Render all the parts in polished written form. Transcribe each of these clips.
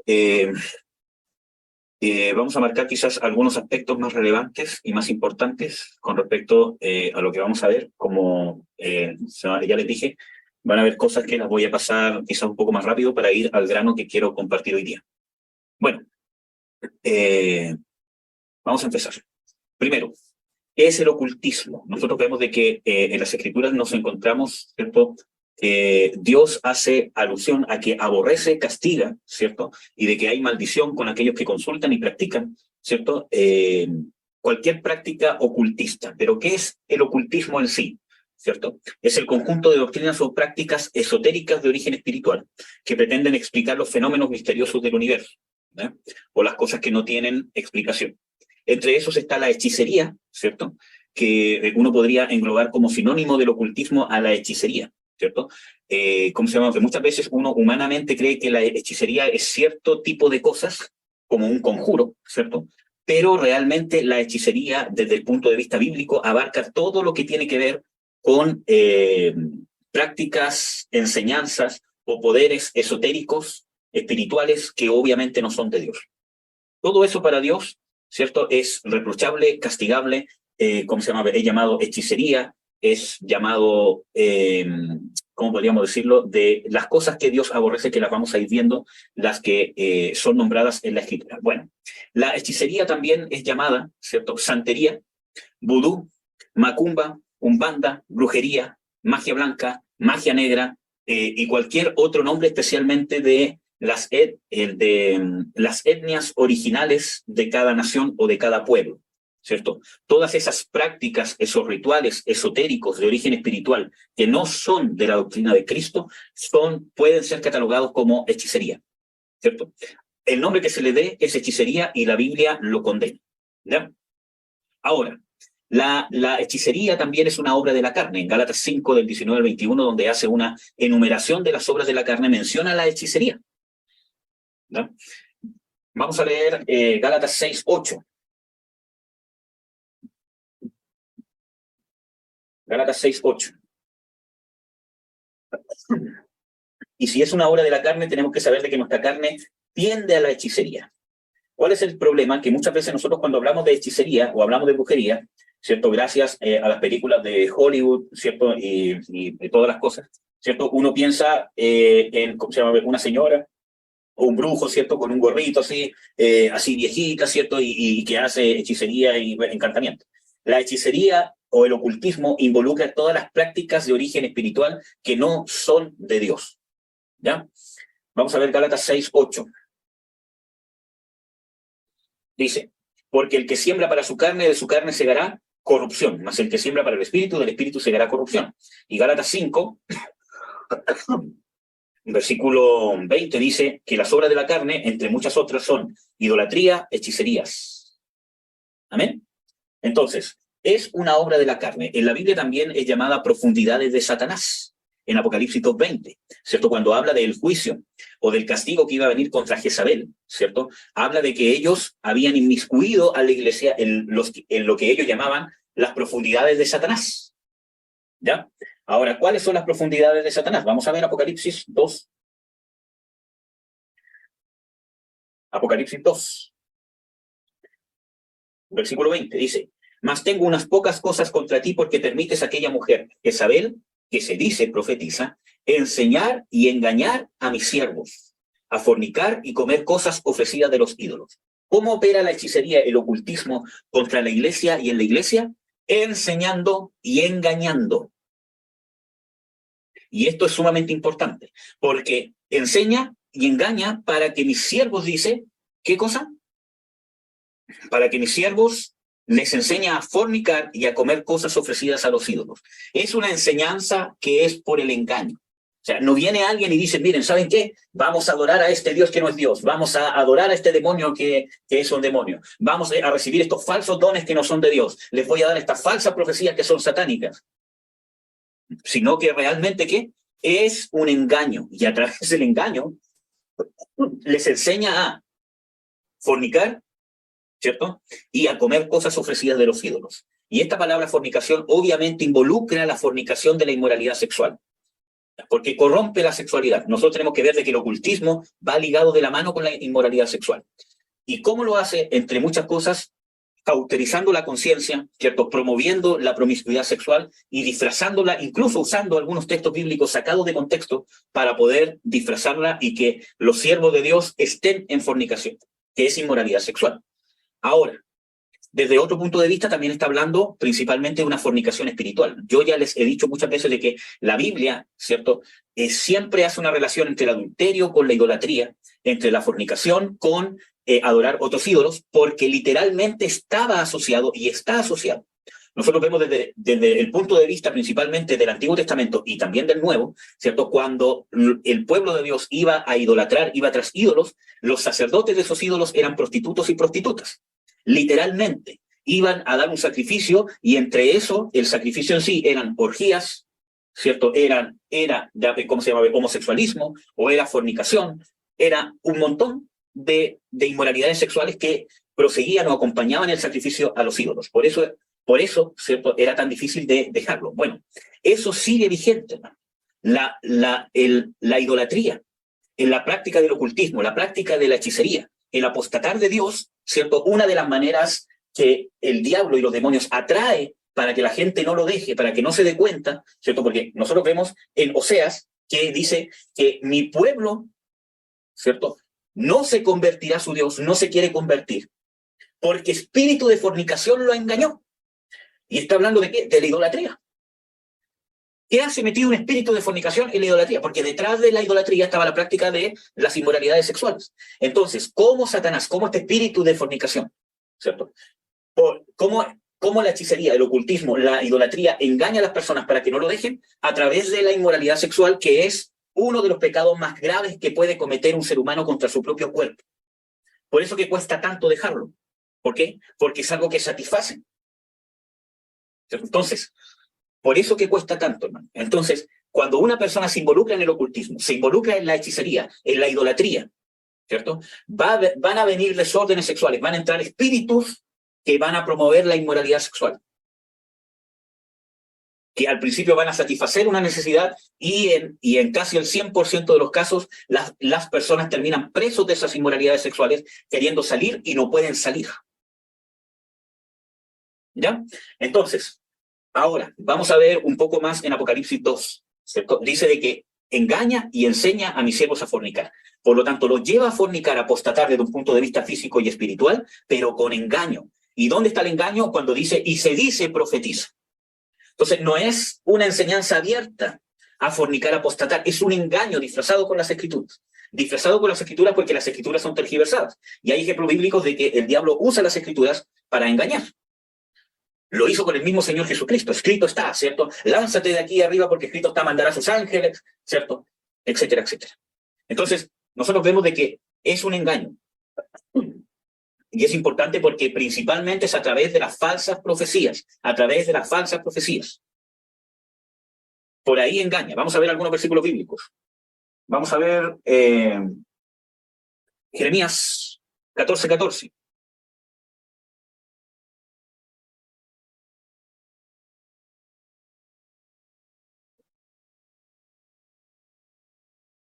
Eh, Vamos a marcar quizás algunos aspectos más relevantes y más importantes con respecto a lo que vamos a ver. Como ya les dije, van a haber cosas que las voy a pasar quizás un poco más rápido para ir al grano que quiero compartir hoy día. Bueno, vamos a empezar. Primero, ¿qué es el ocultismo? Nosotros vemos de que en las Escrituras nos encontramos, ¿cierto?, Dios hace alusión a que aborrece, castiga, ¿cierto? Y de que hay maldición con aquellos que consultan y practican, ¿cierto? Cualquier práctica ocultista. Pero ¿qué es el ocultismo en sí? ¿Cierto? Es el conjunto de doctrinas o prácticas esotéricas de origen espiritual que pretenden explicar los fenómenos misteriosos del universo, ¿eh? O las cosas que no tienen explicación. Entre esos está la hechicería, ¿cierto?, que uno podría englobar como sinónimo del ocultismo a la hechicería, ¿cierto? ¿Cómo se llama? Que muchas veces uno humanamente cree que la hechicería es cierto tipo de cosas, como un conjuro, ¿cierto? Pero realmente la hechicería, desde el punto de vista bíblico, abarca todo lo que tiene que ver con prácticas, enseñanzas o poderes esotéricos, espirituales, que obviamente no son de Dios. Todo eso para Dios, ¿cierto?, es reprochable, castigable, ¿cómo se llama? Es llamado hechicería, es llamado, ¿cómo podríamos decirlo?, de las cosas que Dios aborrece, que las vamos a ir viendo, las que son nombradas en la Escritura. Bueno, la hechicería también es llamada, ¿cierto?, santería, vudú, macumba, umbanda, brujería, magia blanca, magia negra, y cualquier otro nombre, especialmente de las etnias originales de cada nación o de cada pueblo, ¿cierto? Todas esas prácticas, esos rituales esotéricos de origen espiritual que no son de la doctrina de Cristo, pueden ser catalogados como hechicería, ¿cierto? El nombre que se le dé es hechicería y la Biblia lo condena, ¿ya? Ahora, la hechicería también es una obra de la carne. En Gálatas 5, del 19 al 21, donde hace una enumeración de las obras de la carne, menciona la hechicería, ¿no? Vamos a leer Gálatas 6, 8. Gálatas 6, 8. Y si es una obra de la carne, tenemos que saber de que nuestra carne tiende a la hechicería. ¿Cuál es el problema? Que muchas veces nosotros, cuando hablamos de hechicería o hablamos de brujería, ¿cierto?, gracias a las películas de Hollywood, ¿cierto?, y de todas las cosas, ¿cierto?, uno piensa en, ¿cómo se llama?, una señora o un brujo, ¿cierto?, con un gorrito así, así viejita, ¿cierto?, y que hace hechicería y encantamiento. La hechicería o el ocultismo involucra todas las prácticas de origen espiritual que no son de Dios, ¿ya? Vamos a ver Gálatas 6, 8. Dice, porque el que siembra para su carne, de su carne segará corrupción, mas el que siembra para el espíritu, del espíritu segará corrupción. Y Gálatas 5, versículo 20 dice que las obras de la carne, entre muchas otras, son idolatría, hechicerías. ¿Amén? Entonces, es una obra de la carne. En la Biblia también es llamada profundidades de Satanás, en Apocalipsis 2:20, ¿cierto? Cuando habla del juicio o del castigo que iba a venir contra Jezabel, ¿cierto? Habla de que ellos habían inmiscuido a la iglesia en lo que ellos llamaban las profundidades de Satanás, ¿ya? Ahora, ¿cuáles son las profundidades de Satanás? Vamos a ver Apocalipsis 2. Apocalipsis 2, versículo 20, dice, mas tengo unas pocas cosas contra ti porque permites a aquella mujer, Jezabel, que se dice profetiza, enseñar y engañar a mis siervos, a fornicar y comer cosas ofrecidas de los ídolos. ¿Cómo opera la hechicería, el ocultismo contra la iglesia y en la iglesia? Enseñando y engañando. Y esto es sumamente importante, porque enseña y engaña para que mis siervos, dice, ¿qué cosa? Para que mis siervos les enseña a fornicar y a comer cosas ofrecidas a los ídolos. Es una enseñanza que es por el engaño. O sea, no viene alguien y dice, miren, ¿saben qué? Vamos a adorar a este Dios que no es Dios. Vamos a adorar a este demonio que es un demonio. Vamos a recibir estos falsos dones que no son de Dios. Les voy a dar estas falsas profecías que son satánicas. Sino que realmente, ¿qué? Es un engaño. Y a través del engaño les enseña a fornicar, ¿cierto? Y a comer cosas ofrecidas de los ídolos. Y esta palabra fornicación obviamente involucra la fornicación de la inmoralidad sexual. porque corrompe la sexualidad. Nosotros tenemos que ver de que el ocultismo va ligado de la mano con la inmoralidad sexual. ¿Y cómo lo hace? Entre muchas cosas, cauterizando la conciencia, ¿cierto? Promoviendo la promiscuidad sexual y disfrazándola, incluso usando algunos textos bíblicos sacados de contexto para poder disfrazarla y que los siervos de Dios estén en fornicación, que es inmoralidad sexual. Ahora, desde otro punto de vista también está hablando principalmente de una fornicación espiritual. Yo ya les he dicho muchas veces de que la Biblia, ¿cierto? Siempre hace una relación entre el adulterio con la idolatría, entre la fornicación con adorar otros ídolos, porque literalmente estaba asociado y está asociado. Nosotros vemos desde el punto de vista principalmente del Antiguo Testamento y también del Nuevo, ¿cierto? Cuando el pueblo de Dios iba a idolatrar, iba tras ídolos, los sacerdotes de esos ídolos eran prostitutos y prostitutas. Literalmente, iban a dar un sacrificio y entre eso, el sacrificio en sí, eran orgías, ¿cierto? Era ¿cómo se llama? Homosexualismo, o era fornicación, era un montón de inmoralidades sexuales que proseguían o acompañaban el sacrificio a los ídolos. Por eso, ¿cierto? Era tan difícil de dejarlo. Bueno, eso sigue vigente, hermano. La idolatría, en la práctica del ocultismo, la práctica de la hechicería, el apostatar de Dios, ¿cierto? Una de las maneras que el diablo y los demonios atrae para que la gente no lo deje, para que no se dé cuenta, ¿cierto? Porque nosotros vemos en Oseas que dice que mi pueblo, ¿cierto? No se convertirá a su Dios, no se quiere convertir, porque espíritu de fornicación lo engañó. Y está hablando de ¿qué? De la idolatría. ¿Qué hace metido un espíritu de fornicación en la idolatría? Porque detrás de la idolatría estaba la práctica de las inmoralidades sexuales. Entonces, ¿cómo Satanás, cómo este espíritu de fornicación, ¿cierto? ¿Cómo la hechicería, el ocultismo, la idolatría engaña a las personas para que no lo dejen? A través de la inmoralidad sexual, que es uno de los pecados más graves que puede cometer un ser humano contra su propio cuerpo. Por eso que cuesta tanto dejarlo. ¿Por qué? Porque es algo que satisface. Entonces, por eso que cuesta tanto, hermano. Entonces, cuando una persona se involucra en el ocultismo, se involucra en la hechicería, en la idolatría, ¿cierto? Van a venir desórdenes sexuales, van a entrar espíritus que van a promover la inmoralidad sexual, que al principio van a satisfacer una necesidad y en casi el 100% de los casos las personas terminan presos de esas inmoralidades sexuales queriendo salir y no pueden salir. ¿Ya? Entonces, ahora vamos a ver un poco más en Apocalipsis 2, ¿cierto? Dice de que engaña y enseña a mis siervos a fornicar. Por lo tanto, los lleva a fornicar, a apostatar desde un punto de vista físico y espiritual, pero con engaño. ¿Y dónde está el engaño? Cuando dice, y se dice profetiza. Entonces, no es una enseñanza abierta a fornicar, a apostatar, es un engaño disfrazado con las escrituras. Disfrazado con las escrituras porque las escrituras son tergiversadas. Y hay ejemplos bíblicos de que el diablo usa las escrituras para engañar. Lo hizo con el mismo Señor Jesucristo. Escrito está, ¿cierto? Lánzate de aquí arriba porque escrito está, mandar a sus ángeles, ¿cierto? Etcétera, etcétera. Entonces, nosotros vemos de que es un engaño. Y es importante porque principalmente es a través de las falsas profecías. A través de las falsas profecías. Por ahí engaña. Vamos a ver algunos versículos bíblicos. Vamos a ver Jeremías 14:14.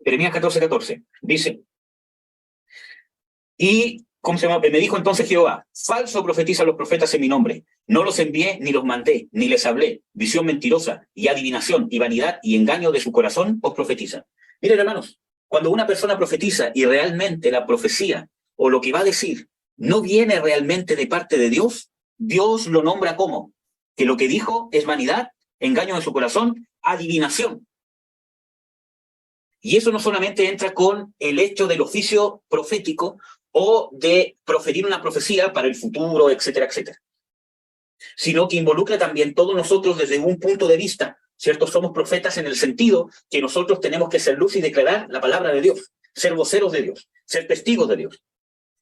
Jeremías 14:14. Dice, y, ¿cómo se llama? Me dijo entonces Jehová, falso profetizan los profetas en mi nombre. No los envié, ni los mandé, ni les hablé. Visión mentirosa, y adivinación, y vanidad, y engaño de su corazón os profetizan. Miren, hermanos, cuando una persona profetiza y realmente la profecía o lo que va a decir no viene realmente de parte de Dios, Dios lo nombra como que lo que dijo es vanidad, engaño de su corazón, adivinación. Y eso no solamente entra con el hecho del oficio profético o de proferir una profecía para el futuro, etcétera, etcétera, sino que involucra también todos nosotros desde un punto de vista, ¿cierto? Somos profetas en el sentido que nosotros tenemos que ser luz y declarar la palabra de Dios, ser voceros de Dios, ser testigos de Dios.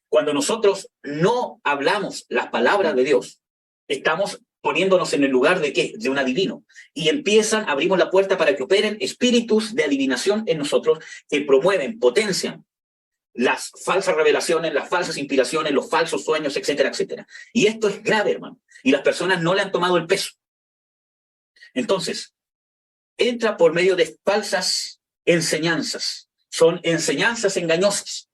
Cuando nosotros no hablamos las palabras de Dios, estamos poniéndonos en el lugar de ¿qué? De un adivino. Y abrimos la puerta para que operen espíritus de adivinación en nosotros que promueven, potencian las falsas revelaciones, las falsas inspiraciones, los falsos sueños, etcétera, etcétera. Y esto es grave, hermano. Y las personas no le han tomado el peso. Entonces, entra por medio de falsas enseñanzas. Son enseñanzas engañosas.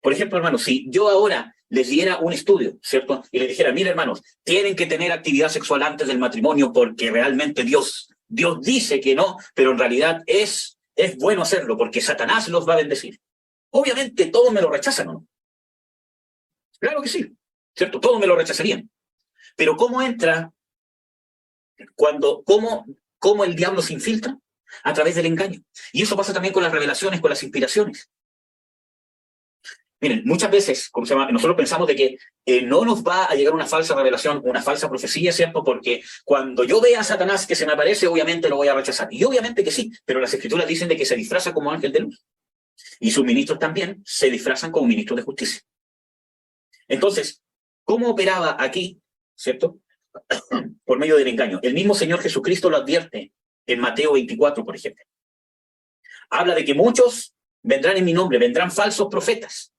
Por ejemplo, hermanos, si yo ahora les diera un estudio, ¿cierto? Y les dijera, mira, hermanos, tienen que tener actividad sexual antes del matrimonio porque realmente Dios dice que no, pero en realidad es bueno hacerlo porque Satanás los va a bendecir. Obviamente todos me lo rechazan, ¿no? Claro que sí, ¿cierto? Todos me lo rechazarían. Pero ¿cómo entra cómo el diablo se infiltra? A través del engaño. Y eso pasa también con las revelaciones, con las inspiraciones. Miren, muchas veces, nosotros pensamos de que no nos va a llegar una falsa revelación, una falsa profecía, ¿cierto? Porque cuando yo vea a Satanás que se me aparece, obviamente lo voy a rechazar. Y obviamente que sí, pero las Escrituras dicen de que se disfraza como ángel de luz. Y sus ministros también se disfrazan como ministros de justicia. Entonces, ¿cómo operaba aquí, ¿cierto? Por medio del engaño. El mismo Señor Jesucristo lo advierte en Mateo 24, por ejemplo. Habla de que muchos vendrán en mi nombre, vendrán falsos profetas.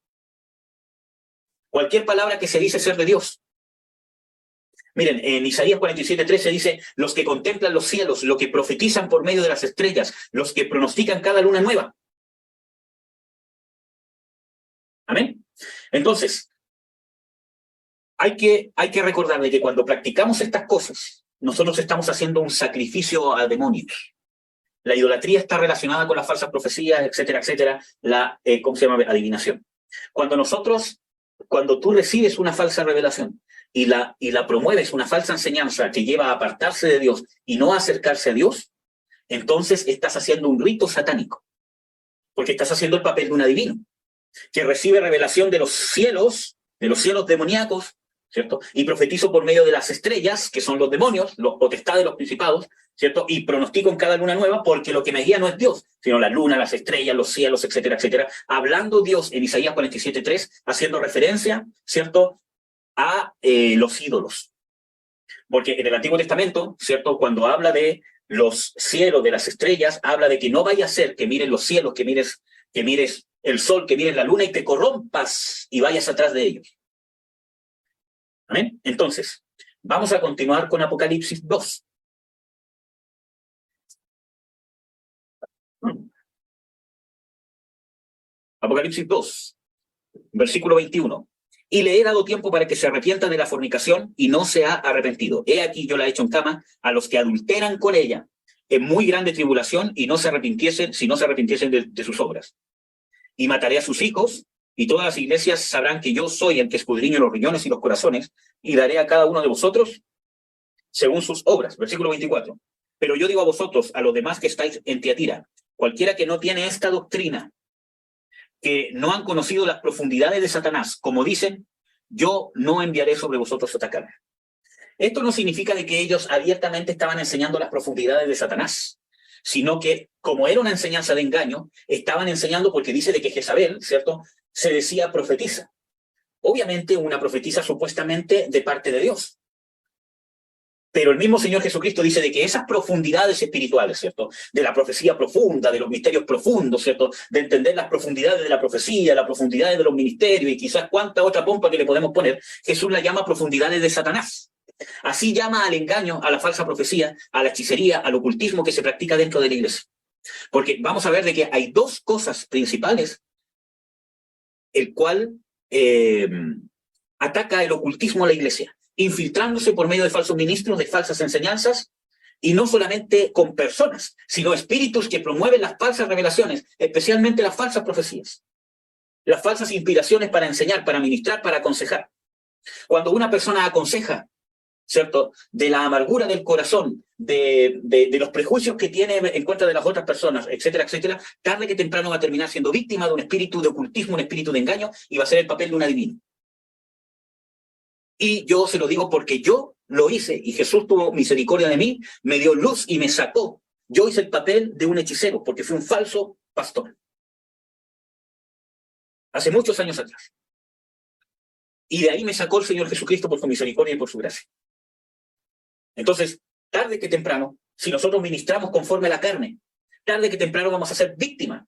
Cualquier palabra que se dice ser de Dios. Miren, en Isaías 47:13 dice, los que contemplan los cielos, los que profetizan por medio de las estrellas, los que pronostican cada luna nueva. Amén. Entonces, hay que recordar de que cuando practicamos estas cosas, nosotros estamos haciendo un sacrificio a demonios. La idolatría está relacionada con las falsas profecías, etcétera, etcétera, ¿cómo se llama? Adivinación. Cuando tú recibes una falsa revelación y la promueves, una falsa enseñanza que lleva a apartarse de Dios y no a acercarse a Dios, entonces estás haciendo un rito satánico, porque estás haciendo el papel de un adivino, que recibe revelación de los cielos demoníacos, ¿cierto? Y profetizo por medio de las estrellas, que son los demonios, los potestades, los principados, ¿cierto? Y pronostico en cada luna nueva, porque lo que me guía no es Dios, sino la luna, las estrellas, los cielos, etcétera, etcétera. Hablando Dios en Isaías 47:3, haciendo referencia, ¿cierto?, a los ídolos. Porque en el Antiguo Testamento, ¿cierto?, cuando habla de los cielos, de las estrellas, habla de que no vaya a ser que mires los cielos, que mires el sol, que mires la luna y te corrompas y vayas atrás de ellos. ¿Amén? Entonces, vamos a continuar con Apocalipsis 2. Apocalipsis 2, versículo 21. Y le he dado tiempo para que se arrepienta de la fornicación y no se ha arrepentido. He aquí yo la he hecho en cama a los que adulteran con ella en muy grande tribulación y no se arrepintiesen, si no se arrepintiesen de sus obras. Y mataré a sus hijos, y todas las iglesias sabrán que yo soy el que escudriño los riñones y los corazones, y daré a cada uno de vosotros según sus obras. Versículo 24. Pero yo digo a vosotros, a los demás que estáis en Tiatira, cualquiera que no tiene esta doctrina, que no han conocido las profundidades de Satanás, como dicen, yo no enviaré sobre vosotros esta carga. Esto no significa de que ellos abiertamente estaban enseñando las profundidades de Satanás, sino que, como era una enseñanza de engaño, estaban enseñando porque dice de que Jezabel, ¿cierto?, se decía profetiza. Obviamente una profetisa supuestamente de parte de Dios. Pero el mismo Señor Jesucristo dice de que esas profundidades espirituales, ¿cierto?, de la profecía profunda, de los misterios profundos, ¿cierto?, de entender las profundidades de la profecía, las profundidades de los ministerios y quizás cuánta otra pompa que le podemos poner, Jesús la llama profundidades de Satanás. Así llama al engaño, a la falsa profecía, a la hechicería, al ocultismo que se practica dentro de la iglesia. Porque vamos a ver de que hay dos cosas principales, el cual ataca el ocultismo a la iglesia, infiltrándose por medio de falsos ministros, de falsas enseñanzas, y no solamente con personas, sino espíritus que promueven las falsas revelaciones, especialmente las falsas profecías, las falsas inspiraciones para enseñar, para ministrar, para aconsejar. Cuando una persona aconseja, ¿cierto?, de la amargura del corazón, de los prejuicios que tiene en contra de las otras personas, etcétera, etcétera, tarde que temprano va a terminar siendo víctima de un espíritu de ocultismo, un espíritu de engaño, y va a ser el papel de un adivino. Y yo se lo digo porque yo lo hice, y Jesús tuvo misericordia de mí, me dio luz y me sacó. Yo hice el papel de un hechicero, porque fui un falso pastor. Hace muchos años atrás. Y de ahí me sacó el Señor Jesucristo por su misericordia y por su gracia. Entonces, tarde que temprano, si nosotros ministramos conforme a la carne, tarde que temprano vamos a ser víctimas.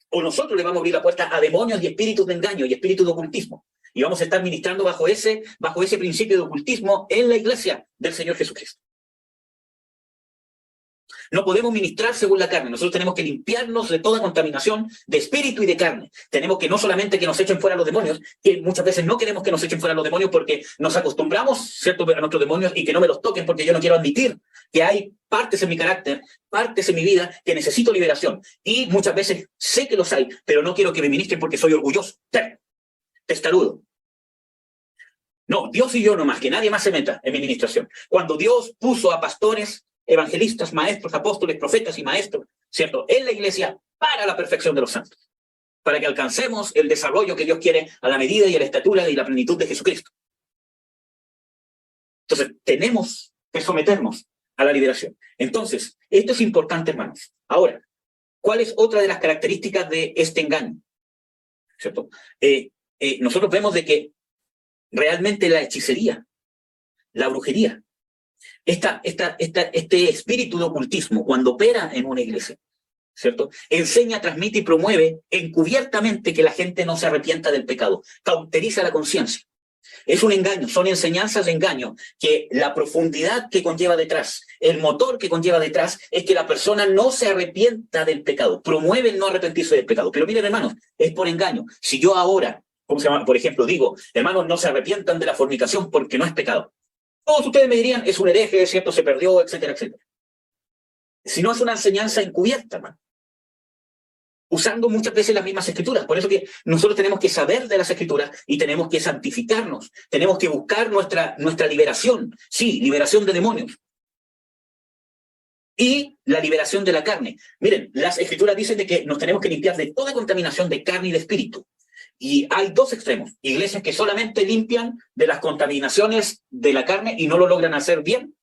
O nosotros le vamos a abrir la puerta a demonios y espíritus de engaño y espíritus de ocultismo. Y vamos a estar ministrando bajo ese principio de ocultismo en la iglesia del Señor Jesucristo. No podemos ministrar según la carne. Nosotros tenemos que limpiarnos de toda contaminación de espíritu y de carne. Tenemos que no solamente que nos echen fuera los demonios, que muchas veces no queremos que nos echen fuera los demonios porque nos acostumbramos, ¿cierto?, a nuestros demonios y que no me los toquen porque yo no quiero admitir que hay partes en mi carácter, partes en mi vida que necesito liberación. Y muchas veces sé que los hay, pero no quiero que me ministren porque soy orgulloso, testarudo. No, Dios y yo nomás, que nadie más se meta en mi ministración. Cuando Dios puso a pastores, evangelistas, maestros, apóstoles, profetas y maestros, ¿cierto?, en la iglesia para la perfección de los santos, para que alcancemos el desarrollo que Dios quiere a la medida y a la estatura y la plenitud de Jesucristo. Entonces, tenemos que someternos a la liberación. Entonces, esto es importante, hermanos. Ahora, ¿cuál es otra de las características de este engaño? ¿Cierto? Nosotros vemos de que realmente la hechicería, la brujería, este espíritu de ocultismo, cuando opera en una iglesia, ¿cierto?, enseña, transmite y promueve encubiertamente que la gente no se arrepienta del pecado, cauteriza la conciencia. Es un engaño, son enseñanzas de engaño, que la profundidad que conlleva detrás, el motor que conlleva detrás, es que la persona no se arrepienta del pecado, promueve el no arrepentirse del pecado. Pero miren, hermanos, es por engaño. Si yo ahora, ¿cómo se llama?, por ejemplo, digo, hermanos, no se arrepientan de la fornicación porque no es pecado, todos ustedes me dirían, es un hereje, ¿cierto?, se perdió, etcétera, etcétera. Si no, es una enseñanza encubierta, hermano, usando muchas veces las mismas escrituras. Por eso que nosotros tenemos que saber de las escrituras y tenemos que santificarnos, tenemos que buscar nuestra liberación, sí, liberación de demonios, y la liberación de la carne. Miren, las escrituras dicen de que nos tenemos que limpiar de toda contaminación de carne y de espíritu. Y hay dos extremos, iglesias que solamente limpian de las contaminaciones de la carne y no lo logran hacer bien,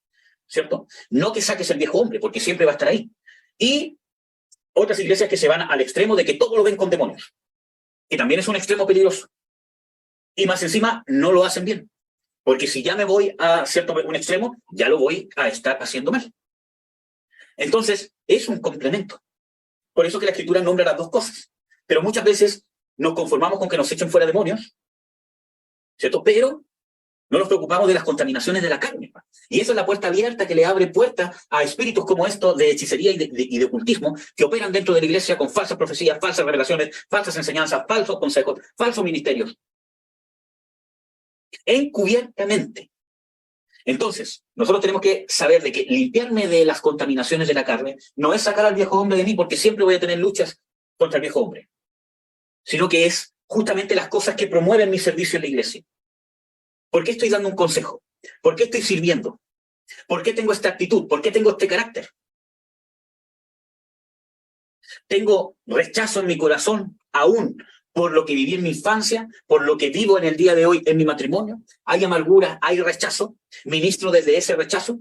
¿cierto? No que saques el viejo hombre, porque siempre va a estar ahí. Y otras iglesias que se van al extremo de que todo lo ven con demonios, que también es un extremo peligroso. Y más encima, no lo hacen bien. Porque si ya me voy a un extremo, ya lo voy a estar haciendo mal. Entonces, es un complemento. Por eso que la escritura nombra las dos cosas. Pero muchas veces nos conformamos con que nos echen fuera demonios, ¿cierto? Pero no nos preocupamos de las contaminaciones de la carne. Y esa es la puerta abierta que le abre puerta a espíritus como estos de hechicería y de ocultismo que operan dentro de la iglesia con falsas profecías, falsas revelaciones, falsas enseñanzas, falsos consejos, falsos ministerios. Encubiertamente. Entonces, nosotros tenemos que saber de que limpiarme de las contaminaciones de la carne no es sacar al viejo hombre de mí, porque siempre voy a tener luchas contra el viejo hombre, sino que es justamente las cosas que promueven mi servicio en la iglesia. ¿Por qué estoy dando un consejo? ¿Por qué estoy sirviendo? ¿Por qué tengo esta actitud? ¿Por qué tengo este carácter? Tengo rechazo en mi corazón aún por lo que viví en mi infancia, por lo que vivo en el día de hoy en mi matrimonio. Hay amargura, hay rechazo. Ministro desde ese rechazo,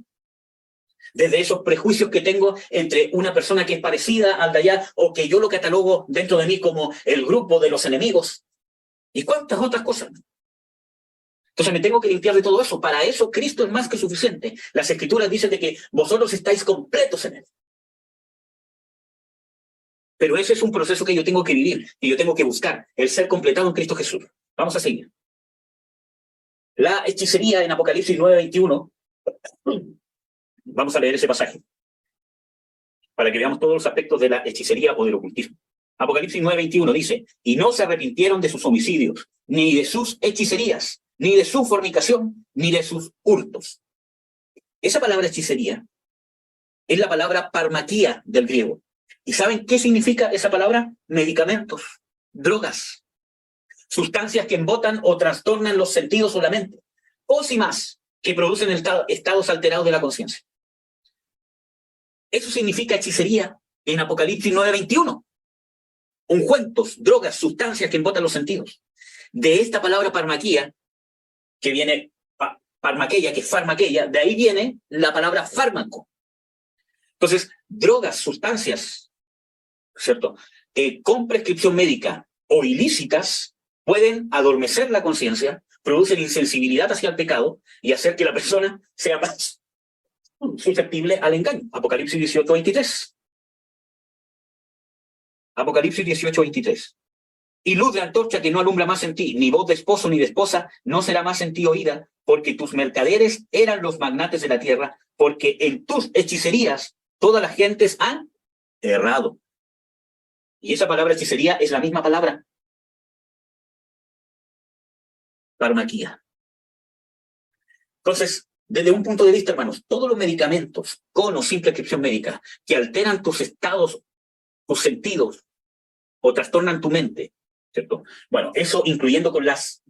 desde esos prejuicios que tengo entre una persona que es parecida al de allá o que yo lo catalogo dentro de mí como el grupo de los enemigos. Y cuántas otras cosas. Entonces me tengo que limpiar de todo eso. Para eso Cristo es más que suficiente. Las escrituras dicen de que vosotros estáis completos en Él. Pero ese es un proceso que yo tengo que vivir y yo tengo que buscar, el ser completado en Cristo Jesús. Vamos a seguir. La hechicería en Apocalipsis 9:21. Vamos a leer ese pasaje para que veamos todos los aspectos de la hechicería o del ocultismo. Apocalipsis 9:21 dice, y no se arrepintieron de sus homicidios, ni de sus hechicerías, ni de su fornicación, ni de sus hurtos. Esa palabra hechicería es la palabra parmaquía del griego. ¿Y saben qué significa esa palabra? Medicamentos, drogas, sustancias que embotan o trastornan los sentidos o la mente, o si más, que producen estados alterados de la conciencia. Eso significa hechicería en Apocalipsis 9:21. Ungüentos, drogas, sustancias que embotan los sentidos. De esta palabra parmaquía, que viene parmaqueia, que es farmaqueia, de ahí viene la palabra fármaco. Entonces, drogas, sustancias, ¿cierto?, con prescripción médica o ilícitas pueden adormecer la conciencia, producen insensibilidad hacia el pecado y hacer que la persona sea más susceptible al engaño. Apocalipsis 18:23. Apocalipsis 18:23. Y luz de antorcha que no alumbra más en ti, ni voz de esposo ni de esposa, no será más en ti oída, porque tus mercaderes eran los magnates de la tierra, porque en tus hechicerías Todas las gentes han errado. Y esa palabra hechicería es la misma palabra farmaquía. Entonces, desde un punto de vista, hermanos, todos los medicamentos con o sin prescripción médica que alteran tus estados, tus sentidos o trastornan tu mente, ¿cierto? Bueno, eso incluyendo con las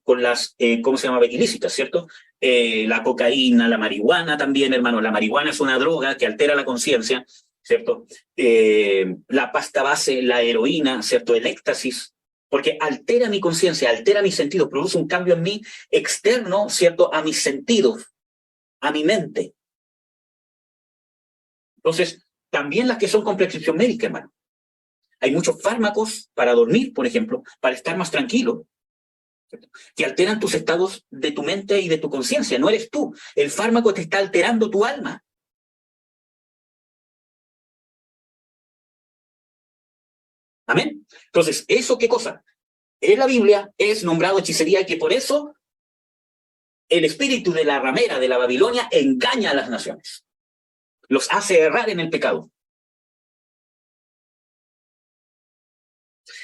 ¿cómo se llama? Ilícitas, ¿cierto? La cocaína, la marihuana también, hermano. La marihuana es una droga que altera la conciencia, ¿cierto? La pasta base, la heroína, ¿cierto? El éxtasis, porque altera mi conciencia, altera mis sentidos, produce un cambio en mí externo, ¿cierto? A mis sentidos, a mi mente. Entonces, también las que son con prescripción médica, hermano. Hay muchos fármacos para dormir, por ejemplo, para estar más tranquilo, ¿cierto? Que alteran tus estados de tu mente y de tu conciencia. No eres tú. El fármaco te está alterando tu alma. Amén. Entonces, ¿eso qué cosa? En la Biblia es nombrado hechicería y que por eso el espíritu de la ramera de la Babilonia engaña a las naciones. Los hace errar en el pecado.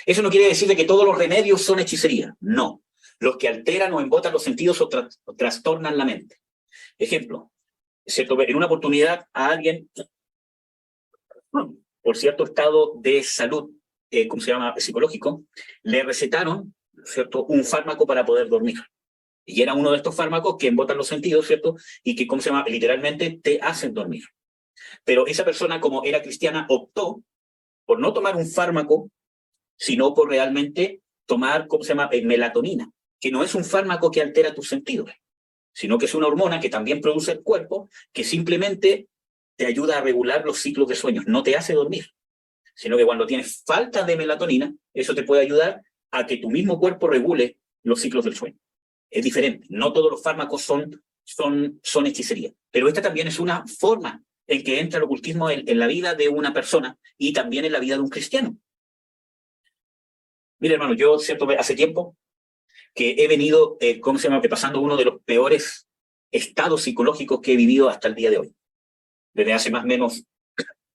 Eso no quiere decir de que todos los remedios son hechicería. No. Los que alteran o embotan los sentidos o trastornan la mente. Ejemplo, ¿cierto? En una oportunidad a alguien, por cierto estado de salud, ¿cómo se llama? Psicológico, le recetaron, ¿cierto? Un fármaco para poder dormir. Y era uno de estos fármacos que embotan los sentidos, ¿cierto? Y que, ¿cómo se llama? Literalmente te hacen dormir. Pero esa persona, como era cristiana, optó por no tomar un fármaco, sino por realmente tomar, ¿cómo se llama? Melatonina, que no es un fármaco que altera tus sentidos, sino que es una hormona que también produce el cuerpo, que simplemente te ayuda a regular los ciclos de sueños, no te hace dormir, sino que cuando tienes falta de melatonina, eso te puede ayudar a que tu mismo cuerpo regule los ciclos del sueño. Es diferente, no todos los fármacos son hechicería, pero esta también es una forma en que entra el ocultismo en la vida de una persona y también en la vida de un cristiano. Mira, hermano, yo, ¿cierto? Hace tiempo que he venido, ¿cómo se llama?, pasando uno de los peores estados psicológicos que he vivido hasta el día de hoy. Desde hace más o menos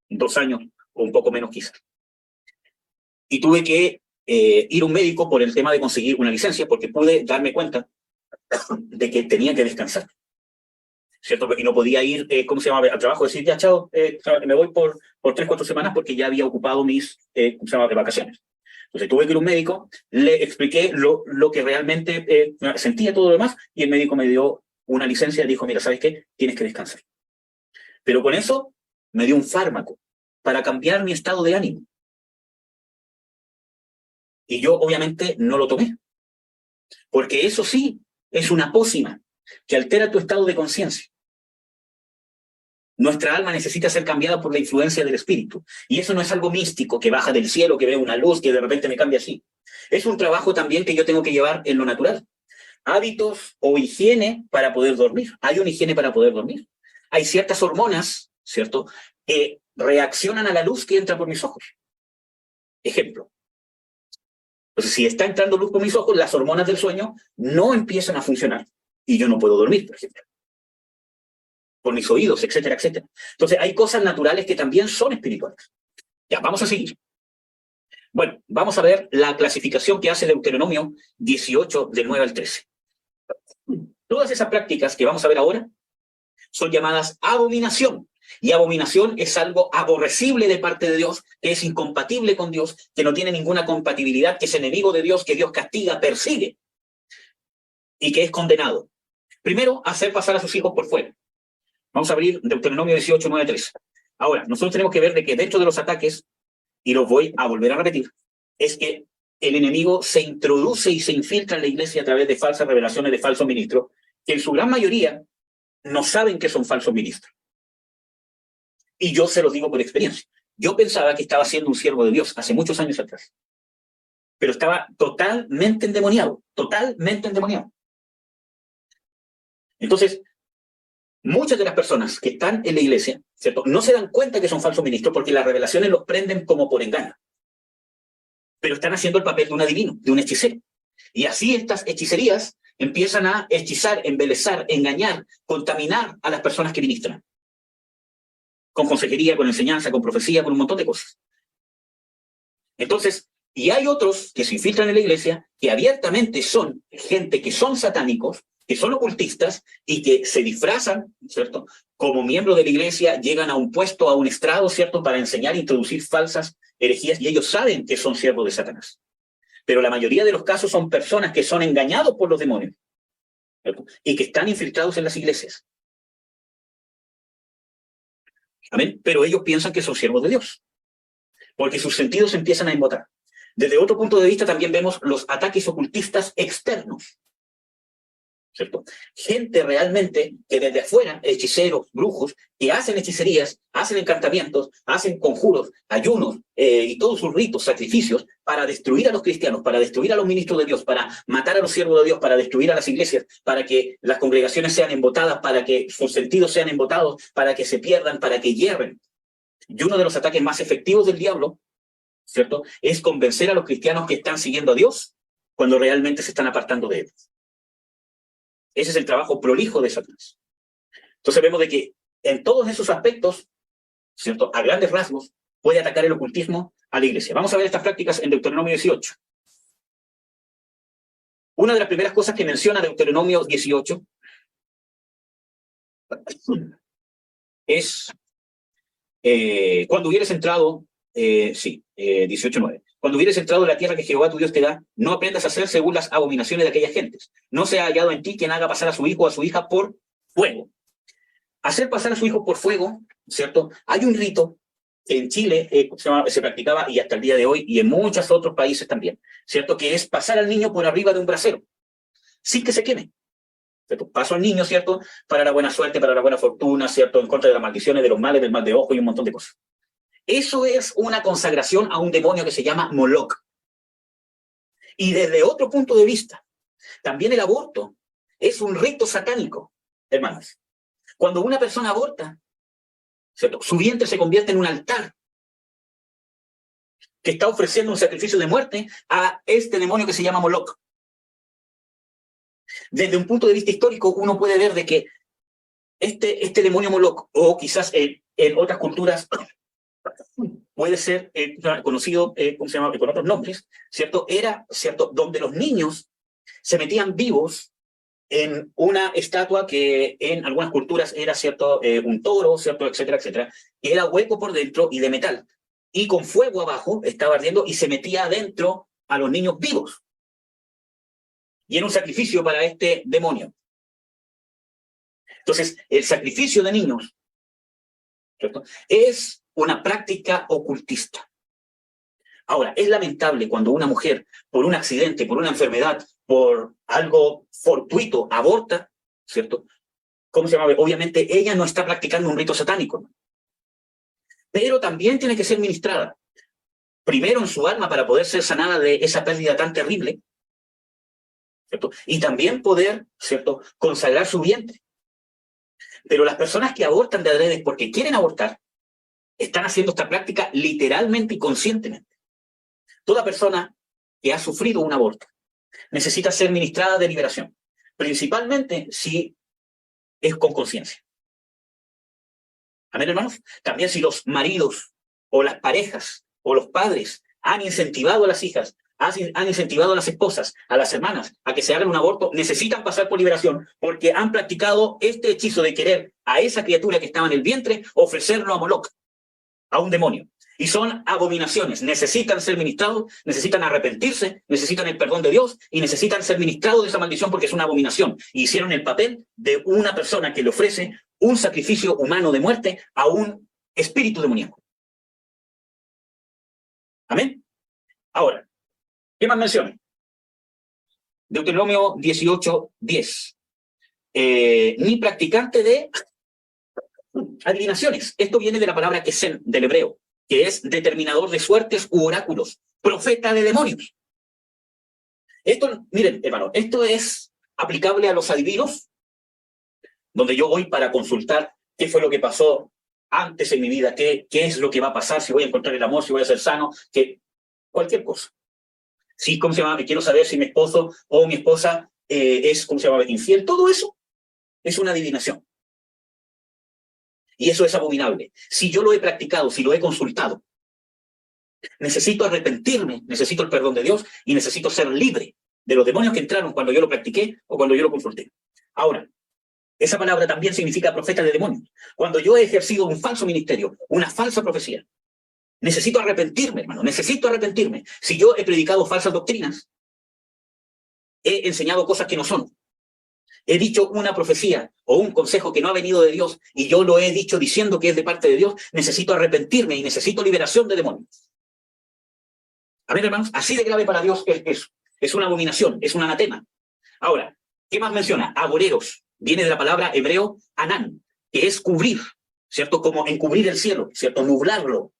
2 años, o un poco menos quizás. Y tuve que ir a un médico por el tema de conseguir una licencia, porque pude darme cuenta de que tenía que descansar, ¿cierto? Y no podía ir, ¿cómo se llama?, al trabajo, decir, ya, chao, me voy por 3, 4 semanas porque ya había ocupado mis, ¿cómo se llama?, de vacaciones. Entonces tuve que ir a un médico, le expliqué lo que realmente sentía, todo lo demás, y el médico me dio una licencia y dijo, mira, ¿sabes qué? Tienes que descansar. Pero con eso me dio un fármaco para cambiar mi estado de ánimo. Y yo obviamente no lo tomé, porque eso sí es una pócima que altera tu estado de conciencia. Nuestra alma necesita ser cambiada por la influencia del espíritu. Y eso no es algo místico que baja del cielo, que veo una luz, que de repente me cambia así. Es un trabajo también que yo tengo que llevar en lo natural. Hábitos o higiene para poder dormir. Hay una higiene para poder dormir. Hay ciertas hormonas, ¿cierto?, que reaccionan a la luz que entra por mis ojos. Ejemplo. Entonces, si está entrando luz por mis ojos, las hormonas del sueño no empiezan a funcionar. Y yo no puedo dormir, por ejemplo. Por mis oídos, etcétera, etcétera. Entonces, hay cosas naturales que también son espirituales. Ya, vamos a seguir. Bueno, vamos a ver la clasificación que hace Deuteronomio 18, del 9 al 13. Todas esas prácticas que vamos a ver ahora son llamadas abominación. Y abominación es algo aborrecible de parte de Dios, que es incompatible con Dios, que no tiene ninguna compatibilidad, que es enemigo de Dios, que Dios castiga, persigue y que es condenado. Primero, hacer pasar a sus hijos por fuera. Vamos a abrir Deuteronomio 18, 9 a 13. Ahora, nosotros tenemos que ver de que dentro de los ataques, y los voy a volver a repetir, es que el enemigo se introduce y se infiltra en la iglesia a través de falsas revelaciones de falsos ministros, que en su gran mayoría no saben que son falsos ministros. Y yo se los digo por experiencia. Yo pensaba que estaba siendo un siervo de Dios hace muchos años atrás, pero estaba totalmente endemoniado, totalmente endemoniado. Entonces, muchas de las personas que están en la iglesia, ¿cierto?, no se dan cuenta que son falsos ministros porque las revelaciones los prenden como por engaño. Pero están haciendo el papel de un adivino, de un hechicero. Y así estas hechicerías empiezan a hechizar, embelezar, engañar, contaminar a las personas que ministran. con consejería, con enseñanza, con profecía, con un montón de cosas. Entonces, y hay otros que se infiltran en la iglesia, que abiertamente son gente que son satánicos, que son ocultistas y que se disfrazan, ¿cierto? Como miembros de la iglesia, llegan a un puesto, a un estrado, ¿cierto? Para enseñar e introducir falsas herejías, y ellos saben que son siervos de Satanás. Pero la mayoría de los casos son personas que son engañados por los demonios, ¿cierto? Y que están infiltrados en las iglesias. Amén. Pero ellos piensan que son siervos de Dios, porque sus sentidos empiezan a embotar. Desde otro punto de vista también vemos los ataques ocultistas externos, ¿cierto? Gente realmente que desde afuera, hechiceros, brujos, que hacen hechicerías, hacen encantamientos, hacen conjuros, ayunos y todos sus ritos, sacrificios, para destruir a los cristianos, para destruir a los ministros de Dios, para matar a los siervos de Dios, para destruir a las iglesias, para que las congregaciones sean embotadas, para que sus sentidos sean embotados, para que se pierdan, para que hierren. Y uno de los ataques más efectivos del diablo, ¿cierto?, es convencer a los cristianos que están siguiendo a Dios cuando realmente se están apartando de él. Ese es el trabajo prolijo de Satanás. Entonces vemos de que en todos esos aspectos, ¿cierto?, a grandes rasgos, puede atacar el ocultismo a la iglesia. Vamos a ver estas prácticas en Deuteronomio 18. Una de las primeras cosas que menciona Deuteronomio 18 es cuando hubieres entrado, 18:9. Cuando hubieres entrado en la tierra que Jehová tu Dios te da, no aprendas a hacer según las abominaciones de aquellas gentes. No sea hallado en ti quien haga pasar a su hijo o a su hija por fuego. Hacer pasar a su hijo por fuego, ¿cierto? Hay un rito que en Chile se practicaba, y hasta el día de hoy, y en muchos otros países también, ¿cierto?, que es pasar al niño por arriba de un brasero, sin que se queme. ¿Cierto? Paso al niño, ¿cierto?, para la buena suerte, para la buena fortuna, ¿cierto?, en contra de las maldiciones, de los males, del mal de ojo y un montón de cosas. Eso es una consagración a un demonio que se llama Moloch. Y desde otro punto de vista, también el aborto es un rito satánico, hermanos. Cuando una persona aborta, ¿cierto?, su vientre se convierte en un altar que está ofreciendo un sacrificio de muerte a este demonio que se llama Moloch. Desde un punto de vista histórico, uno puede ver de que este demonio Moloch, o quizás en otras culturas puede ser conocido, ¿cómo se llama?, con otros nombres, ¿cierto?, era, ¿cierto?, donde los niños se metían vivos en una estatua que en algunas culturas era, ¿cierto?, un toro, ¿cierto?, etcétera, etcétera, que era hueco por dentro y de metal, y con fuego abajo estaba ardiendo y se metía adentro a los niños vivos. Y era un sacrificio para este demonio. Entonces, el sacrificio de niños, ¿cierto?, es una práctica ocultista. Ahora, es lamentable cuando una mujer, por un accidente, por una enfermedad, por algo fortuito, aborta, ¿cierto? ¿Cómo se llama? Obviamente ella no está practicando un rito satánico, pero también tiene que ser ministrada. Primero en su alma para poder ser sanada de esa pérdida tan terrible, ¿cierto? Y también poder, ¿cierto?, consagrar su vientre. Pero las personas que abortan de adrede porque quieren abortar, están haciendo esta práctica literalmente y conscientemente. Toda persona que ha sufrido un aborto necesita ser ministrada de liberación, principalmente si es con conciencia. Amén, hermanos. También si los maridos o las parejas o los padres han incentivado a las hijas, han incentivado a las esposas, a las hermanas, a que se hagan un aborto, necesitan pasar por liberación porque han practicado este hechizo de querer a esa criatura que estaba en el vientre ofrecerlo a Moloch, a un demonio. Y son abominaciones, necesitan ser ministrados, necesitan arrepentirse, necesitan el perdón de Dios y necesitan ser ministrados de esa maldición porque es una abominación. Y hicieron el papel de una persona que le ofrece un sacrificio humano de muerte a un espíritu demoníaco. Amén. Ahora, ¿qué más menciona? Deuteronomio 18:10. Ni practicante de adivinaciones. Esto viene de la palabra Kesem, del hebreo, que es determinador de suertes u oráculos, profeta de demonios. Esto, miren, hermano, esto es aplicable a los adivinos, donde yo voy para consultar qué fue lo que pasó antes en mi vida, qué es lo que va a pasar, si voy a encontrar el amor, si voy a ser sano, cualquier cosa. Sí, ¿cómo se llama? Quiero saber si mi esposo o mi esposa es, ¿cómo se llama?, infiel. Todo eso es una adivinación. Y eso es abominable. Si yo lo he practicado, si lo he consultado, necesito arrepentirme, necesito el perdón de Dios y necesito ser libre de los demonios que entraron cuando yo lo practiqué o cuando yo lo consulté. Ahora, esa palabra también significa profeta de demonios. Cuando yo he ejercido un falso ministerio, una falsa profecía, necesito arrepentirme, hermano, necesito arrepentirme. Si yo he predicado falsas doctrinas, he enseñado cosas que no son, he dicho una profecía o un consejo que no ha venido de Dios y yo lo he dicho diciendo que es de parte de Dios, necesito arrepentirme y necesito liberación de demonios. Amén, hermanos, así de grave para Dios es eso. Es una abominación, es un anatema. Ahora, ¿qué más menciona? Agoreros. Viene de la palabra hebreo anán, que es cubrir, ¿cierto? Como encubrir el cielo, ¿cierto? Nublarlo,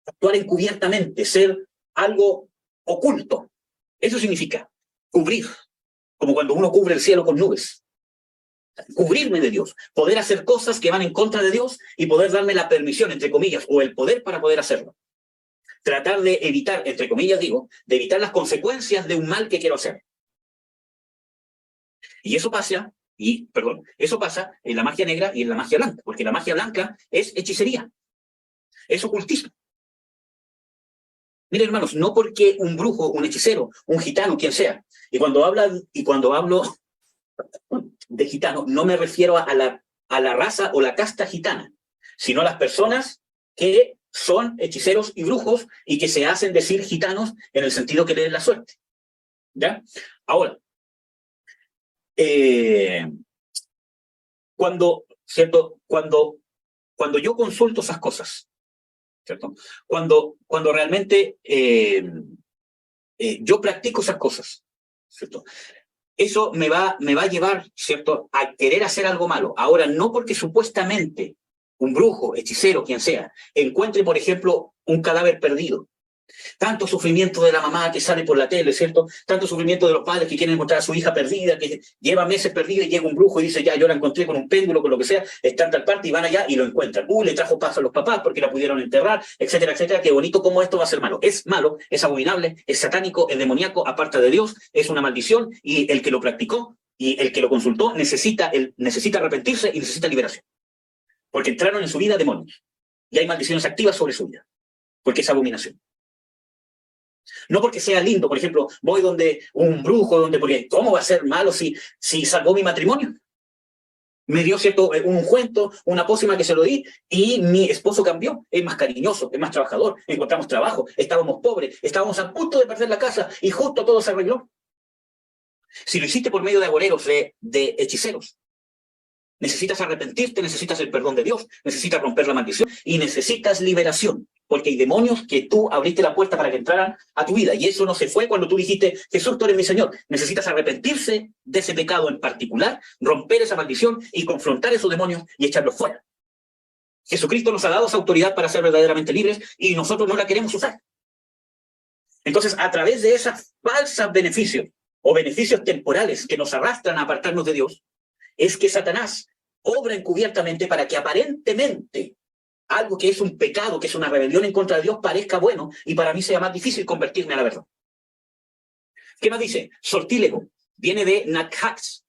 actuar encubiertamente, ser algo oculto. Eso significa cubrir, como cuando uno cubre el cielo con nubes. Cubrirme de Dios, poder hacer cosas que van en contra de Dios y poder darme la permisión, entre comillas, o el poder para poder hacerlo. Tratar de evitar, entre comillas digo, de evitar las consecuencias de un mal que quiero hacer. Y eso pasa, eso pasa en la magia negra y en la magia blanca, porque la magia blanca es hechicería, es ocultismo. Miren, hermanos, no porque un brujo, un hechicero, un gitano, quien sea, y cuando hablo de gitano, no me refiero a la raza o la casta gitana, sino a las personas que son hechiceros y brujos y que se hacen decir gitanos en el sentido que leen la suerte. ¿Ya? Ahora, ¿cierto? Cuando yo consulto esas cosas, ¿cierto? Cuando realmente yo practico esas cosas, ¿cierto? Eso me va a llevar, ¿cierto?, a querer hacer algo malo. Ahora, no porque supuestamente un brujo, hechicero, quien sea, encuentre, por ejemplo, un cadáver perdido. Tanto sufrimiento de la mamá que sale por la tele, ¿cierto? Tanto sufrimiento de los padres que quieren encontrar a su hija perdida, que lleva meses perdida y llega un brujo y dice, ya, yo la encontré con un péndulo, con lo que sea, está en tal parte y van allá y lo encuentran. Le trajo paz a los papás porque la pudieron enterrar, etcétera, etcétera. Qué bonito cómo esto va a ser malo. Es malo, es abominable, es satánico, es demoníaco, aparta de Dios, es una maldición y el que lo practicó y el que lo consultó necesita arrepentirse y necesita liberación. Porque entraron en su vida demonios y hay maldiciones activas sobre su vida, porque es abominación. No porque sea lindo, por ejemplo, voy donde un brujo, porque ¿cómo va a ser malo si salvó mi matrimonio? Me dio, ¿cierto?, un ungüento, una pócima que se lo di y mi esposo cambió, es más cariñoso, es más trabajador, encontramos trabajo, estábamos pobres, estábamos a punto de perder la casa y justo todo se arregló. Si lo hiciste por medio de agoreros, de hechiceros, necesitas arrepentirte, necesitas el perdón de Dios, necesitas romper la maldición y necesitas liberación, porque hay demonios que tú abriste la puerta para que entraran a tu vida y eso no se fue cuando tú dijiste, Jesús, tú eres mi Señor. Necesitas arrepentirse de ese pecado en particular, romper esa maldición y confrontar esos demonios y echarlos fuera. Jesucristo nos ha dado esa autoridad para ser verdaderamente libres y nosotros no la queremos usar. Entonces, a través de esos falsos beneficios o beneficios temporales que nos arrastran a apartarnos de Dios, es que Satanás obra encubiertamente para que aparentemente algo que es un pecado, que es una rebelión en contra de Dios, parezca bueno y para mí sea más difícil convertirme a la verdad. ¿Qué más dice? Sortílego. Viene de nakhax,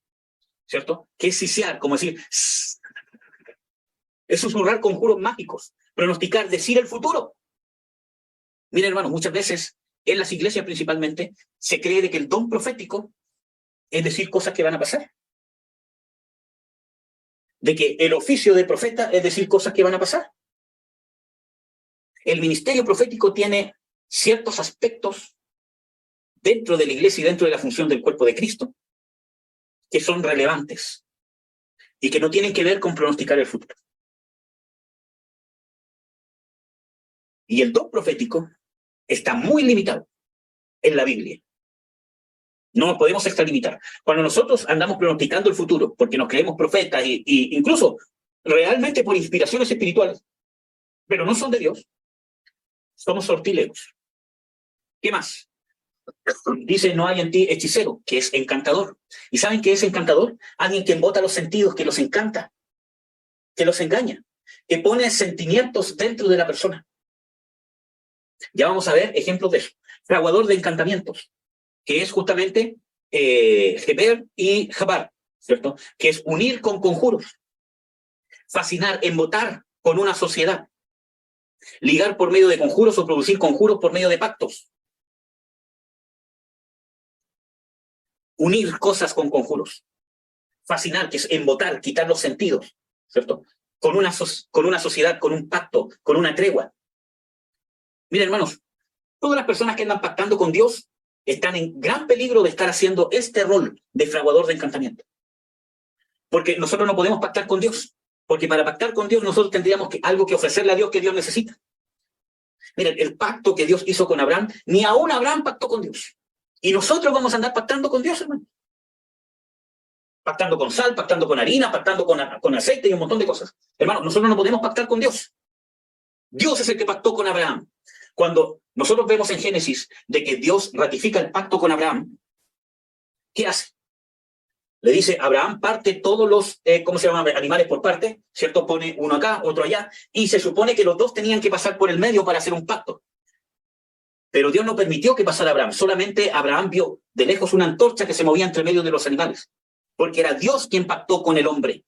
¿cierto? Que es sisear, como decir, es susurrar conjuros mágicos, pronosticar, decir el futuro. Miren, hermanos, muchas veces en las iglesias principalmente se cree de que el don profético es decir cosas que van a pasar. De que el oficio de profeta es decir cosas que van a pasar. El ministerio profético tiene ciertos aspectos dentro de la iglesia y dentro de la función del cuerpo de Cristo que son relevantes y que no tienen que ver con pronosticar el futuro. Y el don profético está muy limitado en la Biblia. No nos podemos extralimitar. Cuando nosotros andamos pronosticando el futuro, porque nos creemos profetas y incluso realmente por inspiraciones espirituales, pero no son de Dios, somos sortílegos. ¿Qué más? Dice, no hay en ti hechicero, que es encantador. ¿Y saben qué es encantador? Alguien que embota los sentidos, que los encanta, que los engaña, que pone sentimientos dentro de la persona. Ya vamos a ver ejemplos de eso. Fraguador de encantamientos, que es justamente Heber y Jabar, ¿cierto? Que es unir con conjuros. Fascinar, embotar con una sociedad. Ligar por medio de conjuros o producir conjuros por medio de pactos. Unir cosas con conjuros. Fascinar, que es embotar, quitar los sentidos, ¿cierto? Con una sociedad, con un pacto, con una tregua. Miren, hermanos, todas las personas que andan pactando con Dios están en gran peligro de estar haciendo este rol de fraguador de encantamiento. Porque nosotros no podemos pactar con Dios. Porque para pactar con Dios nosotros tendríamos algo que ofrecerle a Dios que Dios necesita. Miren, el pacto que Dios hizo con Abraham, ni aún Abraham pactó con Dios. Y nosotros vamos a andar pactando con Dios, hermano. Pactando con sal, pactando con harina, pactando con aceite y un montón de cosas. Hermano, nosotros no podemos pactar con Dios. Dios es el que pactó con Abraham. Cuando nosotros vemos en Génesis de que Dios ratifica el pacto con Abraham, ¿qué hace? Le dice, Abraham parte todos los, animales por parte, ¿cierto? Pone uno acá, otro allá, y se supone que los dos tenían que pasar por el medio para hacer un pacto. Pero Dios no permitió que pasara Abraham, solamente Abraham vio de lejos una antorcha que se movía entre medio de los animales, porque era Dios quien pactó con el hombre.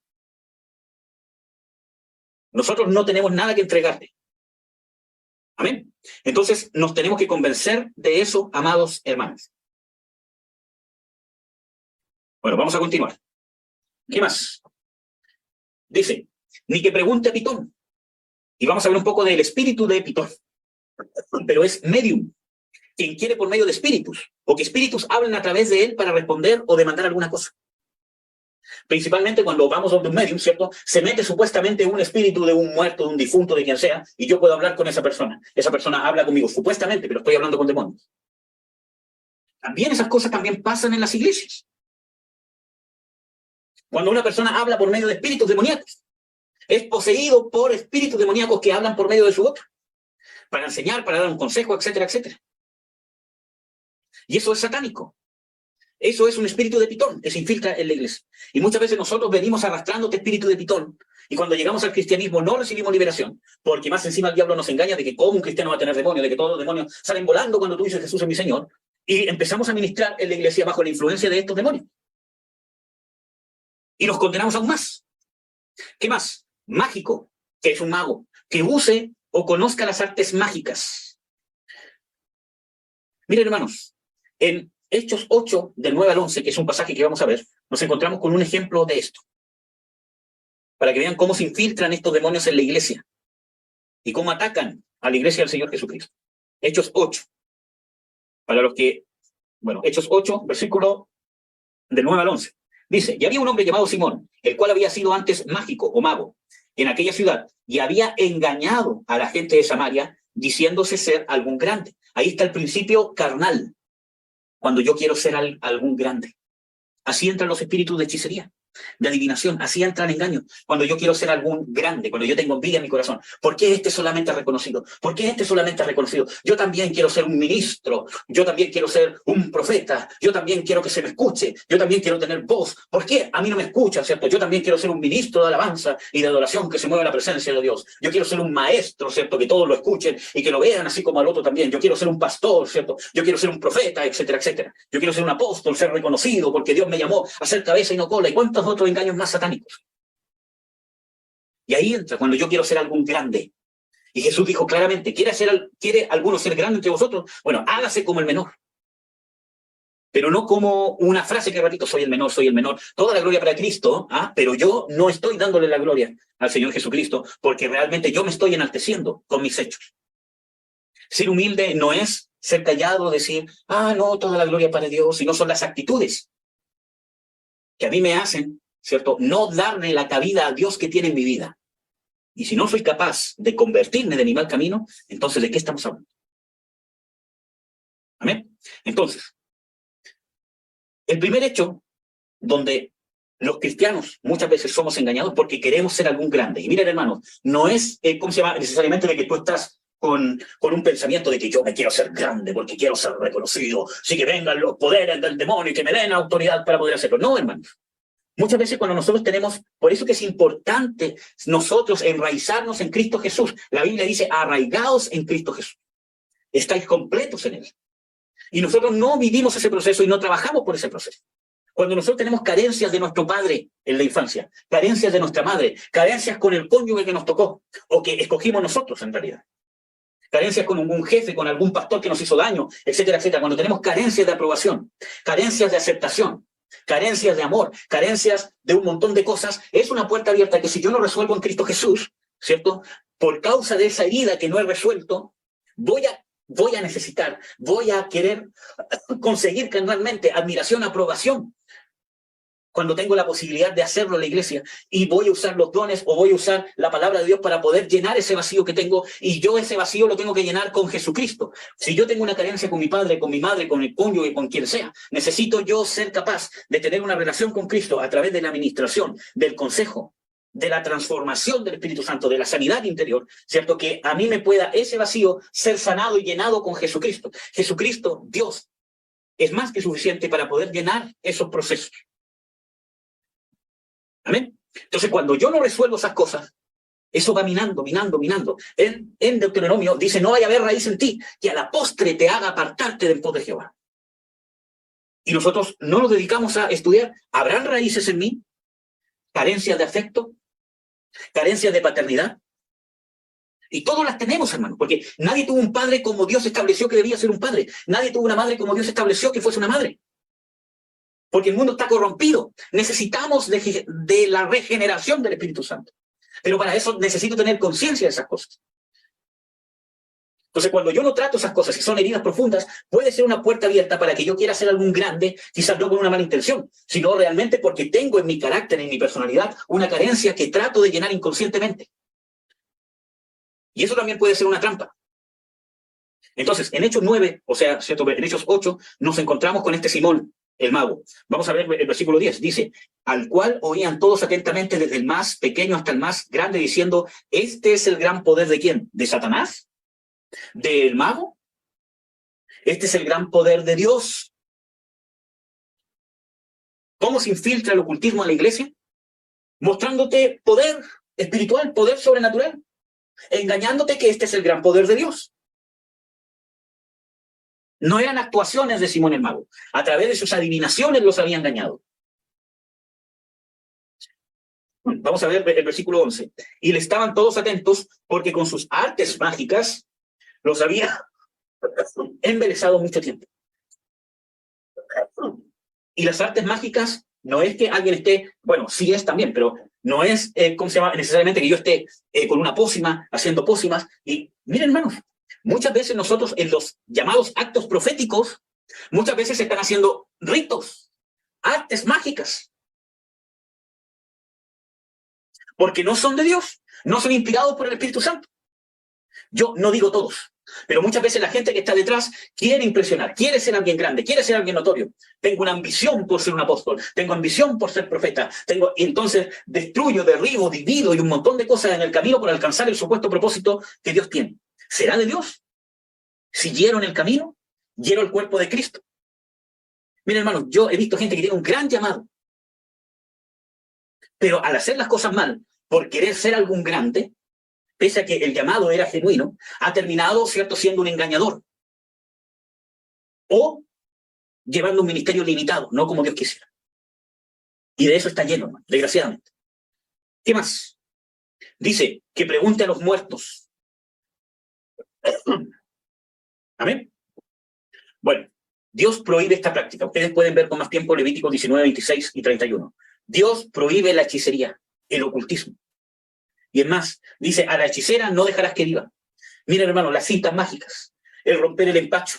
Nosotros no tenemos nada que entregarte. Amén. Entonces nos tenemos que convencer de eso, amados hermanos. Bueno, vamos a continuar. ¿Qué más? Dice, ni que pregunte a Pitón. Y vamos a ver un poco del espíritu de Pitón. Pero es medium, quien quiere por medio de espíritus, o que espíritus hablen a través de él para responder o demandar alguna cosa. Principalmente cuando vamos a un medium, ¿cierto? Se mete supuestamente un espíritu de un muerto, de un difunto, de quien sea, y yo puedo hablar con esa persona. Esa persona habla conmigo, supuestamente, pero estoy hablando con demonios. También esas cosas también pasan en las iglesias. Cuando una persona habla por medio de espíritus demoníacos, es poseído por espíritus demoníacos que hablan por medio de su boca, para enseñar, para dar un consejo, etcétera, etcétera. Y eso es satánico. Eso es un espíritu de Pitón que se infiltra en la iglesia. Y muchas veces nosotros venimos arrastrando este espíritu de Pitón, y cuando llegamos al cristianismo no recibimos liberación, porque más encima el diablo nos engaña de que como un cristiano va a tener demonios, de que todos los demonios salen volando cuando tú dices Jesús es mi Señor, y empezamos a ministrar en la iglesia bajo la influencia de estos demonios. Y nos condenamos aún más. ¿Qué más? Mágico, que es un mago, que use o conozca las artes mágicas. Miren, hermanos, en Hechos 8, del 9 al 11, que es un pasaje que vamos a ver, nos encontramos con un ejemplo de esto. Para que vean cómo se infiltran estos demonios en la iglesia y cómo atacan a la iglesia del Señor Jesucristo. Hechos 8. Para los que, Hechos 8, versículo del 9 al 11. Dice, y había un hombre llamado Simón, el cual había sido antes mágico o mago en aquella ciudad, y había engañado a la gente de Samaria, diciéndose ser algún grande. Ahí está el principio carnal, cuando yo quiero ser algún grande. Así entran los espíritus de hechicería, de adivinación, así entra el engaño. Cuando yo quiero ser algún grande, cuando yo tengo envidia en mi corazón. ¿Por qué este solamente es reconocido? ¿Por qué este solamente es reconocido? Yo también quiero ser un ministro, yo también quiero ser un profeta, yo también quiero que se me escuche, yo también quiero tener voz. ¿Por qué a mí no me escuchan, cierto? Yo también quiero ser un ministro de alabanza y de adoración que se mueva en la presencia de Dios. Yo quiero ser un maestro, cierto, que todos lo escuchen y que lo vean así como al otro también. Yo quiero ser un pastor, cierto, yo quiero ser un profeta, etcétera, etcétera. Yo quiero ser un apóstol, ser reconocido porque Dios me llamó a ser cabeza y no cola. ¿Y cuántos otros engaños más satánicos? Y ahí entra cuando yo quiero ser algún grande. Y Jesús dijo claramente, ¿quiere alguno ser grande entre vosotros? Bueno, hágase como el menor. Pero no como una frase que repito, soy el menor, soy el menor. Toda la gloria para Cristo, pero yo no estoy dándole la gloria al Señor Jesucristo porque realmente yo me estoy enalteciendo con mis hechos. Ser humilde no es ser callado, decir, no, toda la gloria para Dios, sino son las actitudes que a mí me hacen, ¿cierto?, no darle la cabida a Dios que tiene en mi vida. Y si no soy capaz de convertirme de mi mal camino, entonces ¿de qué estamos hablando? ¿Amén? Entonces, el primer hecho donde los cristianos muchas veces somos engañados porque queremos ser algún grande. Y miren, hermanos, no es, necesariamente de que tú estás con un pensamiento de que yo me quiero ser grande porque quiero ser reconocido, sí que vengan los poderes del demonio y que me den autoridad para poder hacerlo. No, hermanos. Muchas veces cuando nosotros tenemos, por eso que es importante nosotros enraizarnos en Cristo Jesús. La Biblia dice, arraigaos en Cristo Jesús. Estáis completos en Él. Y nosotros no vivimos ese proceso y no trabajamos por ese proceso. Cuando nosotros tenemos carencias de nuestro padre en la infancia, carencias de nuestra madre, carencias con el cónyuge que nos tocó, o que escogimos nosotros en realidad, carencias con algún jefe, con algún pastor que nos hizo daño, etcétera, etcétera. Cuando tenemos carencias de aprobación, carencias de aceptación, carencias de amor, carencias de un montón de cosas, es una puerta abierta que si yo no resuelvo en Cristo Jesús, ¿cierto? Por causa de esa herida que no he resuelto, voy a necesitar, voy a querer conseguir carnalmente admiración, aprobación, cuando tengo la posibilidad de hacerlo en la iglesia, y voy a usar los dones o voy a usar la palabra de Dios para poder llenar ese vacío que tengo, y yo ese vacío lo tengo que llenar con Jesucristo. Si yo tengo una carencia con mi padre, con mi madre, con el cónyuge, con quien sea, necesito yo ser capaz de tener una relación con Cristo a través de la administración, del consejo, de la transformación del Espíritu Santo, de la sanidad interior, ¿cierto? Que a mí me pueda ese vacío ser sanado y llenado con Jesucristo. Jesucristo, Dios, es más que suficiente para poder llenar esos procesos. ¿Amén? Entonces, cuando yo no resuelvo esas cosas, eso va minando. En Deuteronomio dice, no vaya a haber raíz en ti, que a la postre te haga apartarte del poder de Jehová. Y nosotros no nos dedicamos a estudiar, ¿habrán raíces en mí? ¿Carencias de afecto? ¿Carencias de paternidad? Y todas las tenemos, hermano, porque nadie tuvo un padre como Dios estableció que debía ser un padre. Nadie tuvo una madre como Dios estableció que fuese una madre. Porque el mundo está corrompido. Necesitamos de la regeneración del Espíritu Santo. Pero para eso necesito tener conciencia de esas cosas. Entonces, cuando yo no trato esas cosas, si son heridas profundas, puede ser una puerta abierta para que yo quiera ser algún grande, quizás no con una mala intención, sino realmente porque tengo en mi carácter, en mi personalidad, una carencia que trato de llenar inconscientemente. Y eso también puede ser una trampa. Entonces, en Hechos 9, o sea, ¿cierto? En Hechos 8, nos encontramos con este Simón, el mago. Vamos a ver el versículo 10. Dice, al cual oían todos atentamente desde el más pequeño hasta el más grande, diciendo, ¿este es el gran poder de quién? ¿De Satanás? ¿Del mago? Este es el gran poder de Dios. ¿Cómo se infiltra el ocultismo en la iglesia? Mostrándote poder espiritual, poder sobrenatural, engañándote que este es el gran poder de Dios. No eran actuaciones de Simón el mago. A través de sus adivinaciones los había engañado. Vamos a ver el versículo 11. Y le estaban todos atentos porque con sus artes mágicas los había embelesado mucho tiempo. Y las artes mágicas no es que alguien esté, bueno, sí es también, pero no es, ¿cómo se llama? Necesariamente que yo esté con una pócima, haciendo pócimas. Y miren, hermanos, muchas veces nosotros en los llamados actos proféticos, muchas veces se están haciendo ritos, artes mágicas. Porque no son de Dios, no son inspirados por el Espíritu Santo. Yo no digo todos, pero muchas veces la gente que está detrás quiere impresionar, quiere ser alguien grande, quiere ser alguien notorio. Tengo una ambición por ser un apóstol, tengo ambición por ser profeta, y entonces destruyo, derribo, divido y un montón de cosas en el camino por alcanzar el supuesto propósito que Dios tiene. ¿Será de Dios? Si hiero en el camino, hiero el cuerpo de Cristo. Miren, hermanos, yo he visto gente que tiene un gran llamado, pero al hacer las cosas mal, por querer ser algún grande, pese a que el llamado era genuino, ha terminado, ¿cierto?, siendo un engañador. O llevando un ministerio limitado, no como Dios quisiera. Y de eso está lleno, hermano, desgraciadamente. ¿Qué más? Dice que pregunte a los muertos. ¿Amén? Bueno, Dios prohíbe esta práctica. Ustedes pueden ver con más tiempo Levíticos 19, 26 y 31. Dios prohíbe la hechicería, el ocultismo. Y es más, dice, a la hechicera no dejarás que viva. Miren, hermano, las cintas mágicas, el romper el empacho,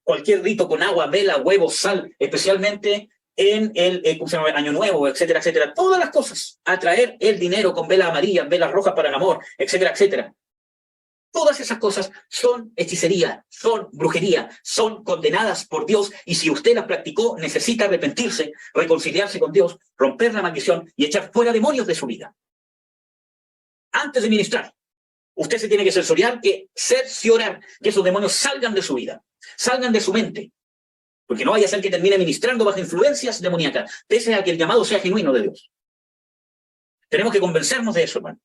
cualquier rito con agua, vela, huevos, sal, especialmente en el ¿cómo se llama? Año Nuevo, etcétera, etcétera. Todas las cosas, atraer el dinero con velas amarillas, velas rojas para el amor, etcétera, etcétera. Todas esas cosas son hechicería, son brujería, son condenadas por Dios, y si usted las practicó, necesita arrepentirse, reconciliarse con Dios, romper la maldición y echar fuera demonios de su vida. Antes de ministrar, usted se tiene que cerciorar que esos demonios salgan de su vida, salgan de su mente, porque no vaya a ser que termine ministrando bajo influencias demoníacas, pese a que el llamado sea genuino de Dios. Tenemos que convencernos de eso, hermano.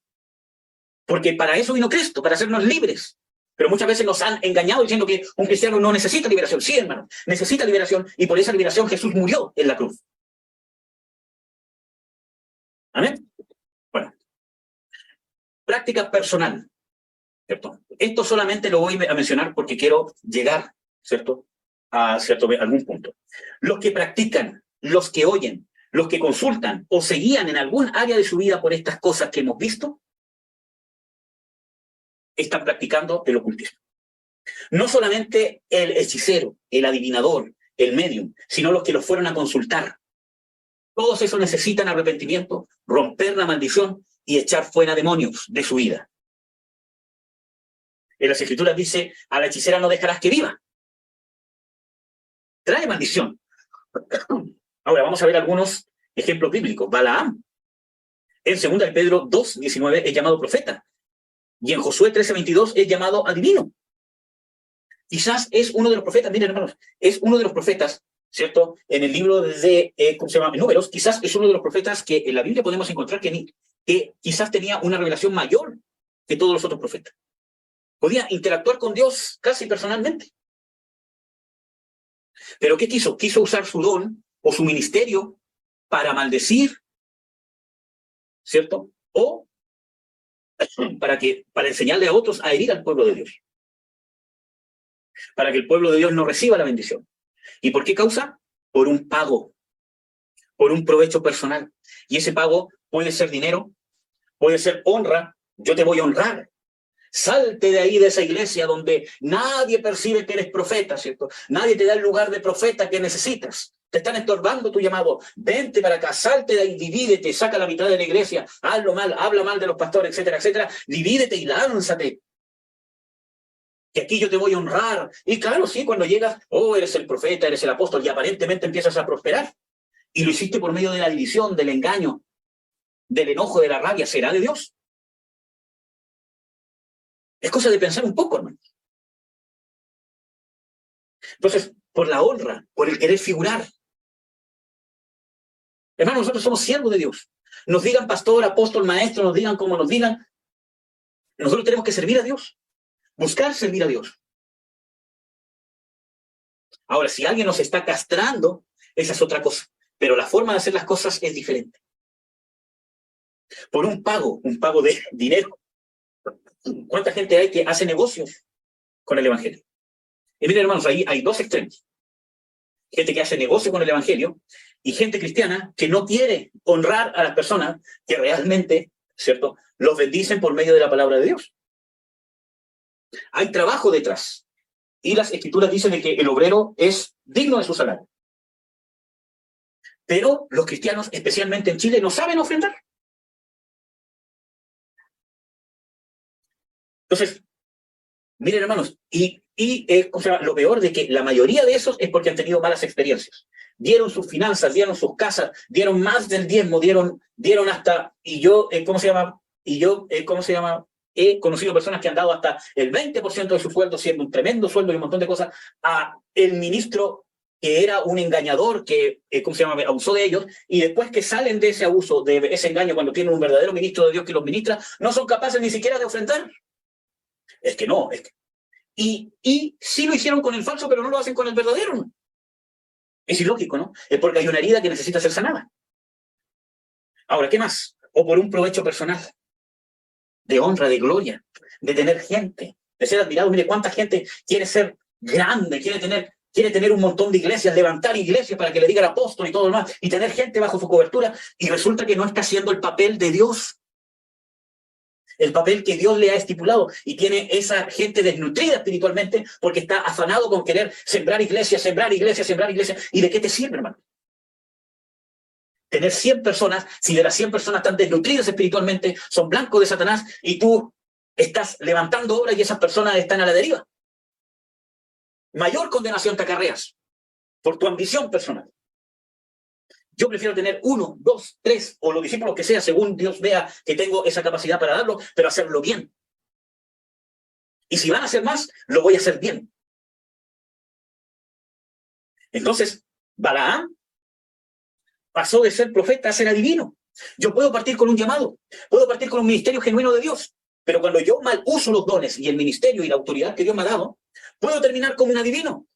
Porque para eso vino Cristo, para hacernos libres. Pero muchas veces nos han engañado diciendo que un cristiano no necesita liberación. Sí, hermano, necesita liberación, y por esa liberación Jesús murió en la cruz. ¿Amén? Bueno, práctica personal, ¿cierto? Esto solamente lo voy a mencionar porque quiero llegar, ¿cierto?, a algún punto. Los que practican, los que oyen, los que consultan o se guían en algún área de su vida por estas cosas que hemos visto, están practicando el ocultismo. No solamente el hechicero, el adivinador, el medium, sino los que los fueron a consultar. Todos esos necesitan arrepentimiento, romper la maldición y echar fuera demonios de su vida. En las Escrituras dice, a la hechicera no dejarás que viva. Trae maldición. Ahora vamos a ver algunos ejemplos bíblicos. Balaam, en 2 de Pedro 2:19 es llamado profeta. Y en Josué 13:22 es llamado adivino. Quizás es uno de los profetas, miren hermanos, es uno de los profetas, ¿cierto? En el libro de, ¿cómo se llama? Números, quizás es uno de los profetas que en la Biblia podemos encontrar que quizás tenía una revelación mayor que todos los otros profetas. Podía interactuar con Dios casi personalmente. ¿Pero qué quiso? Quiso usar su don o su ministerio para maldecir, ¿cierto? O para enseñarle a otros a herir al pueblo de Dios. Para que el pueblo de Dios no reciba la bendición. ¿Y por qué causa? Por un pago, por un provecho personal. Y ese pago puede ser dinero, puede ser honra. Yo te voy a honrar. Salte de ahí, de esa iglesia donde nadie percibe que eres profeta, ¿cierto? Nadie te da el lugar de profeta que necesitas. Te están estorbando tu llamado. Vente para acá, salte de ahí, divídete, saca la mitad de la iglesia, hazlo mal, habla mal de los pastores, etcétera, etcétera. Divídete y lánzate. Que aquí yo te voy a honrar. Y claro, sí, cuando llegas, oh, eres el profeta, eres el apóstol, y aparentemente empiezas a prosperar. Y lo hiciste por medio de la división, del engaño, del enojo, de la rabia. ¿Será de Dios? Es cosa de pensar un poco, hermano. Entonces, por la honra, por el querer figurar. Hermano, nosotros somos siervos de Dios. Nos digan pastor, apóstol, maestro, nos digan como nos digan. Nosotros tenemos que servir a Dios. Buscar servir a Dios. Ahora, si alguien nos está castrando, esa es otra cosa. Pero la forma de hacer las cosas es diferente. Por un pago de dinero. ¿Cuánta gente hay que hace negocios con el Evangelio? Y miren, hermanos, ahí hay dos extremos. Gente que hace negocio con el Evangelio y gente cristiana que no quiere honrar a las personas que realmente, ¿cierto?, los bendicen por medio de la palabra de Dios. Hay trabajo detrás. Y las Escrituras dicen de que el obrero es digno de su salario. Pero los cristianos, especialmente en Chile, no saben ofrendar. Entonces, miren, hermanos, o sea, lo peor de que la mayoría de esos es porque han tenido malas experiencias. Dieron sus finanzas, dieron sus casas, dieron más del diezmo, dieron hasta, ¿cómo se llama? He conocido personas que han dado hasta el 20% de su sueldo, siendo un tremendo sueldo y un montón de cosas, a el ministro que era un engañador, que, abusó de ellos, y después que salen de ese abuso, de ese engaño, cuando tienen un verdadero ministro de Dios que los ministra, no son capaces ni siquiera de ofrendar. Es que no, es que... Y sí lo hicieron con el falso, pero no lo hacen con el verdadero. Es ilógico, ¿no? Es porque hay una herida que necesita ser sanada. Ahora, ¿qué más? O por un provecho personal, de honra, de gloria, de tener gente, de ser admirado. Mire, cuánta gente quiere ser grande, quiere tener un montón de iglesias, levantar iglesias para que le diga el apóstol y todo lo demás, y tener gente bajo su cobertura, y resulta que no está haciendo el papel de Dios. El papel que Dios le ha estipulado, y tiene esa gente desnutrida espiritualmente porque está afanado con querer sembrar iglesias, sembrar iglesias, sembrar iglesias. ¿Y de qué te sirve, hermano? Tener 100 personas, si de las 100 personas están desnutridas espiritualmente, son blancos de Satanás, y tú estás levantando obras y esas personas están a la deriva. Mayor condenación te acarreas por tu ambición personal. Yo prefiero tener 1, 2, 3, o los discípulos que sea, según Dios vea que tengo esa capacidad para darlo, pero hacerlo bien. Y si van a hacer más, lo voy a hacer bien. Entonces, Balaam pasó de ser profeta a ser adivino. Yo puedo partir con un llamado, puedo partir con un ministerio genuino de Dios, Pero cuando yo mal uso los dones y el ministerio y la autoridad que Dios me ha dado, puedo terminar como un adivino.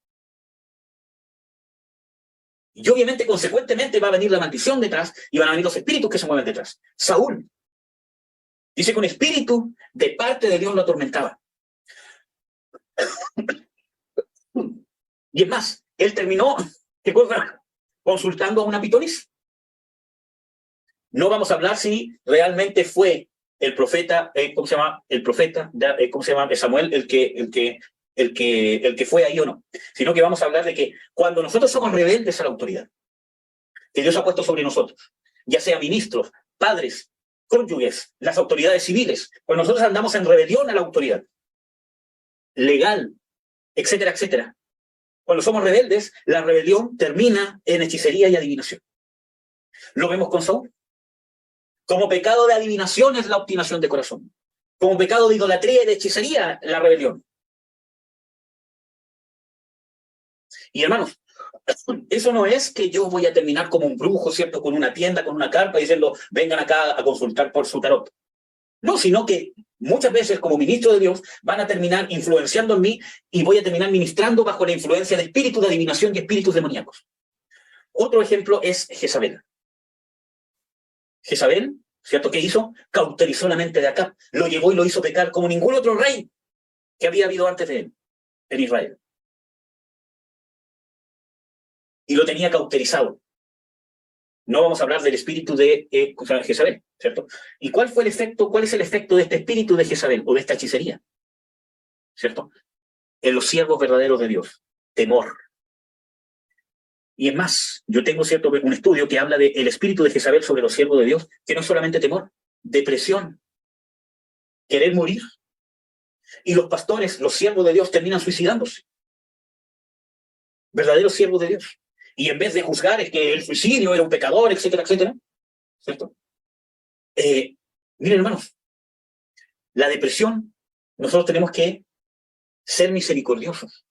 Y obviamente, consecuentemente, va a venir la maldición detrás y van a venir los espíritus que se mueven detrás. Saúl dice que un espíritu de parte de Dios lo atormentaba. Y es más, él terminó, ¿qué cosa? Consultando a una pitonisa. No vamos a hablar si realmente fue el profeta, ¿cómo se llama? El profeta, ¿cómo se llama? Samuel, el que fue ahí o no. Sino que vamos a hablar de que cuando nosotros somos rebeldes a la autoridad que Dios ha puesto sobre nosotros, ya sea ministros, padres, cónyuges, las autoridades civiles, cuando nosotros andamos en rebelión a la autoridad legal, etcétera, etcétera. Cuando somos rebeldes, la rebelión termina en hechicería y adivinación. Lo vemos con Saúl. Como pecado de adivinación es la obstinación de corazón. Como pecado de idolatría y de hechicería, la rebelión. Y hermanos, eso no es que yo voy a terminar como un brujo, ¿cierto? Con una tienda, con una carpa, diciendo, vengan acá a consultar por su tarot. No, sino que muchas veces como ministro de Dios van a terminar influenciando en mí y voy a terminar ministrando bajo la influencia de espíritus de adivinación y espíritus demoníacos. Otro ejemplo es Jezabel. Jezabel, ¿cierto? ¿Qué hizo? Cauterizó la mente de Acab, lo llevó y lo hizo pecar como ningún otro rey que había habido antes de él en Israel. Y lo tenía cauterizado. No vamos a hablar del espíritu de Jezabel, ¿cierto? ¿Y cuál fue el efecto? ¿Cuál es el efecto de este espíritu de Jezabel o de esta hechicería? ¿Cierto? En los siervos verdaderos de Dios, temor. Y es más, yo tengo un estudio que habla del espíritu de Jezabel sobre los siervos de Dios, que no es solamente temor, depresión, querer morir. Y los pastores, los siervos de Dios, terminan suicidándose. Verdaderos siervos de Dios. Y en vez de juzgar es que el suicidio era un pecador, etcétera, etcétera, ¿cierto? Miren, hermanos, la depresión, nosotros tenemos que ser misericordiosos.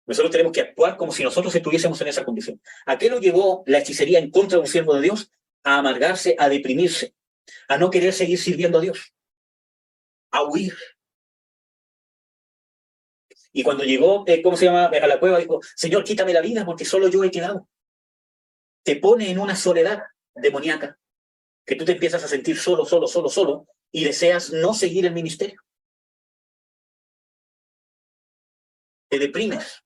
Nosotros tenemos que actuar como si nosotros estuviésemos en esa condición. ¿A qué lo llevó la hechicería en contra de un siervo de Dios? A amargarse, a deprimirse, a no querer seguir sirviendo a Dios, a huir. Y cuando llegó, a la cueva, dijo, Señor, quítame la vida porque solo yo he quedado. Te pone en una soledad demoníaca, que tú te empiezas a sentir solo, y deseas no seguir el ministerio. Te deprimes.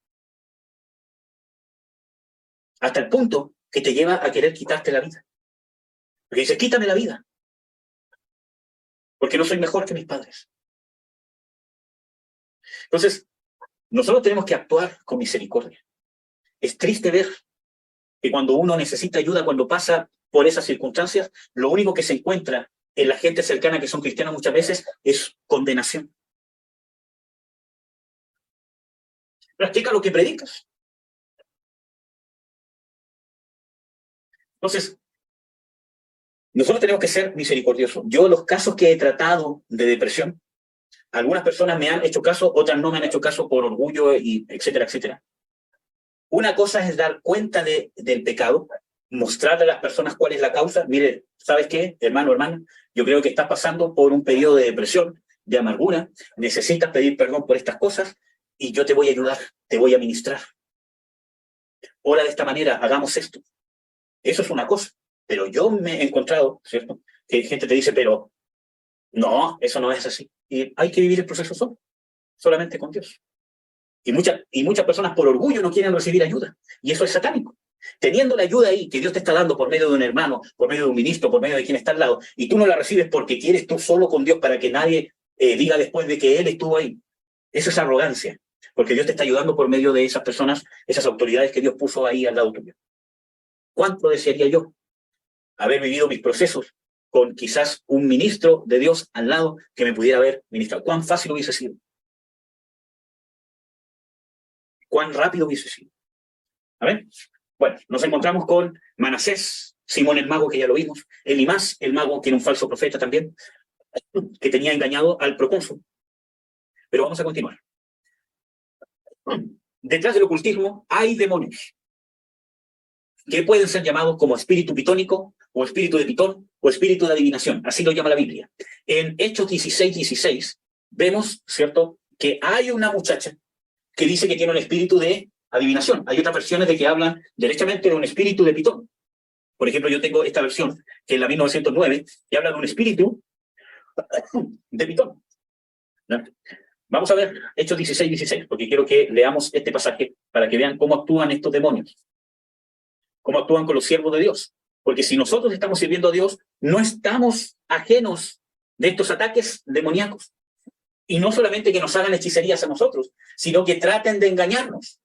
Hasta el punto que te lleva a querer quitarte la vida. Porque dices, quítame la vida. Porque no soy mejor que mis padres. Entonces, nosotros tenemos que actuar con misericordia. Es triste ver que cuando uno necesita ayuda, cuando pasa por esas circunstancias, lo único que se encuentra en la gente cercana que son cristianos muchas veces es condenación. Practica lo que predicas. Entonces, nosotros tenemos que ser misericordiosos. Yo, los casos que he tratado de depresión, algunas personas me han hecho caso, otras no me han hecho caso por orgullo, y etcétera, etcétera. Una cosa es dar cuenta del pecado, mostrarle a las personas cuál es la causa. Mire, ¿sabes qué, hermano, hermana? Yo creo que estás pasando por un periodo de depresión, de amargura, necesitas pedir perdón por estas cosas y yo te voy a ayudar, te voy a ministrar. Ora de esta manera, hagamos esto. Eso es una cosa. Pero yo me he encontrado, ¿cierto? Que gente te dice, pero no, eso no es así. Y hay que vivir el proceso solo, solamente con Dios. Y muchas personas por orgullo no quieren recibir ayuda. Y eso es satánico. Teniendo la ayuda ahí que Dios te está dando por medio de un hermano, por medio de un ministro, por medio de quien está al lado, y tú no la recibes porque quieres tú solo con Dios para que nadie diga después de que Él estuvo ahí. Eso es arrogancia. Porque Dios te está ayudando por medio de esas personas, esas autoridades que Dios puso ahí al lado tuyo. ¿Cuánto desearía yo haber vivido mis procesos con quizás un ministro de Dios al lado que me pudiera haber ministrado? ¿Cuán fácil hubiese sido? ¿Cuán rápido hubiese sido? A ver, bueno, nos encontramos con Manasés, Simón el mago, que ya lo vimos, Elimás, el mago, que era un falso profeta también, que tenía engañado al procónsul. Pero vamos a continuar. Detrás del ocultismo hay demonios, que pueden ser llamados como espíritu pitónico o espíritu de Pitón, o espíritu de adivinación, así lo llama la Biblia. En Hechos 16:16 vemos, ¿cierto?, que hay una muchacha que dice que tiene un espíritu de adivinación. Hay otras versiones de que hablan derechamente de un espíritu de Pitón. Por ejemplo, yo tengo esta versión, que es la 1909, que habla de un espíritu de Pitón. ¿No? Vamos a ver Hechos 16:16, porque quiero que leamos este pasaje para que vean cómo actúan estos demonios, cómo actúan con los siervos de Dios. Porque si nosotros estamos sirviendo a Dios, no estamos ajenos de estos ataques demoníacos. Y no solamente que nos hagan hechicerías a nosotros, sino que traten de engañarnos.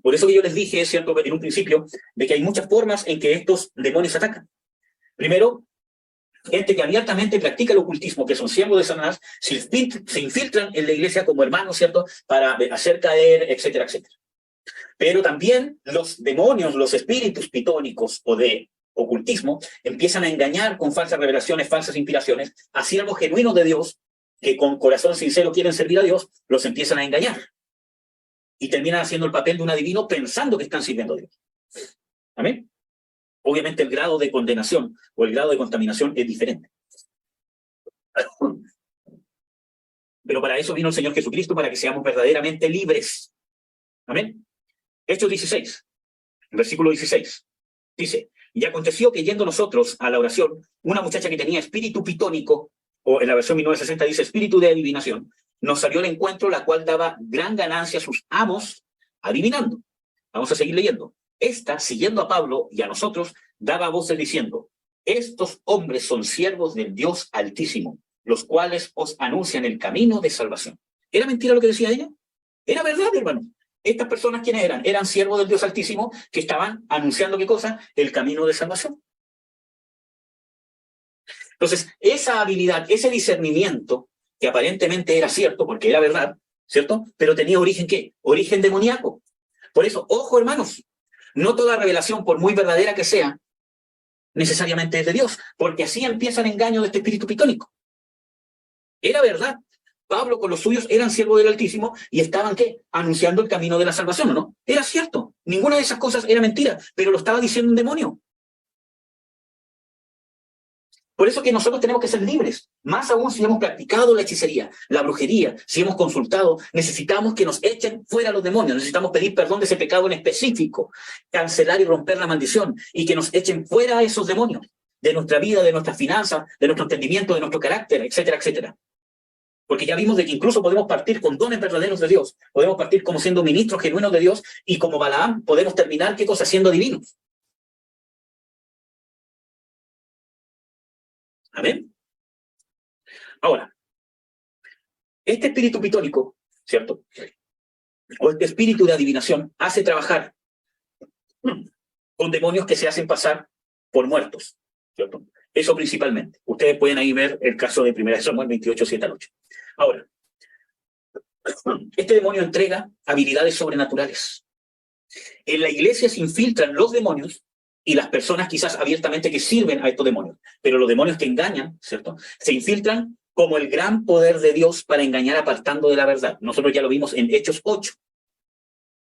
Por eso que yo les dije, es cierto, en un principio, de que hay muchas formas en que estos demonios atacan. Primero, gente que abiertamente practica el ocultismo, que son siervos de Satanás, se infiltran en la iglesia como hermanos, ¿cierto?, para hacer caer, etcétera, etcétera. Pero también los demonios, los espíritus pitónicos o de ocultismo, empiezan a engañar con falsas revelaciones, falsas inspiraciones, a siervos genuinos de Dios, que con corazón sincero quieren servir a Dios, los empiezan a engañar. Y terminan haciendo el papel de un adivino pensando que están sirviendo a Dios. ¿Amén? Obviamente el grado de condenación o el grado de contaminación es diferente. Pero para eso vino el Señor Jesucristo, para que seamos verdaderamente libres. ¿Amén? Hechos 16, versículo 16. Dice, y aconteció que yendo nosotros a la oración, una muchacha que tenía espíritu pitónico, o en la versión 1960 dice espíritu de adivinación, nos salió al encuentro, la cual daba gran ganancia a sus amos adivinando. Vamos a seguir leyendo. Esta, siguiendo a Pablo y a nosotros, daba voces diciendo, estos hombres son siervos del Dios Altísimo, los cuales os anuncian el camino de salvación. ¿Era mentira lo que decía ella? Era verdad, hermano. Estas personas, ¿quiénes eran? Eran siervos del Dios Altísimo que estaban anunciando, ¿qué cosa? El camino de salvación. Entonces, esa habilidad, ese discernimiento, que aparentemente era cierto, porque era verdad, ¿cierto? Pero tenía origen, ¿qué? Origen demoníaco. Por eso, ojo, hermanos, no toda revelación, por muy verdadera que sea, necesariamente es de Dios, porque así empieza el engaño de este espíritu pitónico. Era verdad. Pablo con los suyos eran siervos del Altísimo y estaban, ¿qué? Anunciando el camino de la salvación, ¿o no? Era cierto. Ninguna de esas cosas era mentira, pero lo estaba diciendo un demonio. Por eso que nosotros tenemos que ser libres. Más aún si hemos practicado la hechicería, la brujería, si hemos consultado, necesitamos que nos echen fuera los demonios. Necesitamos pedir perdón de ese pecado en específico, cancelar y romper la maldición y que nos echen fuera a esos demonios de nuestra vida, de nuestras finanzas, de nuestro entendimiento, de nuestro carácter, etcétera, etcétera. Porque ya vimos de que incluso podemos partir con dones verdaderos de Dios. Podemos partir como siendo ministros genuinos de Dios y como Balaam podemos terminar, ¿qué cosa? Siendo divinos. ¿Amén? Ahora, este espíritu pitónico, ¿cierto? O este espíritu de adivinación hace trabajar con demonios que se hacen pasar por muertos, ¿cierto? Eso principalmente. Ustedes pueden ahí ver el caso de 1 Samuel 28, 7 al 8. Ahora, este demonio entrega habilidades sobrenaturales. En la iglesia se infiltran los demonios y las personas quizás abiertamente que sirven a estos demonios. Pero los demonios que engañan, ¿cierto? Se infiltran como el gran poder de Dios para engañar apartando de la verdad. Nosotros ya lo vimos en Hechos 8,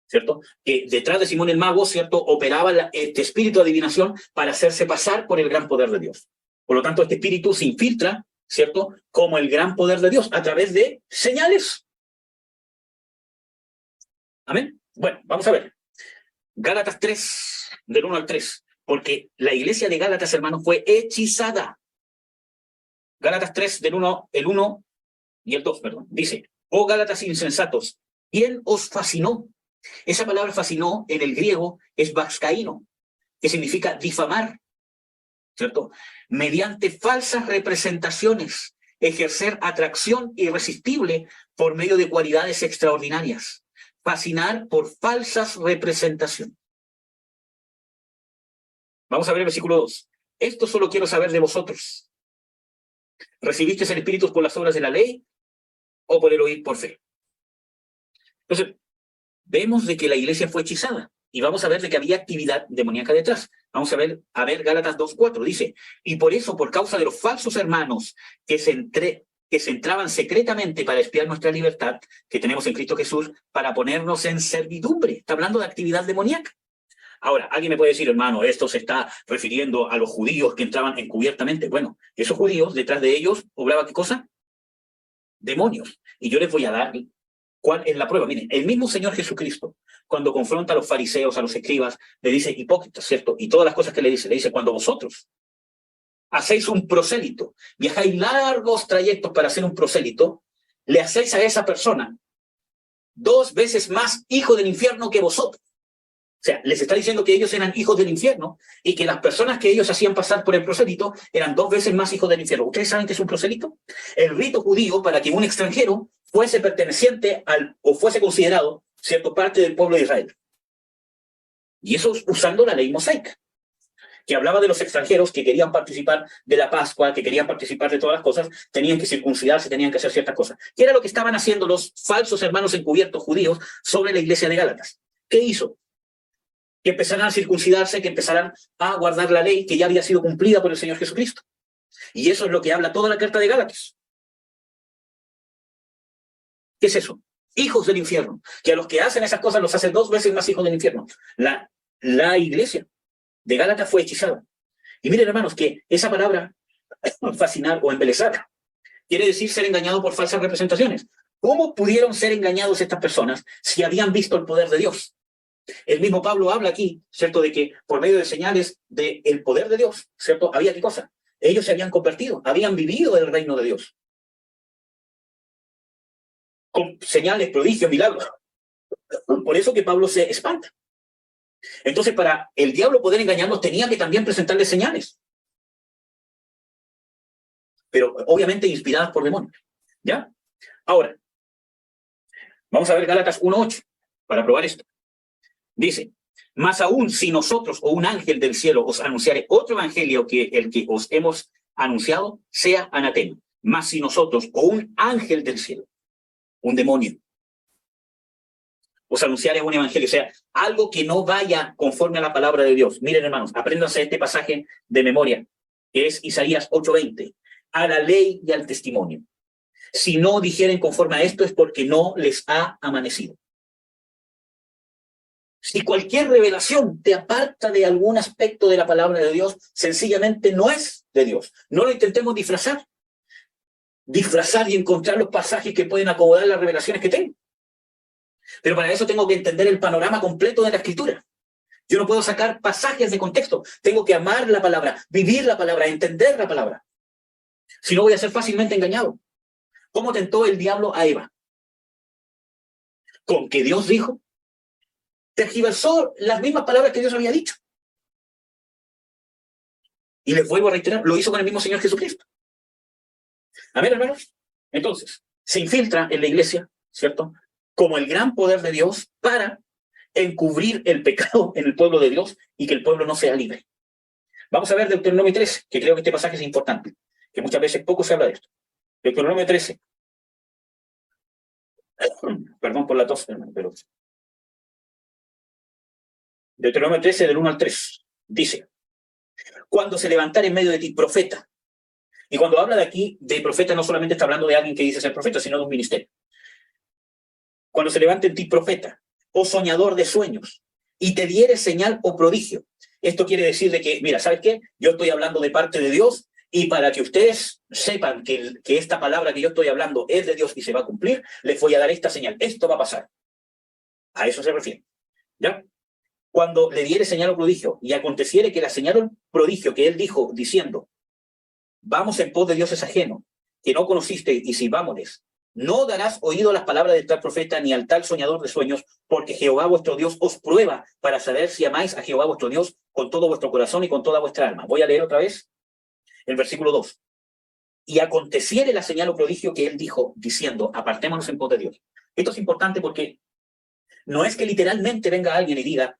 ¿cierto? Que detrás de Simón el mago, ¿cierto? Operaba este espíritu de adivinación para hacerse pasar por el gran poder de Dios. Por lo tanto, este espíritu se infiltra, ¿cierto? Como el gran poder de Dios a través de señales. ¿Amén? Bueno, vamos a ver. Gálatas 3, del 1 al 3. Porque la iglesia de Gálatas, hermanos, fue hechizada. Gálatas 3, del 1, el 1 y el 2, perdón. Dice, oh Gálatas insensatos, ¿quién os fascinó? Esa palabra fascinó en el griego es vascaíno, que significa difamar, ¿cierto? Mediante falsas representaciones, ejercer atracción irresistible por medio de cualidades extraordinarias. Fascinar por falsas representaciones. Vamos a ver el versículo 2. Esto solo quiero saber de vosotros. ¿Recibisteis el Espíritu por las obras de la ley o por el oír por fe? Entonces, vemos de que la iglesia fue hechizada y vamos a ver de que había actividad demoníaca detrás. Vamos a ver Gálatas 2:4. Dice, y por eso, por causa de los falsos hermanos que se entraban secretamente para espiar nuestra libertad que tenemos en Cristo Jesús, para ponernos en servidumbre. Está hablando de actividad demoníaca. Ahora, alguien me puede decir, hermano, esto se está refiriendo a los judíos que entraban encubiertamente. Bueno, esos judíos, detrás de ellos, obraba ¿qué cosa? Demonios. Y yo les voy a dar cuál es la prueba. Miren, el mismo Señor Jesucristo, cuando confronta a los fariseos, a los escribas, le dice hipócritas, ¿cierto? Y todas las cosas que le dice, cuando vosotros hacéis un prosélito, viajáis largos trayectos para hacer un prosélito, le hacéis a esa persona 2 veces más hijo del infierno que vosotros. O sea, les está diciendo que ellos eran hijos del infierno y que las personas que ellos hacían pasar por el prosélito eran 2 veces más hijos del infierno. ¿Ustedes saben qué es un prosélito? El rito judío para que un extranjero fuese perteneciente o fuese considerado, cierto, parte del pueblo de Israel. Y eso usando la ley mosaica, que hablaba de los extranjeros que querían participar de la Pascua, que querían participar de todas las cosas, tenían que circuncidarse, tenían que hacer ciertas cosas. ¿Qué era lo que estaban haciendo los falsos hermanos encubiertos judíos sobre la iglesia de Gálatas? ¿Qué hizo? Que empezaran a circuncidarse, que empezaran a guardar la ley que ya había sido cumplida por el Señor Jesucristo. Y eso es lo que habla toda la carta de Gálatas. ¿Qué es eso? Hijos del infierno. Que a los que hacen esas cosas los hace 2 veces más hijos del infierno. La iglesia de Gálatas fue hechizada. Y miren, hermanos, que esa palabra, fascinar o embelezar, quiere decir ser engañado por falsas representaciones. ¿Cómo pudieron ser engañados estas personas si habían visto el poder de Dios? El mismo Pablo habla aquí, ¿cierto?, de que por medio de señales del poder de Dios, ¿cierto?, había qué cosa. Ellos se habían convertido, habían vivido el reino de Dios. Con señales, prodigios, milagros. Por eso que Pablo se espanta. Entonces, para el diablo poder engañarnos, tenía que también presentarles señales. Pero obviamente inspiradas por demonios. ¿Ya? Ahora, vamos a ver Gálatas 1:8 para probar esto. Dice, más aún si nosotros o un ángel del cielo os anunciare otro evangelio que el que os hemos anunciado, sea anatema. Más si nosotros o un ángel del cielo, un demonio, os anunciare un evangelio, o sea, algo que no vaya conforme a la palabra de Dios. Miren, hermanos, apréndanse este pasaje de memoria, que es Isaías 8:20. A la ley y al testimonio. Si no dijeren conforme a esto es porque no les ha amanecido. Si cualquier revelación te aparta de algún aspecto de la palabra de Dios, sencillamente no es de Dios. No lo intentemos disfrazar. Disfrazar y encontrar los pasajes que pueden acomodar las revelaciones que tengo. Pero para eso tengo que entender el panorama completo de la Escritura. Yo no puedo sacar pasajes de contexto. Tengo que amar la palabra, vivir la palabra, entender la palabra. Si no, voy a ser fácilmente engañado. ¿Cómo tentó el diablo a Eva? ¿Con que Dios dijo? Tergiversó las mismas palabras que Dios había dicho. Y les vuelvo a reiterar, lo hizo con el mismo Señor Jesucristo. Amén, hermanos. Entonces, se infiltra en la iglesia, ¿cierto?, como el gran poder de Dios para encubrir el pecado en el pueblo de Dios y que el pueblo no sea libre. Vamos a ver Deuteronomio 13, que creo que este pasaje es importante, que muchas veces poco se habla de esto. Deuteronomio 13. Perdón por la tos, hermano, pero... Deuteronomio 13, del 1 al 3, dice, cuando se levantare en medio de ti profeta, y cuando habla de aquí de profeta no solamente está hablando de alguien que dice ser profeta, sino de un ministerio. Cuando se levante en ti profeta, o soñador de sueños, y te diere señal o prodigio. Esto quiere decir de que, mira, ¿sabes qué? Yo estoy hablando de parte de Dios, y para que ustedes sepan que esta palabra que yo estoy hablando es de Dios y se va a cumplir, les voy a dar esta señal. Esto va a pasar. A eso se refiere. ¿Ya? Cuando le diere señal o prodigio, y aconteciere que la señal o prodigio que él dijo, diciendo, vamos en pos de dioses ajenos, que no conociste, y sirvámonos, no darás oído a las palabras del tal profeta, ni al tal soñador de sueños, porque Jehová vuestro Dios os prueba para saber si amáis a Jehová vuestro Dios con todo vuestro corazón y con toda vuestra alma. Voy a leer otra vez el versículo 2. Y aconteciere la señal o prodigio que él dijo, diciendo, apartémonos en pos de Dios. Esto es importante porque no es que literalmente venga alguien y diga,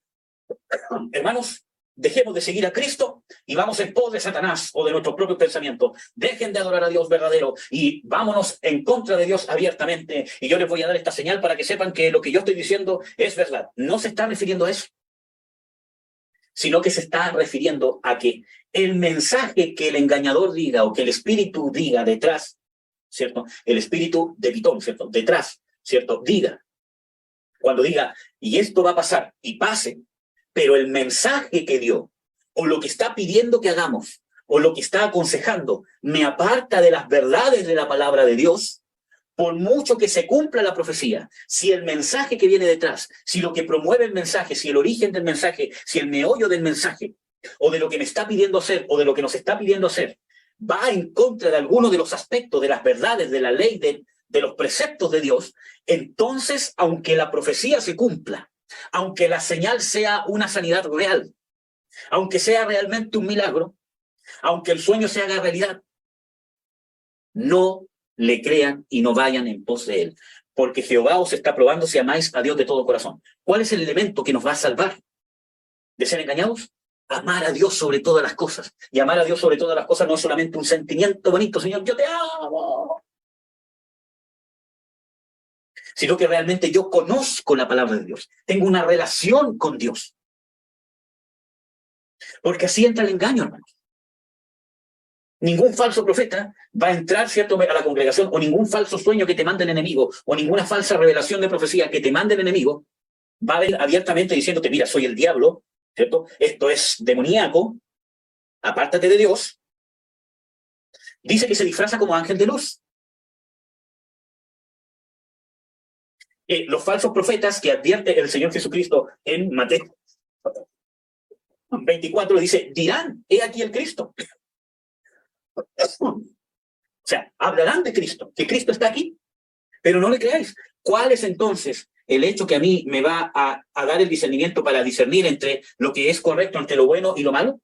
hermanos, dejemos de seguir a Cristo y vamos en pos de Satanás o de nuestro propio pensamiento. Dejen de adorar a Dios verdadero y vámonos en contra de Dios abiertamente. Y yo les voy a dar esta señal para que sepan que lo que yo estoy diciendo es verdad. No se está refiriendo a eso, sino que se está refiriendo a que el mensaje que el engañador diga o que el espíritu diga detrás, ¿cierto? El espíritu de Pitón, ¿cierto? Detrás, ¿cierto? Diga. Cuando diga, y esto va a pasar, y pase, pero el mensaje que dio, o lo que está pidiendo que hagamos, o lo que está aconsejando, me aparta de las verdades de la palabra de Dios, por mucho que se cumpla la profecía, si el mensaje que viene detrás, si lo que promueve el mensaje, si el origen del mensaje, si el meollo del mensaje, o de lo que me está pidiendo hacer, o de lo que nos está pidiendo hacer, va en contra de alguno de los aspectos, de las verdades, de la ley, de los preceptos de Dios, entonces, aunque la profecía se cumpla, aunque la señal sea una sanidad real, aunque sea realmente un milagro, aunque el sueño se haga realidad, no le crean y no vayan en pos de él, porque Jehová os está probando si amáis a Dios de todo corazón. ¿Cuál es el elemento que nos va a salvar de ser engañados? Amar a Dios sobre todas las cosas. Y amar a Dios sobre todas las cosas no es solamente un sentimiento bonito, Señor, yo te amo, sino que realmente yo conozco la palabra de Dios, tengo una relación con Dios. Porque así entra el engaño, hermanos. Ningún falso profeta va a entrar, ¿cierto?, a la congregación, o ningún falso sueño que te mande el enemigo, o ninguna falsa revelación de profecía que te mande el enemigo, va a ir abiertamente diciéndote, mira, soy el diablo, ¿cierto? Esto es demoníaco, apártate de Dios. Dice que se disfraza como ángel de luz. Los falsos profetas que advierte el Señor Jesucristo en Mateo 24 dice, dirán, he aquí el Cristo. O sea, hablarán de Cristo, que Cristo está aquí, pero no le creáis. ¿Cuál es entonces el hecho que a mí me va a dar el discernimiento para discernir entre lo que es correcto, entre lo bueno y lo malo?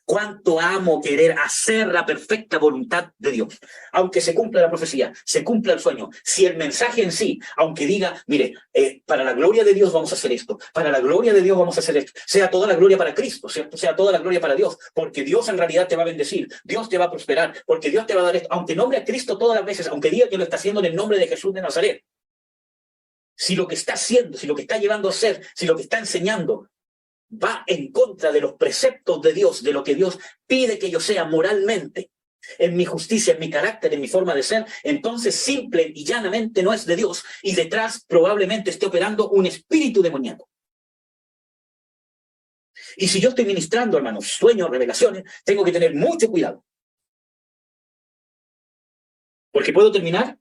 Cuánto amo querer hacer la perfecta voluntad de Dios. Aunque se cumpla la profecía, se cumpla el sueño, si el mensaje en sí, aunque diga, mire, para la gloria de Dios vamos a hacer esto, para la gloria de Dios vamos a hacer esto, sea toda la gloria para Cristo, ¿cierto? Sea toda la gloria para Dios, porque Dios en realidad te va a bendecir, Dios te va a prosperar, porque Dios te va a dar esto, aunque nombre a Cristo todas las veces, aunque diga que lo está haciendo en el nombre de Jesús de Nazaret. Si lo que está haciendo, si lo que está llevando a ser, si lo que está enseñando va en contra de los preceptos de Dios, de lo que Dios pide que yo sea moralmente, en mi justicia, en mi carácter, en mi forma de ser, entonces simple y llanamente no es de Dios, y detrás probablemente esté operando un espíritu demoníaco. Y si yo estoy ministrando, hermanos, sueños, revelaciones, tengo que tener mucho cuidado. Porque puedo terminar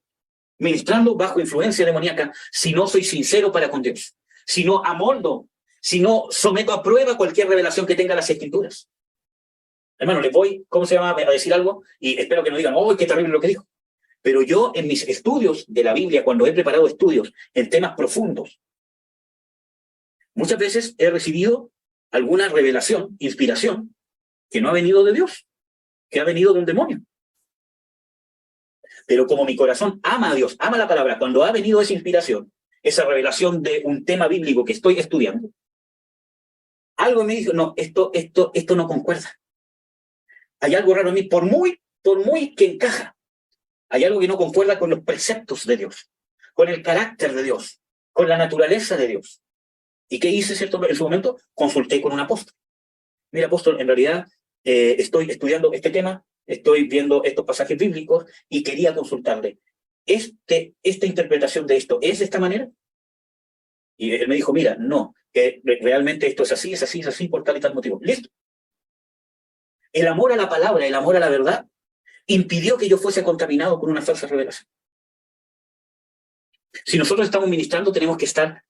ministrando bajo influencia demoníaca si no soy sincero para con Dios, si no amoldo, si no someto a prueba cualquier revelación que tenga las Escrituras. Hermano, les voy, ¿cómo se llama?, a decir algo, y espero que no digan, ¡oh, qué terrible lo que dijo! Pero yo en mis estudios de la Biblia, cuando he preparado estudios en temas profundos, muchas veces he recibido alguna revelación, inspiración, que no ha venido de Dios, que ha venido de un demonio. Pero como mi corazón ama a Dios, ama la palabra, cuando ha venido esa inspiración, esa revelación de un tema bíblico que estoy estudiando, algo me dijo, no, esto no concuerda. Hay algo raro en mí, por muy que encaja, hay algo que no concuerda con los preceptos de Dios, con el carácter de Dios, con la naturaleza de Dios. ¿Y qué hice, cierto? En su momento consulté con un apóstol. Mira, apóstol, en realidad estoy estudiando este tema, estoy viendo estos pasajes bíblicos y quería consultarle. ¿Esta interpretación de esto es de esta manera? Y él me dijo, mira, no, realmente esto es así, por tal y tal motivo. Listo. El amor a la palabra, el amor a la verdad, impidió que yo fuese contaminado con una falsa revelación. Si nosotros estamos ministrando, tenemos que estar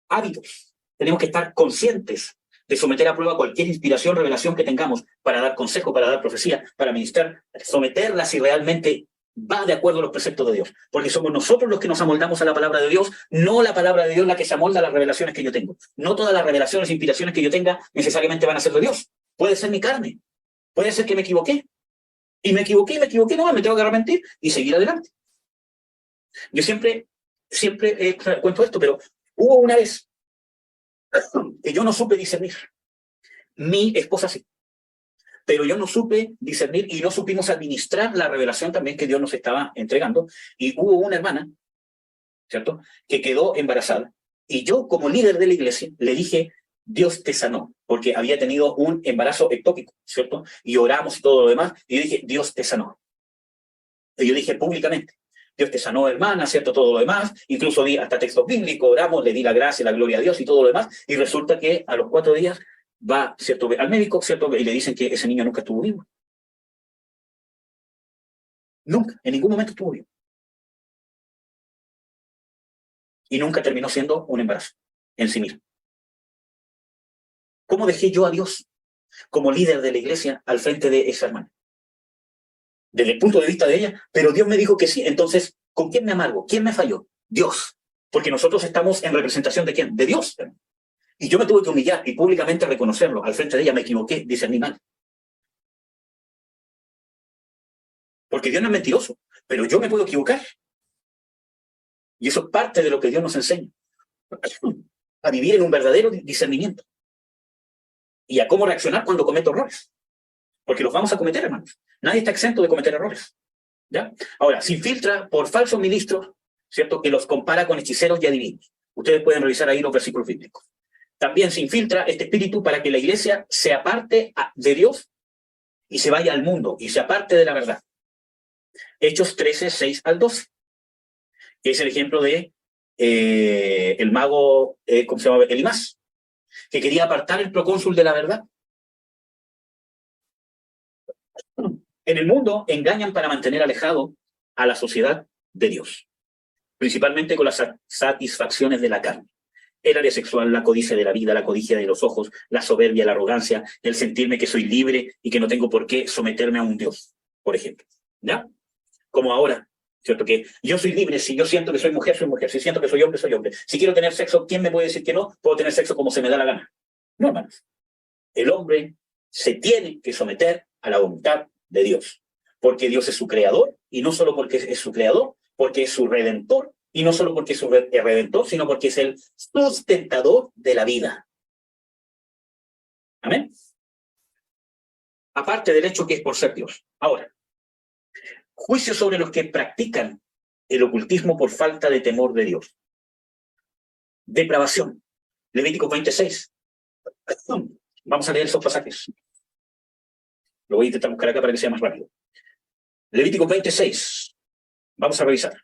ávidos, tenemos que estar conscientes de someter a prueba cualquier inspiración, revelación que tengamos para dar consejo, para dar profecía, para ministrar, someterla si realmente va de acuerdo a los preceptos de Dios. Porque somos nosotros los que nos amoldamos a la palabra de Dios, no la palabra de Dios la que se amolda a las revelaciones que yo tengo. No todas las revelaciones e inspiraciones que yo tenga necesariamente van a ser de Dios. Puede ser mi carne, puede ser que me equivoqué. Y me equivoqué, no, me tengo que arrepentir y seguir adelante. Yo siempre cuento esto, pero hubo una vez que yo no supe discernir. Mi esposa sí. Pero yo no supe discernir y no supimos administrar la revelación también que Dios nos estaba entregando. Y hubo una hermana, ¿cierto?, que quedó embarazada. Y yo, como líder de la iglesia, le dije, Dios te sanó, porque había tenido un embarazo ectópico, ¿cierto? Y oramos y todo lo demás. Y yo dije, Dios te sanó. Y yo dije públicamente, Dios te sanó, hermana, ¿cierto? Todo lo demás. Incluso di hasta textos bíblicos, oramos, le di la gracia, la gloria a Dios y todo lo demás. Y resulta que a los 4 días va, ¿cierto?, al médico, ¿cierto?, y le dicen que ese niño nunca estuvo vivo. Nunca, en ningún momento estuvo vivo. Y nunca terminó siendo un embarazo en sí mismo. ¿Cómo dejé yo a Dios como líder de la iglesia al frente de esa hermana? Desde el punto de vista de ella, pero Dios me dijo que sí. Entonces, ¿con quién me amargo? ¿Quién me falló? Dios. Porque nosotros estamos en representación de ¿quién? De Dios. Y yo me tuve que humillar y públicamente reconocerlo. Al frente de ella me equivoqué, discerní mal. Porque Dios no es mentiroso, pero yo me puedo equivocar. Y eso es parte de lo que Dios nos enseña. A vivir en un verdadero discernimiento. Y a cómo reaccionar cuando cometo errores. Porque los vamos a cometer, hermanos. Nadie está exento de cometer errores. ¿Ya? Ahora, se infiltra por falsos ministros, ¿cierto?, que los compara con hechiceros y adivinos. Ustedes pueden revisar ahí los versículos bíblicos. También se infiltra este espíritu para que la iglesia se aparte de Dios y se vaya al mundo y se aparte de la verdad. Hechos 13, 6 al 12, que es el ejemplo de el mago, ¿cómo se llama? Elimás, que quería apartar el procónsul de la verdad. En el mundo engañan para mantener alejado a la sociedad de Dios, principalmente con las satisfacciones de la carne. El área sexual, la codicia de la vida, la codicia de los ojos, la soberbia, la arrogancia, el sentirme que soy libre y que no tengo por qué someterme a un Dios, por ejemplo. ¿Ya? Como ahora, ¿cierto? Que yo soy libre, si yo siento que soy mujer, soy mujer. Si siento que soy hombre, soy hombre. Si quiero tener sexo, ¿quién me puede decir que no? Puedo tener sexo como se me da la gana. No, hermanos. El hombre se tiene que someter a la voluntad de Dios, porque Dios es su creador, y no solo porque es su creador, porque es su redentor, y no solo porque es su redentor, sino porque es el sustentador de la vida. Amén. Aparte del hecho que es por ser Dios. Ahora, juicio sobre los que practican el ocultismo por falta de temor de Dios. Depravación. Levítico 26. Vamos a leer esos pasajes. Lo voy a intentar buscar acá para que sea más rápido. Levítico 26. Vamos a revisar.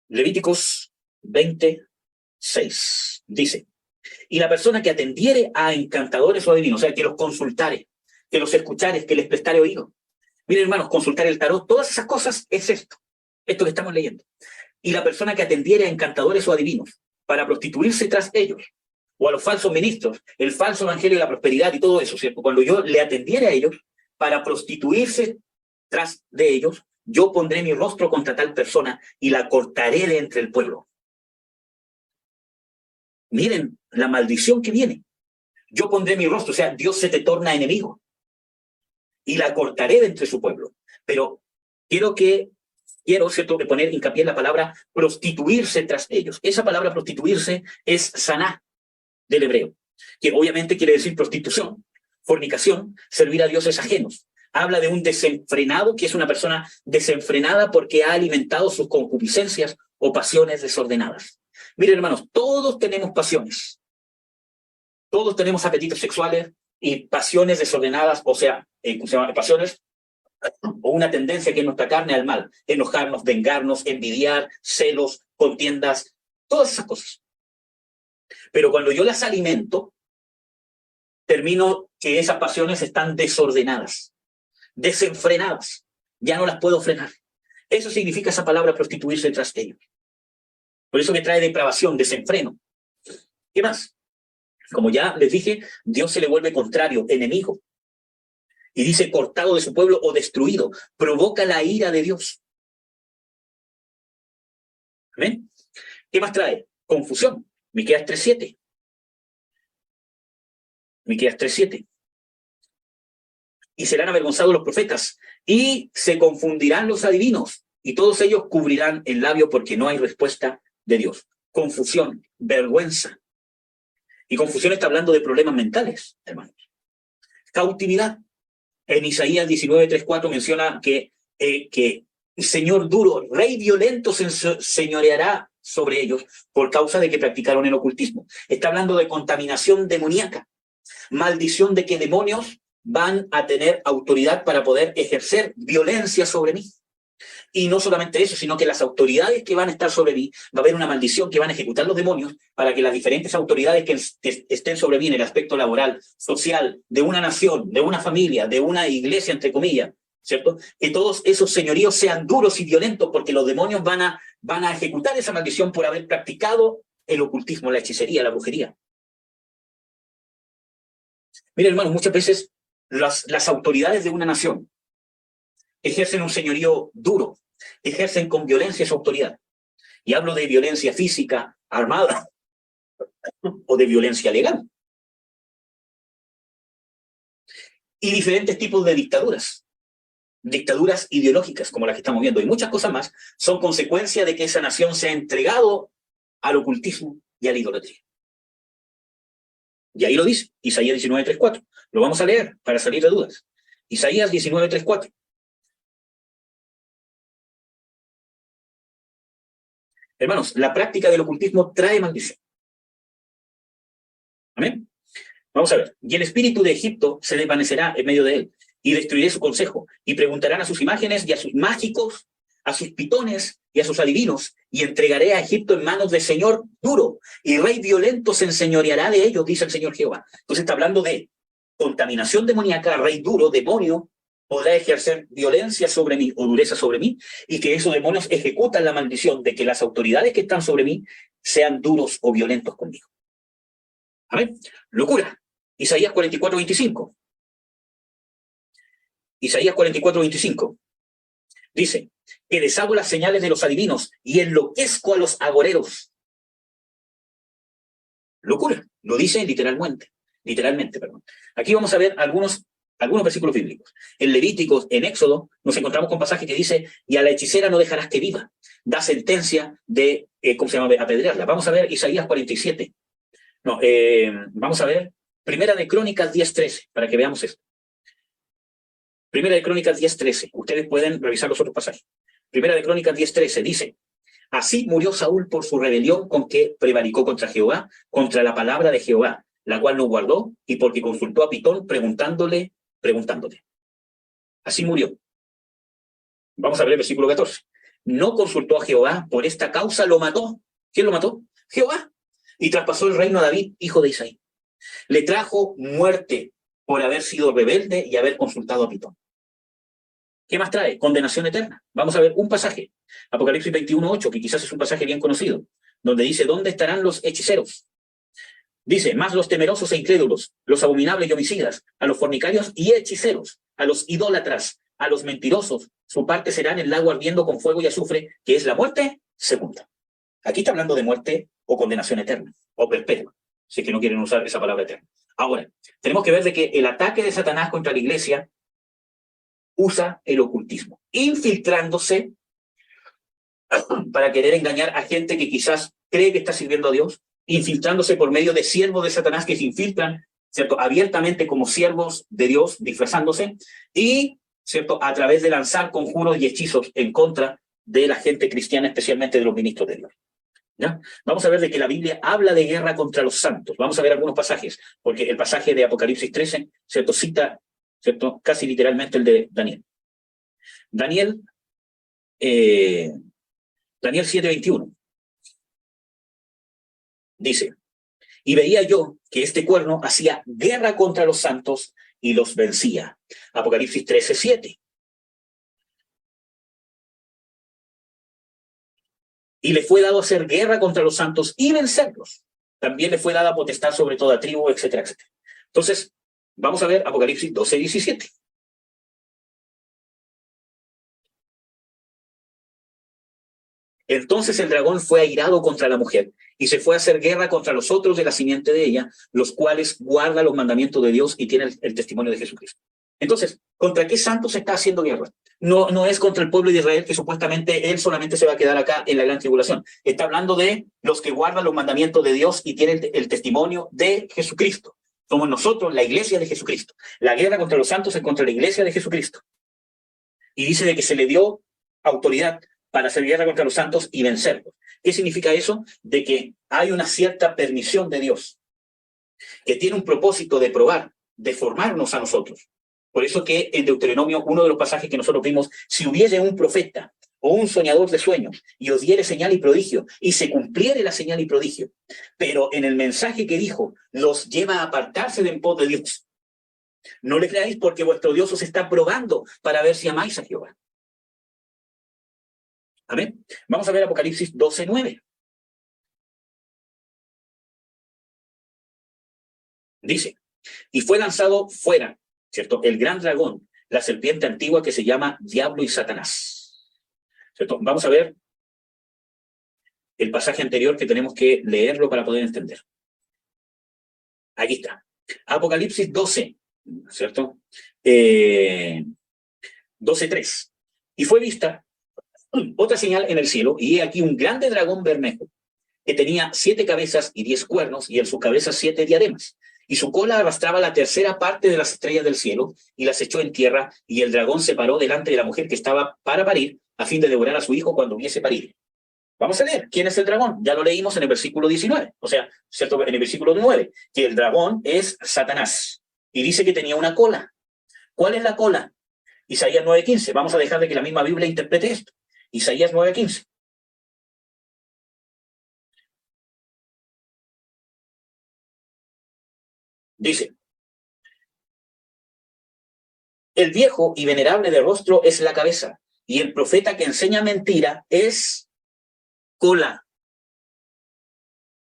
Levíticos 26. Dice, y la persona que atendiere a encantadores o adivinos, o sea, que los consultare, que los escuchare, que les prestare oído. Miren, hermanos, consultar el tarot, todas esas cosas es esto que estamos leyendo. Y la persona que atendiere a encantadores o adivinos para prostituirse tras ellos, o a los falsos ministros, el falso evangelio de la prosperidad y todo eso, ¿cierto? Cuando yo le atendiere a ellos para prostituirse tras de ellos, yo pondré mi rostro contra tal persona y la cortaré de entre el pueblo. Miren la maldición que viene. Yo pondré mi rostro, o sea, Dios se te torna enemigo y la cortaré de entre su pueblo. Pero quiero, ¿cierto?, que poner hincapié en la palabra prostituirse tras ellos. Esa palabra prostituirse es saná del hebreo, que obviamente quiere decir prostitución, fornicación, servir a dioses ajenos. Habla de un desenfrenado, que es una persona desenfrenada porque ha alimentado sus concupiscencias o pasiones desordenadas. Miren, hermanos, todos tenemos pasiones. Todos tenemos apetitos sexuales y pasiones desordenadas, o sea, pasiones o una tendencia que es nuestra carne al mal, enojarnos, vengarnos, envidiar, celos, contiendas, todas esas cosas. Pero cuando yo las alimento, termino que esas pasiones están desordenadas, desenfrenadas, ya no las puedo frenar. Eso significa esa palabra prostituirse tras ellos. Por eso que trae depravación, desenfreno. ¿Qué más? Como ya les dije, Dios se le vuelve contrario, enemigo. Y dice cortado de su pueblo o destruido. Provoca la ira de Dios. ¿Amén? ¿Qué más trae? Confusión. Miqueas 3:7. Miqueas 3:7. Y serán avergonzados los profetas, y se confundirán los adivinos, y todos ellos cubrirán el labio porque no hay respuesta de Dios. Confusión, vergüenza. Y confusión está hablando de problemas mentales, hermanos. Cautividad. En Isaías 19:3-4 menciona que Señor duro, rey violento se señoreará sobre ellos por causa de que practicaron el ocultismo. Está hablando de contaminación demoníaca. Maldición de que demonios van a tener autoridad para poder ejercer violencia sobre mí. Y no solamente eso, sino que las autoridades que van a estar sobre mí, va a haber una maldición que van a ejecutar los demonios para que las diferentes autoridades que estén sobre mí en el aspecto laboral, social, de una nación, de una familia, de una iglesia, entre comillas, ¿cierto? Que todos esos señoríos sean duros y violentos porque los demonios van a ejecutar esa maldición por haber practicado el ocultismo, la hechicería, la brujería. Miren, hermanos, muchas veces las autoridades de una nación ejercen un señorío duro, ejercen con violencia su autoridad. Y hablo de violencia física, armada, o de violencia legal. Y diferentes tipos de dictaduras. Dictaduras ideológicas, como las que estamos viendo, y muchas cosas más, son consecuencia de que esa nación se ha entregado al ocultismo y a la idolatría. Y ahí lo dice, Isaías 19:3-4. Lo vamos a leer para salir de dudas. Isaías 19:3-4. Hermanos, la práctica del ocultismo trae maldición. ¿Amén? Vamos a ver. Y el espíritu de Egipto se desvanecerá en medio de él, y destruiré su consejo, y preguntarán a sus imágenes y a sus mágicos, a sus pitones y a sus adivinos, y entregaré a Egipto en manos de señor duro, y rey violento se enseñoreará de ellos, dice el Señor Jehová. Entonces está hablando de contaminación demoníaca, rey duro, demonio, podrá ejercer violencia sobre mí o dureza sobre mí, y que esos demonios ejecutan la maldición de que las autoridades que están sobre mí sean duros o violentos conmigo. Amén. Locura. Isaías 44:25. Isaías 44:25. Dice, que deshago las señales de los adivinos y enloquezco a los agoreros. Locura. Lo dice literalmente. Aquí vamos a ver algunos versículos bíblicos. En Levíticos, en Éxodo, nos encontramos con pasajes que dice, y a la hechicera no dejarás que viva. Da sentencia de, apedrearla. Vamos a ver Isaías 47. Vamos a ver Primera de Crónicas 10:13, para que veamos esto. Primera de Crónicas 10:13. Ustedes pueden revisar los otros pasajes. Primera de Crónicas 10:13 dice, así murió Saúl por su rebelión con que prevaricó contra Jehová, contra la palabra de Jehová, la cual no guardó, y porque consultó a Pitón preguntándole. Así murió. Vamos a ver el versículo 14. No consultó a Jehová, por esta causa lo mató. ¿Quién lo mató? Jehová. Y traspasó el reino a David, hijo de Isaí. Le trajo muerte por haber sido rebelde y haber consultado a Pitón. ¿Qué más trae? Condenación eterna. Vamos a ver un pasaje. Apocalipsis 21:8, que quizás es un pasaje bien conocido, donde dice, ¿dónde estarán los hechiceros? Dice, más los temerosos e incrédulos, los abominables y homicidas, a los fornicarios y hechiceros, a los idólatras, a los mentirosos, su parte será en el lago ardiendo con fuego y azufre, que es la muerte segunda. Aquí está hablando de muerte o condenación eterna, o perpetua, si es que no quieren usar esa palabra eterna. Ahora, tenemos que ver de que el ataque de Satanás contra la iglesia usa el ocultismo, infiltrándose para querer engañar a gente que quizás cree que está sirviendo a Dios, infiltrándose por medio de siervos de Satanás que se infiltran, ¿cierto?, abiertamente como siervos de Dios, disfrazándose, y, ¿cierto?, a través de lanzar conjuros y hechizos en contra de la gente cristiana, especialmente de los ministros de Dios. ¿Ya? Vamos a ver de que la Biblia habla de guerra contra los santos. Vamos a ver algunos pasajes, porque el pasaje de Apocalipsis 13, ¿cierto?, cita, ¿cierto?, casi literalmente el de Daniel. Daniel 7:21. Dice, y veía yo que este cuerno hacía guerra contra los santos y los vencía. Apocalipsis 13:7. Y le fue dado hacer guerra contra los santos y vencerlos. También le fue dada potestad sobre toda tribu, etcétera, etcétera. Entonces, vamos a ver Apocalipsis 12:17. Entonces el dragón fue airado contra la mujer y se fue a hacer guerra contra los otros de la simiente de ella, los cuales guardan los mandamientos de Dios y tienen el testimonio de Jesucristo. Entonces, ¿contra qué santos se está haciendo guerra? No es contra el pueblo de Israel, que supuestamente él solamente se va a quedar acá en la gran tribulación. Está hablando de los que guardan los mandamientos de Dios y tienen el testimonio de Jesucristo. Somos nosotros, la iglesia de Jesucristo. La guerra contra los santos es contra la iglesia de Jesucristo. Y dice de que se le dio autoridad para hacer guerra contra los santos y vencerlos. ¿Qué significa eso? De que hay una cierta permisión de Dios, que tiene un propósito de probar, de formarnos a nosotros, Por eso que en Deuteronomio, uno de los pasajes que nosotros vimos, si hubiese un profeta o un soñador de sueños y os diere señal y prodigio, y se cumpliere la señal y prodigio, pero en el mensaje que dijo, los lleva a apartarse de en pos de Dios. No le creáis porque vuestro Dios os está probando para ver si amáis a Jehová. Amén. Vamos a ver Apocalipsis 12:9. Dice, y fue lanzado fuera, ¿cierto? El gran dragón, la serpiente antigua que se llama Diablo y Satanás. ¿Cierto? Vamos a ver el pasaje anterior que tenemos que leerlo para poder entender. Aquí está. Apocalipsis 12, ¿cierto? 12:3. Y fue vista otra señal en el cielo, y he aquí un grande dragón bermejo, que tenía 7 cabezas y 10 cuernos, y en sus cabezas 7 diademas. Y su cola arrastraba la tercera parte de las estrellas del cielo, y las echó en tierra, y el dragón se paró delante de la mujer que estaba para parir, a fin de devorar a su hijo cuando hubiese parido. Vamos a leer, ¿quién es el dragón? Ya lo leímos en el versículo 19, o sea, ¿cierto? En el versículo 9, que el dragón es Satanás, y dice que tenía una cola. ¿Cuál es la cola? Isaías 9:15. Vamos a dejar de que la misma Biblia interprete esto. Isaías 9:15. Dice, el viejo y venerable de rostro es la cabeza, y el profeta que enseña mentira es cola.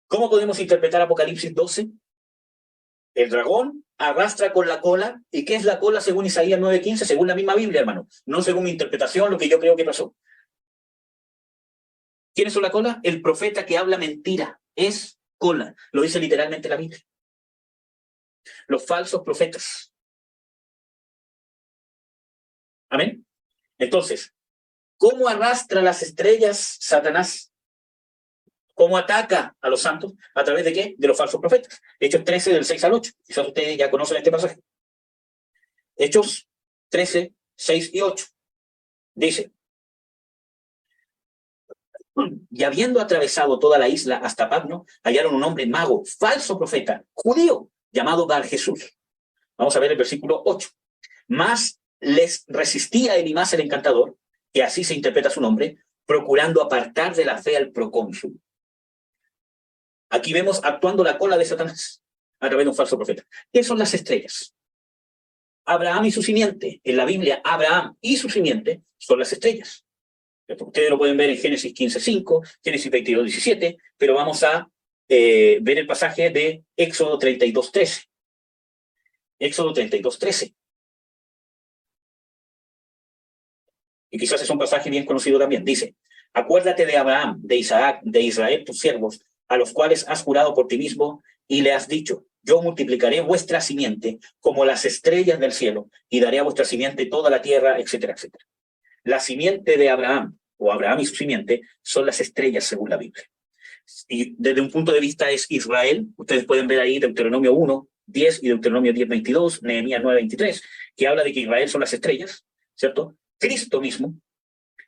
¿Cómo podemos interpretar Apocalipsis 12? El dragón arrastra con la cola. ¿Y qué es la cola según Isaías 9:15? Según la misma Biblia, hermano. No según mi interpretación, lo que yo creo que pasó. ¿Quién es la cola? El profeta que habla mentira. Es cola. Lo dice literalmente la Biblia. Los falsos profetas. Amén. Entonces, ¿cómo arrastra las estrellas Satanás? ¿Cómo ataca a los santos? ¿A través de qué? De los falsos profetas. Hechos 13, del 6 al 8. Quizás ustedes ya conocen este pasaje. Hechos 13, 6 y 8. Dice, y habiendo atravesado toda la isla hasta Pafno, hallaron un hombre mago, falso profeta, judío, llamado Bar Jesús. Vamos a ver el versículo 8. Más les resistía Elimas el encantador, que así se interpreta su nombre, procurando apartar de la fe al procónsul. Aquí vemos actuando la cola de Satanás a través de un falso profeta. ¿Qué son las estrellas? Abraham y su simiente. En la Biblia, Abraham y su simiente son las estrellas. Ustedes lo pueden ver en Génesis 15:5, Génesis 22:17, pero vamos a ver el pasaje de Éxodo 32:13. Éxodo 32:13. Y quizás es un pasaje bien conocido también. Dice, acuérdate de Abraham, de Isaac, de Israel, tus siervos, a los cuales has jurado por ti mismo, y le has dicho, yo multiplicaré vuestra simiente como las estrellas del cielo, y daré a vuestra simiente toda la tierra, etcétera, etcétera. La simiente de Abraham, o Abraham y su simiente, son las estrellas según la Biblia. Y desde un punto de vista es Israel. Ustedes pueden ver ahí Deuteronomio 1:10 y Deuteronomio 10:22, Nehemías 9:23, que habla de que Israel son las estrellas, ¿cierto? Cristo mismo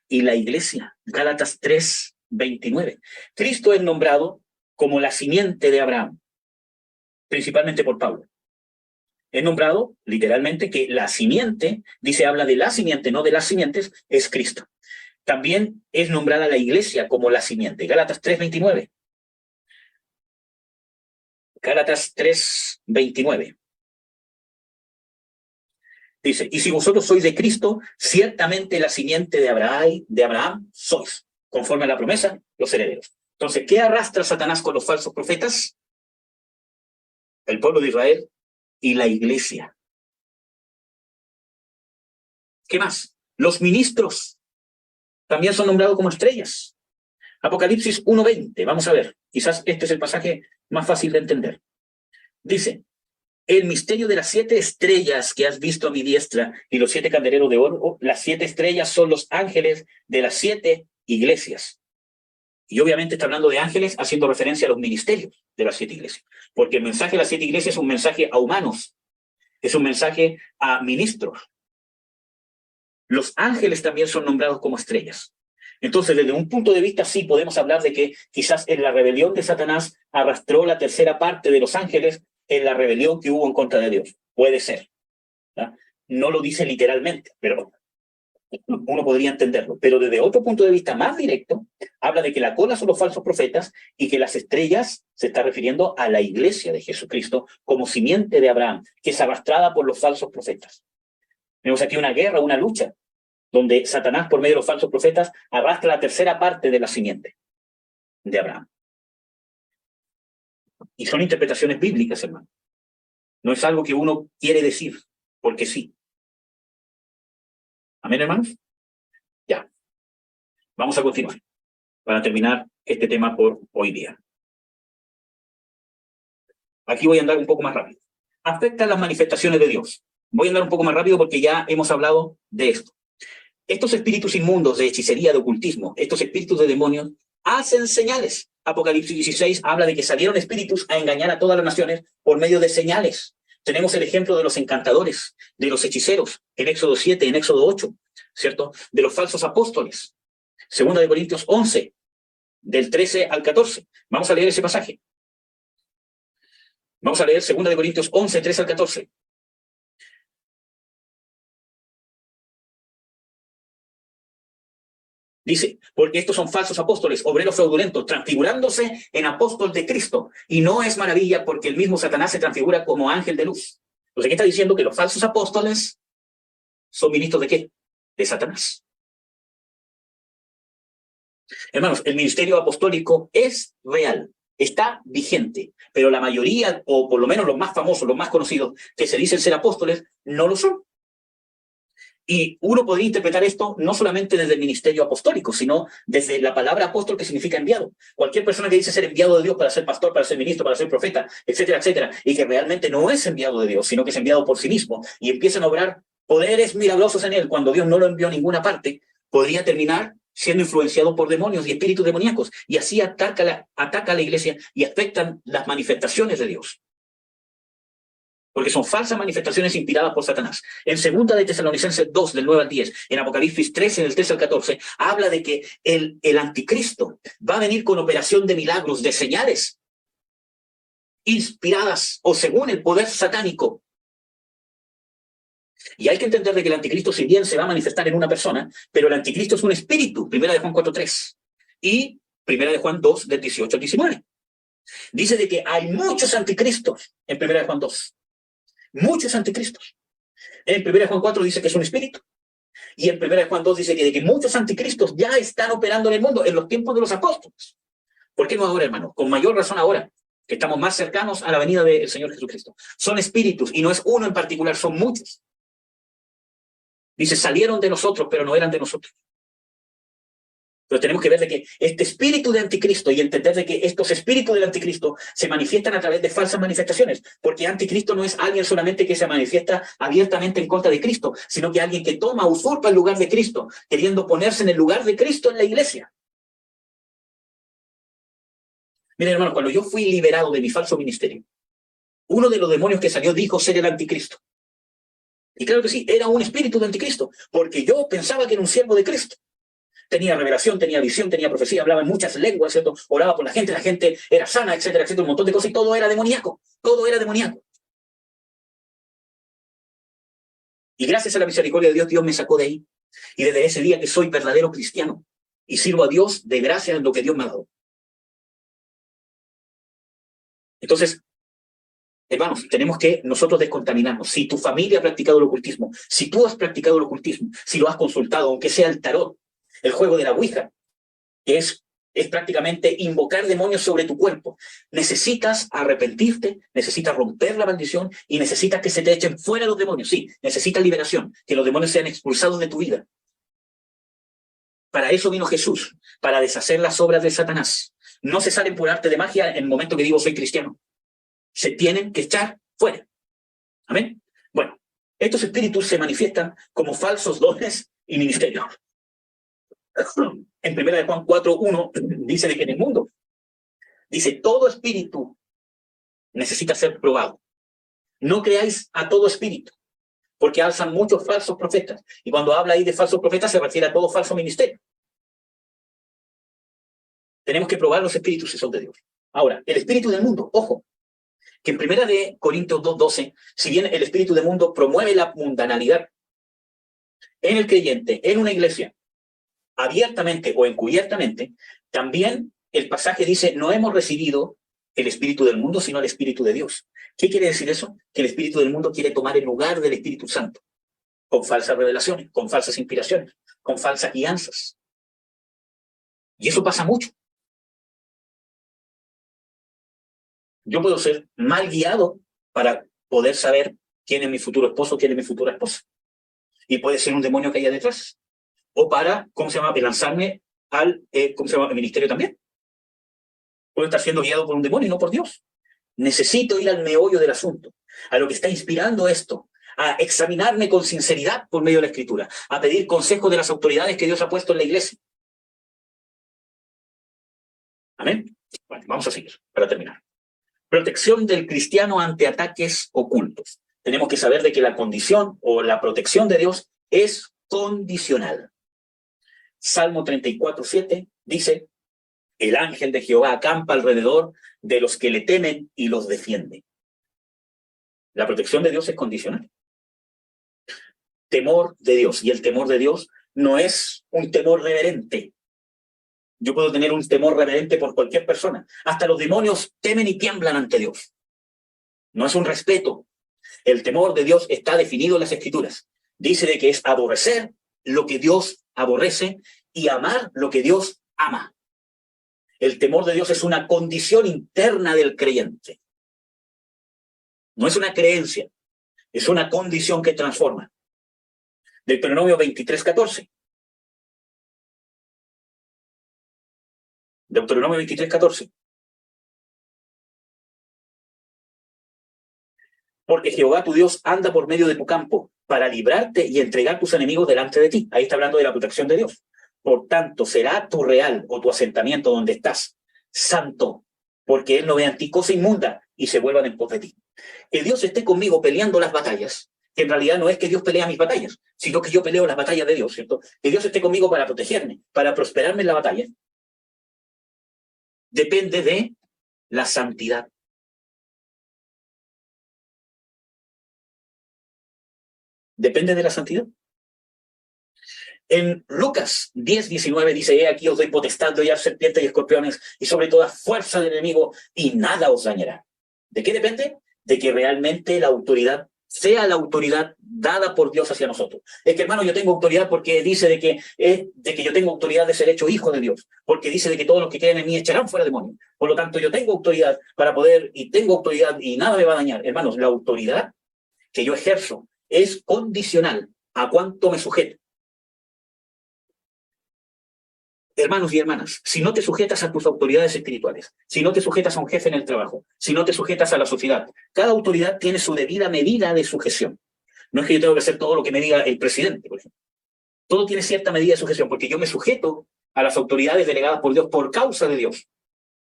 y la iglesia, Gálatas 3:29. Cristo es nombrado como la simiente de Abraham, principalmente por Pablo. Es nombrado literalmente que la simiente, dice, habla de la simiente, no de las simientes, es Cristo. También es nombrada la iglesia como la simiente. Gálatas 3:29. Gálatas 3:29. Dice, y si vosotros sois de Cristo, ciertamente la simiente de Abraham sois, conforme a la promesa, los herederos. Entonces, ¿qué arrastra Satanás con los falsos profetas? El pueblo de Israel y la iglesia. ¿Qué más? Los ministros también son nombrados como estrellas. Apocalipsis 1:20, vamos a ver. Quizás este es el pasaje más fácil de entender. Dice, el misterio de las 7 estrellas que has visto a mi diestra y los 7 candeleros de oro, las 7 estrellas son los ángeles de las 7 iglesias. Y obviamente está hablando de ángeles haciendo referencia a los ministerios de las 7 iglesias. Porque el mensaje de las 7 iglesias es un mensaje a humanos, es un mensaje a ministros. Los ángeles también son nombrados como estrellas. Entonces, desde un punto de vista, sí podemos hablar de que quizás en la rebelión de Satanás arrastró la tercera parte de los ángeles en la rebelión que hubo en contra de Dios. Puede ser. ¿Ya? no lo dice literalmente, pero uno podría entenderlo. Pero desde otro punto de vista más directo, habla de que la cola son los falsos profetas y que las estrellas se está refiriendo a la iglesia de Jesucristo como simiente de Abraham, que es arrastrada por los falsos profetas. Tenemos aquí una guerra, una lucha, donde Satanás, por medio de los falsos profetas, arrastra la tercera parte de la simiente de Abraham. Y son interpretaciones bíblicas, hermano. No es algo que uno quiere decir, porque sí. ¿Amén, hermanos? Ya. Vamos a continuar para terminar este tema por hoy día. Aquí voy a andar un poco más rápido. Afecta las manifestaciones de Dios. Voy a andar un poco más rápido porque ya hemos hablado de esto. Estos espíritus inmundos de hechicería, de ocultismo, estos espíritus de demonios, hacen señales. Apocalipsis 16 habla de que salieron espíritus a engañar a todas las naciones por medio de señales. Tenemos el ejemplo de los encantadores, de los hechiceros, en Éxodo 7, en Éxodo 8, ¿cierto? De los falsos apóstoles. Segunda de Corintios 11, del 13 al 14. Vamos a leer ese pasaje. Vamos a leer Segunda de Corintios 11, 13 al 14. Dice, porque estos son falsos apóstoles, obreros fraudulentos, transfigurándose en apóstol de Cristo. Y no es maravilla porque el mismo Satanás se transfigura como ángel de luz. Entonces, ¿qué está diciendo? Que los falsos apóstoles son ministros ¿de qué? De Satanás. Hermanos, el ministerio apostólico es real, está vigente, pero la mayoría, o por lo menos los más famosos, los más conocidos, que se dicen ser apóstoles, no lo son. Y uno podría interpretar esto no solamente desde el ministerio apostólico, sino desde la palabra apóstol, que significa enviado. Cualquier persona que dice ser enviado de Dios para ser pastor, para ser ministro, para ser profeta, etcétera, etcétera, y que realmente no es enviado de Dios, sino que es enviado por sí mismo, y empiezan a obrar poderes milagrosos en él cuando Dios no lo envió a ninguna parte, podría terminar siendo influenciado por demonios y espíritus demoníacos, y así ataca a la iglesia y afectan las manifestaciones de Dios. Porque son falsas manifestaciones inspiradas por Satanás. En 2 de Tesalonicenses 2, del 9 al 10, en Apocalipsis 13, del 13 al 14, habla de que el anticristo va a venir con operación de milagros, de señales, inspiradas o según el poder satánico. Y hay que entender de que el anticristo, si bien se va a manifestar en una persona, pero el anticristo es un espíritu, 1 de Juan 4, 3, y 1 de Juan 2, del 18 al 19. Dice de que hay muchos anticristos en 1 de Juan 2. Muchos anticristos. En 1 Juan 4 dice que es un espíritu. Y en 1 Juan 2 dice que, de que muchos anticristos ya están operando en el mundo en los tiempos de los apóstoles. ¿Por qué no ahora, hermano? Con mayor razón ahora, que estamos más cercanos a la venida del Señor Jesucristo. Son espíritus, y no es uno en particular, son muchos. Dice, salieron de nosotros, pero no eran de nosotros. Pero tenemos que ver de que este espíritu de anticristo y entender de que estos espíritus del anticristo se manifiestan a través de falsas manifestaciones, porque anticristo no es alguien solamente que se manifiesta abiertamente en contra de Cristo, sino que alguien que toma, usurpa el lugar de Cristo, queriendo ponerse en el lugar de Cristo en la iglesia. Miren, hermanos, cuando yo fui liberado de mi falso ministerio, uno de los demonios que salió dijo ser el anticristo. Y claro que sí, era un espíritu de anticristo, porque yo pensaba que era un siervo de Cristo. Tenía revelación, tenía visión, tenía profecía, hablaba en muchas lenguas, ¿cierto? Oraba por la gente era sana, etcétera, etcétera, un montón de cosas, y todo era demoníaco, todo era demoníaco. Y gracias a la misericordia de Dios, Dios me sacó de ahí. Y desde ese día que soy verdadero cristiano, y sirvo a Dios de gracia en lo que Dios me ha dado. Entonces, hermanos, tenemos que nosotros descontaminarnos. Si tu familia ha practicado el ocultismo, si tú has practicado el ocultismo, si lo has consultado, aunque sea el tarot, el juego de la Ouija, que es prácticamente invocar demonios sobre tu cuerpo. Necesitas arrepentirte, necesitas romper la maldición y necesitas que se te echen fuera los demonios. Sí, necesitas liberación, que los demonios sean expulsados de tu vida. Para eso vino Jesús, para deshacer las obras de Satanás. No se salen por arte de magia en el momento que digo soy cristiano. Se tienen que echar fuera. ¿Amén? Bueno, estos espíritus se manifiestan como falsos dones y ministerios. En 1 Juan 4:1 dice de que en el mundo, dice, todo espíritu necesita ser probado. No creáis a todo espíritu, porque alzan muchos falsos profetas. Y cuando habla ahí de falsos profetas se refiere a todo falso ministerio. Tenemos que probar los espíritus si son de Dios. Ahora, el espíritu del mundo, ojo, que en 1 Corintios 2:12, si bien el espíritu del mundo promueve la mundanalidad en el creyente, en una iglesia, abiertamente o encubiertamente, también el pasaje dice, no hemos recibido el espíritu del mundo, sino el espíritu de Dios. ¿Qué quiere decir eso? Que el espíritu del mundo quiere tomar el lugar del Espíritu Santo, con falsas revelaciones, con falsas inspiraciones, con falsas guianzas. Y eso pasa mucho. Yo puedo ser mal guiado para poder saber quién es mi futuro esposo, quién es mi futura esposa. Y puede ser un demonio que haya detrás. O para, lanzarme al, el ministerio también. Puedo estar siendo guiado por un demonio y no por Dios. Necesito ir al meollo del asunto, a lo que está inspirando esto, a examinarme con sinceridad por medio de la Escritura, a pedir consejo de las autoridades que Dios ha puesto en la iglesia. ¿Amén? Bueno, vamos a seguir para terminar. Protección del cristiano ante ataques ocultos. Tenemos que saber de que la condición o la protección de Dios es condicional. Salmo 34:7 dice, el ángel de Jehová acampa alrededor de los que le temen y los defiende. La protección de Dios es condicional. Temor de Dios. Y el temor de Dios no es un temor reverente. Yo puedo tener un temor reverente por cualquier persona. Hasta los demonios temen y tiemblan ante Dios. No es un respeto. El temor de Dios está definido en las Escrituras. Dice de que es aborrecer lo que Dios aborrece y amar lo que Dios ama. El temor de Dios es una condición interna del creyente. No es una creencia, es una condición que transforma. Deuteronomio 23:14. Deuteronomio 23:14. Porque Jehová tu Dios anda por medio de tu campo para librarte y entregar tus enemigos delante de ti. Ahí está hablando de la protección de Dios. Por tanto, será tu real o tu asentamiento donde estás santo, porque Él no vea en ti cosa inmunda y se vuelvan en pos de ti. Que Dios esté conmigo peleando las batallas, que en realidad no es que Dios pelea mis batallas, sino que yo peleo las batallas de Dios, ¿cierto? Que Dios esté conmigo para protegerme, para prosperarme en la batalla, depende de la santidad. Depende de la santidad. En Lucas 10:19 dice, he aquí os doy potestad de hollar serpientes y escorpiones y sobre toda fuerza del enemigo y nada os dañará. ¿De qué depende? De que realmente la autoridad sea la autoridad dada por Dios hacia nosotros. Es que, hermano, yo tengo autoridad porque dice de que yo tengo autoridad de ser hecho hijo de Dios, porque dice de que todos los que creen en mí echarán fuera demonios. Por lo tanto, yo tengo autoridad para poder, y tengo autoridad y nada me va a dañar. Hermanos, la autoridad que yo ejerzo es condicional a cuánto me sujeto. Hermanos y hermanas, si no te sujetas a tus autoridades espirituales, si no te sujetas a un jefe en el trabajo, si no te sujetas a la sociedad, cada autoridad tiene su debida medida de sujeción. No es que yo tengo que hacer todo lo que me diga el presidente, por ejemplo. Todo tiene cierta medida de sujeción, porque yo me sujeto a las autoridades delegadas por Dios por causa de Dios,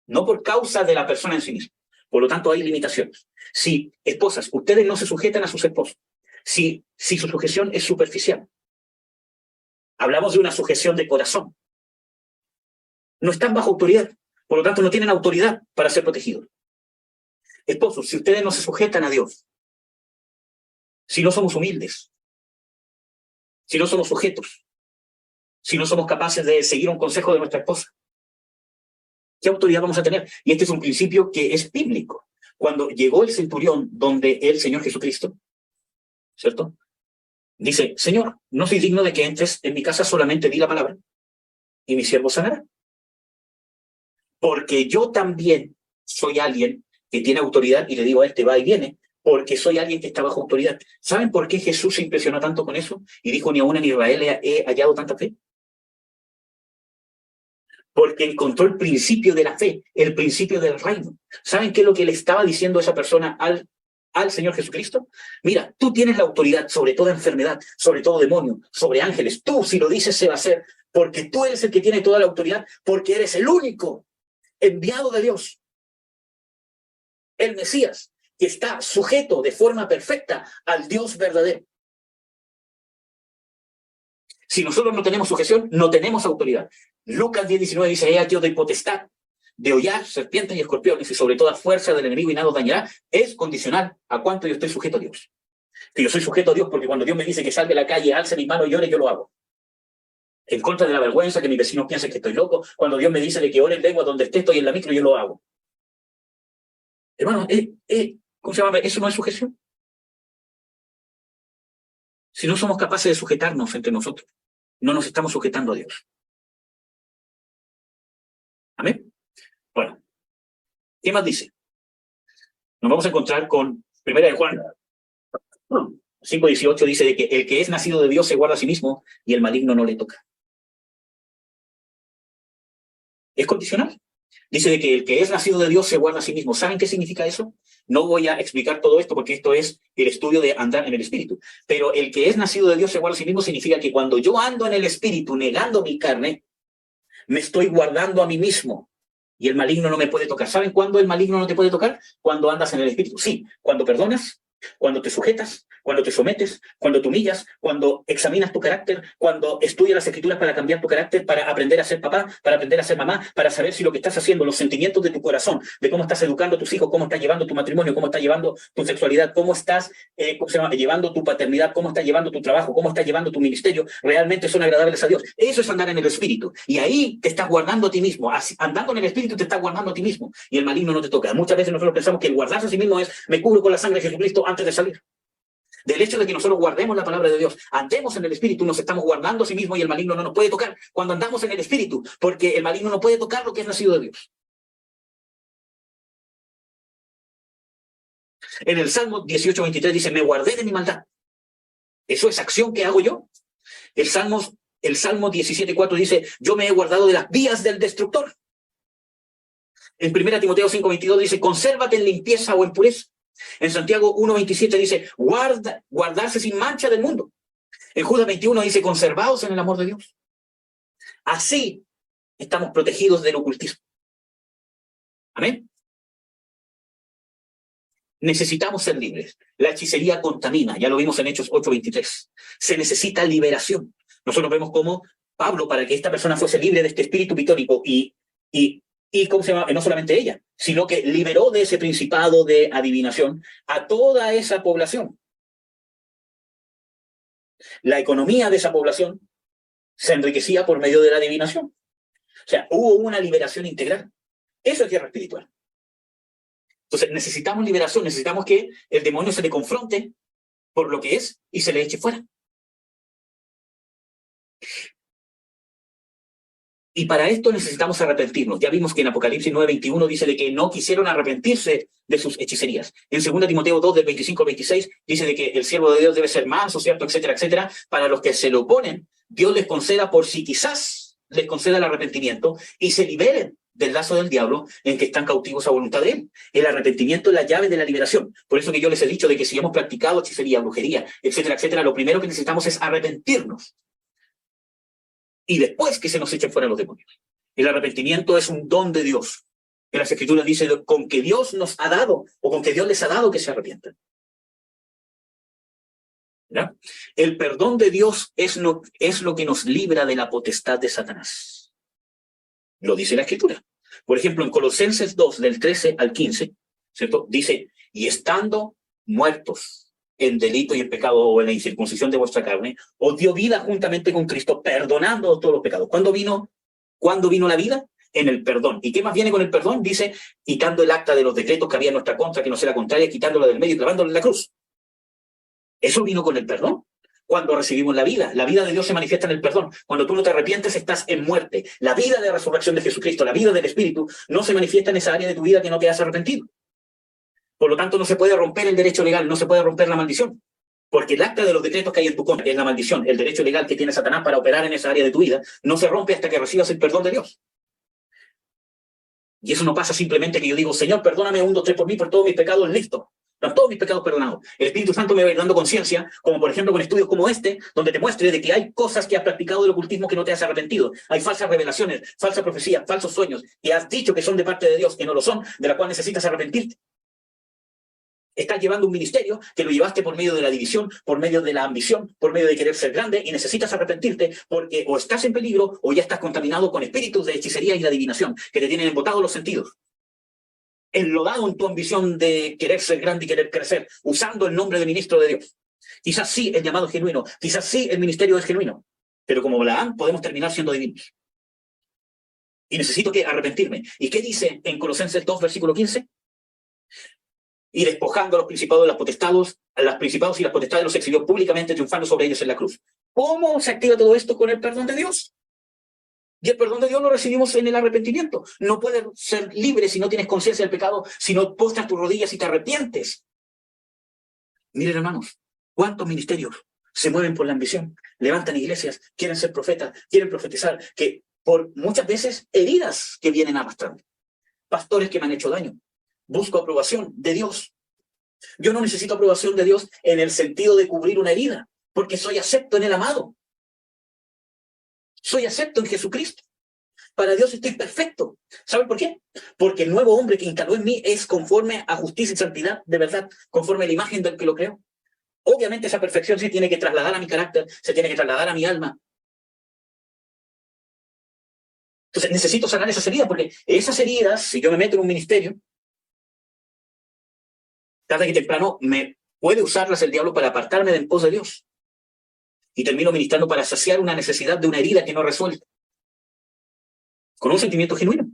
no por causa de la persona en sí misma. Por lo tanto, hay limitaciones. Si, esposas, ustedes no se sujetan a sus esposos, si su sujeción es superficial, hablamos de una sujeción de corazón, no están bajo autoridad, por lo tanto no tienen autoridad para ser protegidos. Esposos, si ustedes no se sujetan a Dios, si no somos humildes, si no somos sujetos, si no somos capaces de seguir un consejo de nuestra esposa, ¿qué autoridad vamos a tener? Y este es un principio que es bíblico. Cuando llegó el centurión donde el Señor Jesucristo, ¿cierto? Dice, Señor, no soy digno de que entres en mi casa, solamente di la palabra y mi siervo sanará. Porque yo también soy alguien que tiene autoridad y le digo a él, te va y viene, porque soy alguien que está bajo autoridad. ¿Saben por qué Jesús se impresionó tanto con eso? Y dijo, ni aún en Israel he hallado tanta fe. Porque encontró el principio de la fe, el principio del reino. ¿Saben qué es lo que le estaba diciendo esa persona al Señor Jesucristo? Mira, tú tienes la autoridad sobre toda enfermedad, sobre todo demonio, sobre ángeles. Tú, si lo dices, se va a hacer, porque tú eres el que tiene toda la autoridad, porque eres el único enviado de Dios, el Mesías, que está sujeto de forma perfecta al Dios verdadero. Si nosotros no tenemos sujeción, no tenemos autoridad. Lucas 10:19 dice, aquí os doy potestad de hollar serpientes y escorpiones y sobre toda fuerza del enemigo y nada os dañará, es condicional a cuánto yo estoy sujeto a Dios. Que yo soy sujeto a Dios porque cuando Dios me dice que salga a la calle, alce mis manos y ore, yo lo hago. En contra de la vergüenza, que mis vecinos piensen que estoy loco, cuando Dios me dice de que ore en lengua donde esté, estoy en la micro, yo lo hago. Hermano, ¿cómo se llama? ¿Eso no es sujeción? Si no somos capaces de sujetarnos entre nosotros, no nos estamos sujetando a Dios. ¿Amén? Bueno, ¿qué más dice? Nos vamos a encontrar con 1 de Juan 5:18, dice de que el que es nacido de Dios se guarda a sí mismo y el maligno no le toca. Es condicional. Dice de que el que es nacido de Dios se guarda a sí mismo. ¿Saben qué significa eso? No voy a explicar todo esto porque esto es el estudio de andar en el Espíritu. Pero el que es nacido de Dios se guarda a sí mismo significa que cuando yo ando en el Espíritu negando mi carne, me estoy guardando a mí mismo. Y el maligno no me puede tocar. ¿Saben cuándo el maligno no te puede tocar? Cuando andas en el Espíritu. Sí, cuando perdonas, cuando te sujetas, cuando te sometes, cuando te humillas, cuando examinas tu carácter, cuando estudias las Escrituras para cambiar tu carácter, para aprender a ser papá, para aprender a ser mamá, para saber si lo que estás haciendo, los sentimientos de tu corazón, de cómo estás educando a tus hijos, cómo estás llevando tu matrimonio, cómo estás llevando tu sexualidad, cómo estás llevando tu paternidad, cómo estás llevando tu trabajo, cómo estás llevando tu ministerio, realmente son agradables a Dios. Eso es andar en el Espíritu. Y ahí te estás guardando a ti mismo. Andando en el Espíritu te estás guardando a ti mismo. Y el maligno no te toca. Muchas veces nosotros pensamos que el guardarse a sí mismo es, me cubro con la sangre de Jesucristo antes de salir. Del hecho de que nosotros guardemos la palabra de Dios, andemos en el Espíritu, nos estamos guardando a sí mismo y el maligno no nos puede tocar cuando andamos en el Espíritu, porque el maligno no puede tocar lo que es nacido de Dios. En el Salmo 18:23 dice, me guardé de mi maldad. ¿Eso es acción que hago yo? El Salmo 17:4 dice, yo me he guardado de las vías del destructor. En 1 Timoteo 5:22 dice, consérvate en limpieza o en pureza. En Santiago 1:27 dice, guardarse sin mancha del mundo. En Judas 21 dice, conservaos en el amor de Dios. Así estamos protegidos del ocultismo. Amén. Necesitamos ser libres. La hechicería contamina, ya lo vimos en Hechos 8:23. Se necesita liberación. Nosotros vemos cómo Pablo, para que esta persona fuese libre de este espíritu pitónico y ¿cómo se llama? No solamente ella, sino que liberó de ese principado de adivinación a toda esa población. La economía de esa población se enriquecía por medio de la adivinación. O sea, hubo una liberación integral. Eso es guerra espiritual. Entonces, necesitamos liberación, necesitamos que el demonio se le confronte por lo que es y se le eche fuera. Y para esto necesitamos arrepentirnos. Ya vimos que en Apocalipsis 9:21 dice de que no quisieron arrepentirse de sus hechicerías. En 2 Timoteo 2, del 25 al 26, dice de que el siervo de Dios debe ser manso, ¿cierto? Etcétera, etcétera. Para los que se lo oponen, Dios les conceda, por si quizás les conceda el arrepentimiento y se liberen del lazo del diablo en que están cautivos a voluntad de él. El arrepentimiento es la llave de la liberación. Por eso que yo les he dicho de que si hemos practicado hechicería, brujería, etcétera, etcétera, lo primero que necesitamos es arrepentirnos. Y después que se nos echen fuera los demonios. El arrepentimiento es un don de Dios. En las Escrituras dice con que Dios nos ha dado, o con que Dios les ha dado que se arrepientan. ¿Ya? El perdón de Dios es lo que nos libra de la potestad de Satanás. Lo dice la Escritura. Por ejemplo, en Colosenses 2, del 13 al 15, ¿cierto? Dice, y estando muertos en delito y en pecado o en la incircuncisión de vuestra carne, os dio vida juntamente con Cristo, perdonando todos los pecados. ¿Cuándo vino la vida? En el perdón. ¿Y qué más viene con el perdón? Dice, quitando el acta de los decretos que había en nuestra contra, que no sea contraria, quitándola del medio y clavándola en la cruz. Eso vino con el perdón. Cuando recibimos la vida de Dios se manifiesta en el perdón. Cuando tú no te arrepientes, estás en muerte. La vida de resurrección de Jesucristo, la vida del Espíritu, no se manifiesta en esa área de tu vida que no te has arrepentido. Por lo tanto, no se puede romper el derecho legal, no se puede romper la maldición. Porque el acta de los decretos que hay en tu contra es la maldición. El derecho legal que tiene Satanás para operar en esa área de tu vida no se rompe hasta que recibas el perdón de Dios. Y eso no pasa simplemente que yo digo, Señor, perdóname 1, 2, 3 por mí, por todos mis pecados, listo. Están todos mis pecados perdonados. El Espíritu Santo me va a ir dando conciencia, como por ejemplo con estudios como este, donde te muestre de que hay cosas que has practicado del ocultismo que no te has arrepentido. Hay falsas revelaciones, falsas profecías, falsos sueños, que has dicho que son de parte de Dios, que no lo son, de la cual necesitas arrepentirte. Estás llevando un ministerio que lo llevaste por medio de la división, por medio de la ambición, por medio de querer ser grande, y necesitas arrepentirte porque o estás en peligro o ya estás contaminado con espíritus de hechicería y de adivinación que te tienen embotados los sentidos. Enlodado en tu ambición de querer ser grande y querer crecer, usando el nombre de ministro de Dios. Quizás sí el llamado es genuino, quizás sí el ministerio es genuino, pero como Balaam podemos terminar siendo divinos. Y necesito que arrepentirme. ¿Y qué dice en Colosenses 2, versículo 15? Y despojando a los principados y las potestades, a los principados y las potestades los exhibió públicamente, triunfando sobre ellos en la cruz. ¿Cómo se activa todo esto? Con el perdón de Dios. Y el perdón de Dios lo recibimos en el arrepentimiento. No puedes ser libre si no tienes conciencia del pecado, si no postras tus rodillas y te arrepientes. Miren, hermanos, ¿cuántos ministerios se mueven por la ambición? Levantan iglesias, quieren ser profetas, quieren profetizar, que por muchas veces heridas que vienen arrastrando. Pastores que me han hecho daño. Busco aprobación de Dios. Yo no necesito aprobación de Dios en el sentido de cubrir una herida, porque soy acepto en el amado. Soy acepto en Jesucristo. Para Dios estoy perfecto. ¿Saben por qué? Porque el nuevo hombre que instaló en mí es conforme a justicia y santidad, de verdad, conforme a la imagen del que lo creó. Obviamente esa perfección se tiene que trasladar a mi carácter, se tiene que trasladar a mi alma. Entonces necesito sanar esas heridas, porque esas heridas, si yo me meto en un ministerio, tarde que temprano me puede usarlas el diablo para apartarme de en pos de Dios. Y termino ministrando para saciar una necesidad de una herida que no resuelve. Con un sentimiento genuino.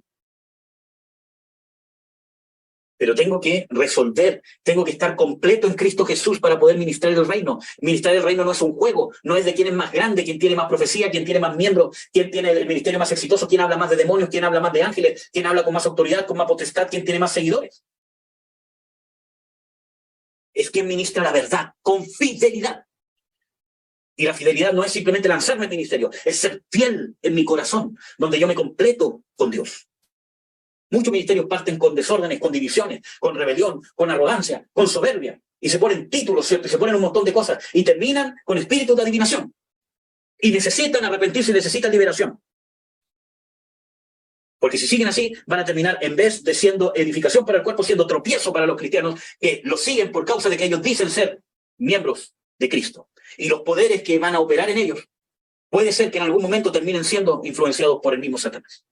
Pero tengo que resolver, tengo que estar completo en Cristo Jesús para poder ministrar el reino. Ministrar el reino no es un juego, no es de quién es más grande, quién tiene más profecía, quién tiene más miembros, quién tiene el ministerio más exitoso, quién habla más de demonios, quién habla más de ángeles, quién habla con más autoridad, con más potestad, quién tiene más seguidores. Es quien ministra la verdad, con fidelidad. Y la fidelidad no es simplemente lanzarme al ministerio, es ser fiel en mi corazón, donde yo me completo con Dios. Muchos ministerios parten con desórdenes, con divisiones, con rebelión, con arrogancia, con soberbia. Y se ponen títulos, ¿cierto? Y se ponen un montón de cosas. Y terminan con espíritus de adivinación. Y necesitan arrepentirse y necesitan liberación. Porque si siguen así, van a terminar, en vez de siendo edificación para el cuerpo, siendo tropiezo para los cristianos que los siguen por causa de que ellos dicen ser miembros de Cristo. Y los poderes que van a operar en ellos, puede ser que en algún momento terminen siendo influenciados por el mismo Satanás.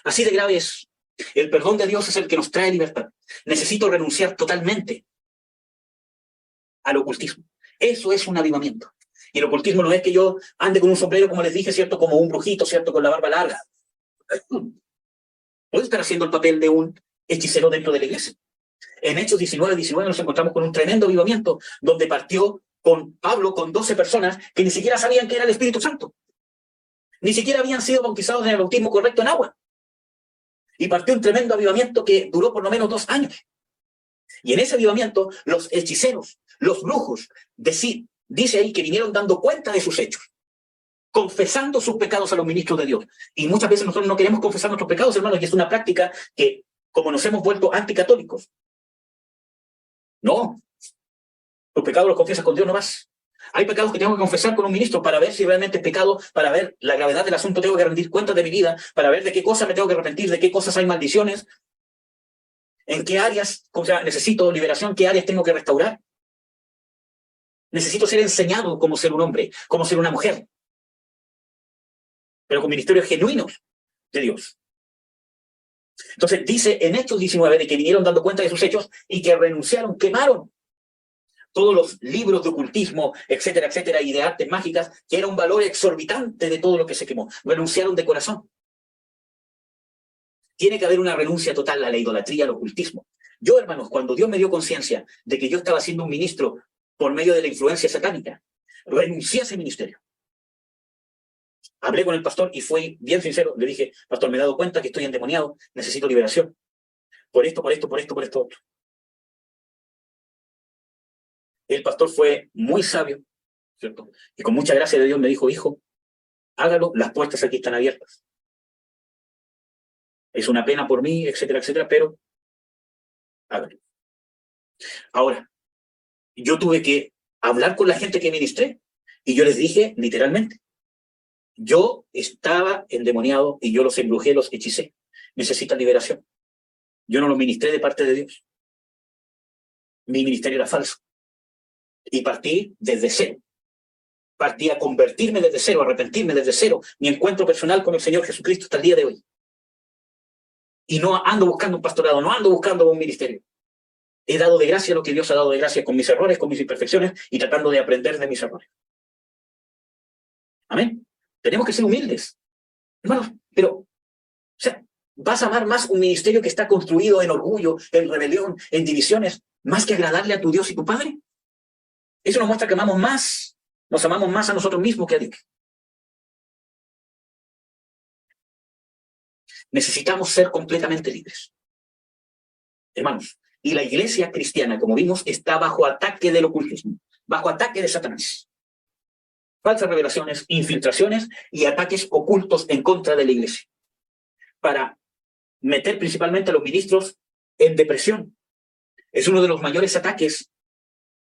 Así de grave es. El perdón de Dios es el que nos trae libertad. Necesito renunciar totalmente al ocultismo. Eso es un avivamiento. Y el ocultismo no es que yo ande con un sombrero, como les dije, ¿cierto? Como un brujito, ¿cierto? Con la barba larga. Puedo estar haciendo el papel de un hechicero dentro de la iglesia. En Hechos 19 nos encontramos con un tremendo avivamiento, donde partió con Pablo, con 12 personas que ni siquiera sabían que era el Espíritu Santo. Ni siquiera habían sido bautizados en el bautismo correcto en agua. Y partió un tremendo avivamiento que duró por lo menos 2 años. Y en ese avivamiento, los hechiceros, los brujos, dice ahí que vinieron dando cuenta de sus hechos, confesando sus pecados a los ministros de Dios. Y muchas veces nosotros no queremos confesar nuestros pecados, hermanos, y es una práctica que, como nos hemos vuelto anticatólicos, no, los pecados los confiesas con Dios nomás. Hay pecados que tengo que confesar con un ministro para ver si realmente es pecado, para ver la gravedad del asunto, tengo que rendir cuentas de mi vida, para ver de qué cosas me tengo que arrepentir, de qué cosas hay maldiciones, en qué áreas, o sea, necesito liberación, qué áreas tengo que restaurar. Necesito ser enseñado cómo ser un hombre, cómo ser una mujer, pero con ministerios genuinos de Dios. Entonces dice en Hechos 19 de que vinieron dando cuenta de sus hechos y que renunciaron, quemaron todos los libros de ocultismo, etcétera, etcétera, y de artes mágicas, que era un valor exorbitante de todo lo que se quemó. Renunciaron de corazón. Tiene que haber una renuncia total a la idolatría, al ocultismo. Yo, hermanos, cuando Dios me dio conciencia de que yo estaba siendo un ministro por medio de la influencia satánica, renuncié a ese ministerio. Hablé con el pastor y fui bien sincero. Le dije, pastor, me he dado cuenta que estoy endemoniado, necesito liberación. Por esto, por esto, por esto, por esto otro. El pastor fue muy sabio, ¿cierto? Y con mucha gracia de Dios me dijo, hijo, hágalo, las puertas aquí están abiertas. Es una pena por mí, etcétera, etcétera, pero hágalo. Ahora, yo tuve que hablar con la gente que ministré y yo les dije literalmente, yo estaba endemoniado y yo los embrujé, los hechicé. Necesitan liberación. Yo no los ministré de parte de Dios. mi ministerio era falso. Y partí desde cero. Partí a convertirme desde cero, a arrepentirme desde cero. Mi encuentro personal con el Señor Jesucristo hasta el día de hoy. Y no ando buscando un pastorado, no ando buscando un ministerio. He dado de gracia lo que Dios ha dado de gracia con mis errores, con mis imperfecciones y tratando de aprender de mis errores. Amén. Tenemos que ser humildes. Hermanos, pero, o sea, ¿vas a amar más un ministerio que está construido en orgullo, en rebelión, en divisiones, más que agradarle a tu Dios y tu Padre? Eso nos muestra que amamos más, nos amamos más a nosotros mismos que a Dios. Necesitamos ser completamente libres. Hermanos, y la iglesia cristiana, como vimos, está bajo ataque del ocultismo, bajo ataque de Satanás. Falsas revelaciones, infiltraciones y ataques ocultos en contra de la iglesia. Para meter principalmente a los ministros en depresión. Es uno de los mayores ataques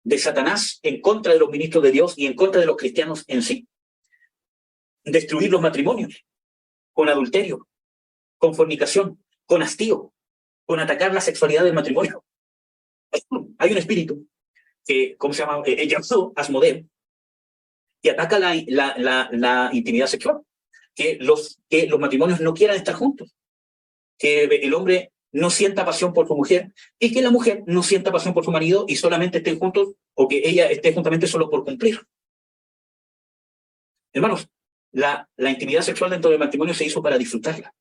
de Satanás en contra de los ministros de Dios y en contra de los cristianos en sí. Destruir los matrimonios con adulterio, con fornicación, con hastío, con atacar la sexualidad del matrimonio. Hay un espíritu que, ¿cómo se llama? Llamado Asmodeo, que ataca la intimidad sexual, que los matrimonios no quieran estar juntos, que el hombre no sienta pasión por su mujer y que la mujer no sienta pasión por su marido y solamente estén juntos o que ella esté juntamente solo por cumplir. Hermanos, la intimidad sexual dentro del matrimonio se hizo para disfrutarla.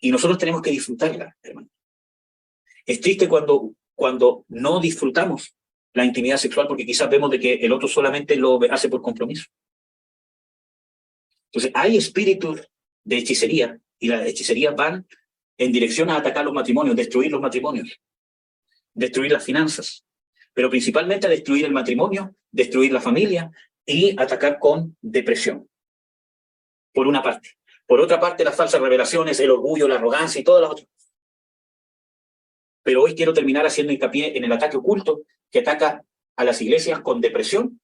Y nosotros tenemos que disfrutarla, hermanos. Es triste cuando no disfrutamos la intimidad sexual porque quizás vemos de que el otro solamente lo hace por compromiso. Entonces, hay espíritus de hechicería y las hechicerías van en dirección a atacar los matrimonios, destruir los matrimonios, destruir las finanzas, pero principalmente a destruir el matrimonio, destruir la familia y atacar con depresión, por una parte. Por otra parte, las falsas revelaciones, el orgullo, la arrogancia y todas las otras. Pero hoy quiero terminar haciendo hincapié en el ataque oculto que ataca a las iglesias con depresión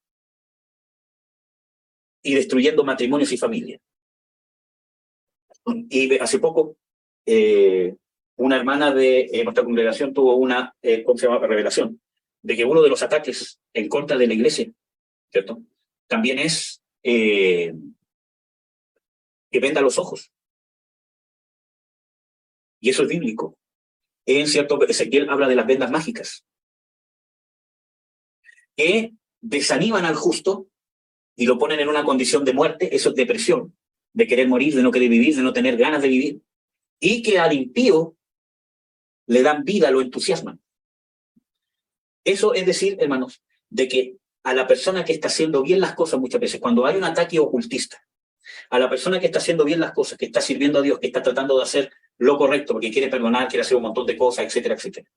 y destruyendo matrimonios y familias. Y hace poco, una hermana de nuestra congregación tuvo una, ¿cómo se llama? Revelación, de que uno de los ataques en contra de la iglesia, ¿cierto? También es que venda los ojos. Y eso es bíblico. En cierto, Ezequiel habla de las vendas mágicas, que desaniman al justo y lo ponen en una condición de muerte. Eso es depresión, de querer morir, de no querer vivir, de no tener ganas de vivir. Y que al impío le dan vida, lo entusiasman. Eso es decir, hermanos, de que a la persona que está haciendo bien las cosas muchas veces, cuando hay un ataque ocultista, a la persona que está haciendo bien las cosas, que está sirviendo a Dios, que está tratando de hacer lo correcto, porque quiere perdonar, quiere hacer un montón de cosas, etcétera, etcétera,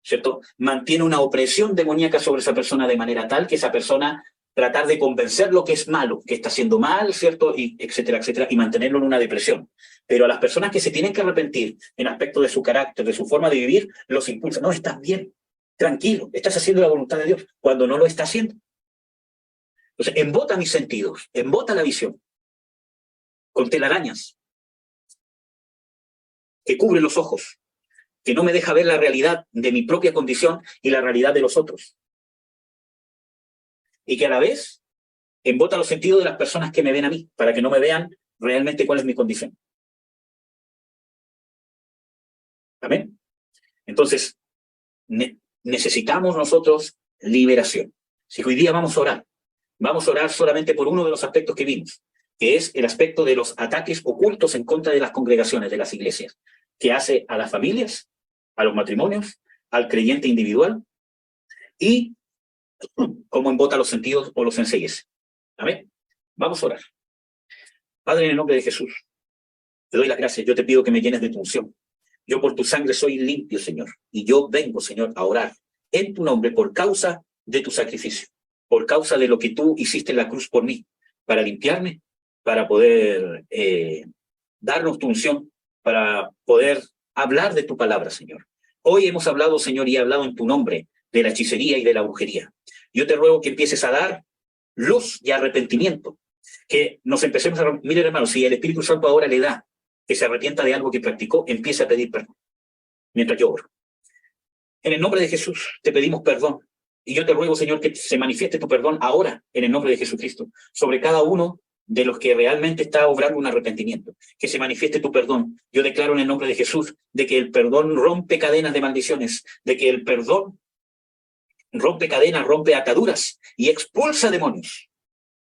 ¿cierto? Mantiene una opresión demoníaca sobre esa persona de manera tal que esa persona tratar de convencer lo que es malo, que está haciendo mal, ¿cierto? Y etcétera, etcétera, y mantenerlo en una depresión. Pero a las personas que se tienen que arrepentir en aspecto de su carácter, de su forma de vivir, los impulsa. No, estás bien, tranquilo, estás haciendo la voluntad de Dios, cuando no lo está haciendo. Entonces, embota mis sentidos, embota la visión, con telarañas, que cubre los ojos, que no me deja ver la realidad de mi propia condición y la realidad de los otros. Y que a la vez embota los sentidos de las personas que me ven a mí, para que no me vean realmente cuál es mi condición. ¿Amén? Entonces, necesitamos nosotros liberación. Si hoy día vamos a orar solamente por uno de los aspectos que vimos, que es el aspecto de los ataques ocultos en contra de las congregaciones, de las iglesias, que hace a las familias, a los matrimonios, al creyente individual, y cómo embota los sentidos o los enseguece. Amén. Vamos a orar. Padre, en el nombre de Jesús, te doy las gracias. Yo te pido que me llenes de tu unción. Yo por tu sangre soy limpio, Señor. Y yo vengo, Señor, a orar en tu nombre por causa de tu sacrificio, por causa de lo que tú hiciste en la cruz por mí, para limpiarme, para poder darnos tu unción, para poder hablar de tu palabra, Señor. Hoy hemos hablado, Señor, y he hablado en tu nombre de la hechicería y de la brujería. Yo te ruego que empieces a dar luz y arrepentimiento, que nos empecemos a... Miren, hermanos, si el Espíritu Santo ahora le da que se arrepienta de algo que practicó, empiece a pedir perdón mientras yo oro. En el nombre de Jesús te pedimos perdón. Y yo te ruego, Señor, que se manifieste tu perdón ahora, en el nombre de Jesucristo, sobre cada uno de los que realmente está obrando un arrepentimiento. Que se manifieste tu perdón. Yo declaro en el nombre de Jesús de que el perdón rompe cadenas de maldiciones, de que el perdón rompe cadenas, rompe ataduras y expulsa demonios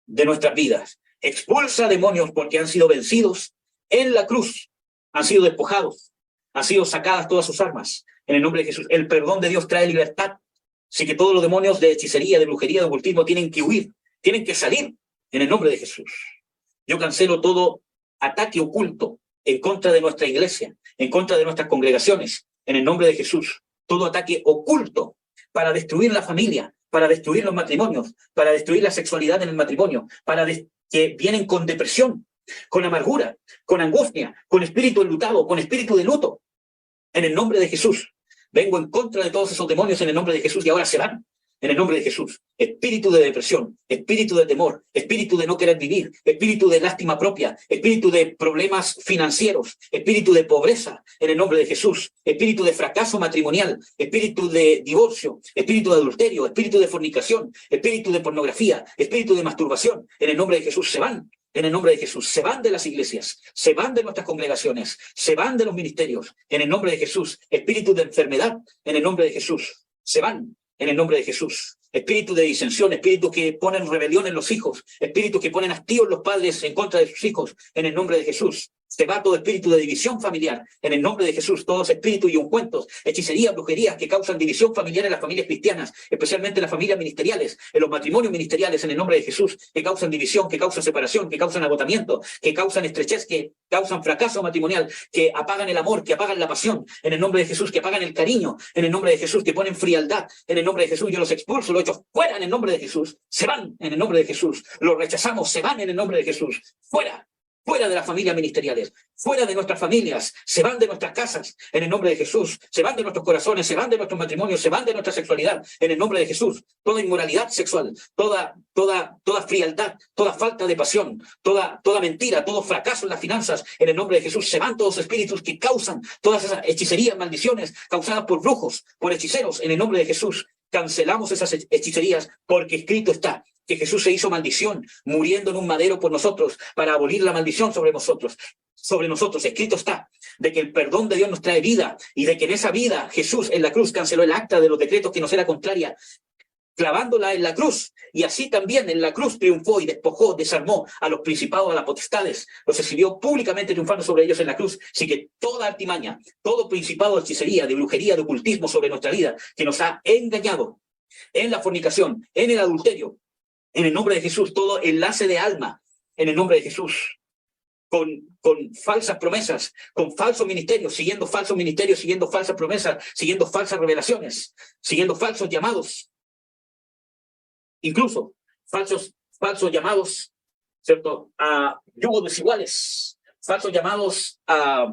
de nuestras vidas. Expulsa demonios porque han sido vencidos en la cruz, han sido despojados, han sido sacadas todas sus armas. En el nombre de Jesús, el perdón de Dios trae libertad. Así que todos los demonios de hechicería, de brujería, de ocultismo tienen que huir, tienen que salir en el nombre de Jesús. Yo cancelo todo ataque oculto en contra de nuestra iglesia, en contra de nuestras congregaciones, en el nombre de Jesús. Todo ataque oculto para destruir la familia, para destruir los matrimonios, para destruir la sexualidad en el matrimonio, que vienen con depresión, con amargura, con angustia, con espíritu enlutado, con espíritu de luto. En el nombre de Jesús. Vengo en contra de todos esos demonios en el nombre de Jesús y ahora se van. En el nombre de Jesús. Espíritu de depresión, espíritu de temor, espíritu de no querer vivir, espíritu de lástima propia, espíritu de problemas financieros, espíritu de pobreza, en el nombre de Jesús. Espíritu de fracaso matrimonial, espíritu de divorcio, espíritu de adulterio, espíritu de fornicación, espíritu de pornografía, espíritu de masturbación. En el nombre de Jesús se van. En el nombre de Jesús, se van de las iglesias, se van de nuestras congregaciones, se van de los ministerios, en el nombre de Jesús. Espíritu de enfermedad, en el nombre de Jesús, se van, en el nombre de Jesús. Espíritu de disensión, espíritu que ponen rebelión en los hijos, espíritu que ponen hastío los padres en contra de sus hijos, en el nombre de Jesús. Se va todo espíritu de división familiar, en el nombre de Jesús. Todos espíritus y ungüentos, hechicerías, brujerías que causan división familiar en las familias cristianas, especialmente en las familias ministeriales, en los matrimonios ministeriales, en el nombre de Jesús, que causan división, que causan separación, que causan agotamiento, que causan estrechez, que causan fracaso matrimonial, que apagan el amor, que apagan la pasión, en el nombre de Jesús, que apagan el cariño, en el nombre de Jesús, que ponen frialdad, en el nombre de Jesús. Yo los expulso, los echo fuera en el nombre de Jesús. Se van en el nombre de Jesús. Los rechazamos, se van en el nombre de Jesús. Fuera. Fuera de las familias ministeriales, fuera de nuestras familias, se van de nuestras casas, en el nombre de Jesús, se van de nuestros corazones, se van de nuestros matrimonios, se van de nuestra sexualidad, en el nombre de Jesús. Toda inmoralidad sexual, toda frialdad, toda falta de pasión, toda mentira, todo fracaso en las finanzas, en el nombre de Jesús, se van todos los espíritus que causan todas esas hechicerías, maldiciones causadas por brujos, por hechiceros, en el nombre de Jesús. Cancelamos esas hechicerías porque escrito está que Jesús se hizo maldición, muriendo en un madero por nosotros, para abolir la maldición sobre nosotros. Sobre nosotros, escrito está, de que el perdón de Dios nos trae vida, y de que en esa vida Jesús en la cruz canceló el acta de los decretos que nos era contraria, clavándola en la cruz, y así también en la cruz triunfó y despojó, desarmó a los principados, a las potestades, los exhibió públicamente triunfando sobre ellos en la cruz. Así que toda artimaña, todo principado de hechicería, de brujería, de ocultismo sobre nuestra vida, que nos ha engañado en la fornicación, en el adulterio, en el nombre de Jesús, todo enlace de alma, en el nombre de Jesús, con falsas promesas, con falsos ministerios, siguiendo falsas promesas, siguiendo falsas revelaciones, siguiendo falsos llamados, incluso falsos llamados, ¿cierto?, a yugos desiguales, falsos llamados a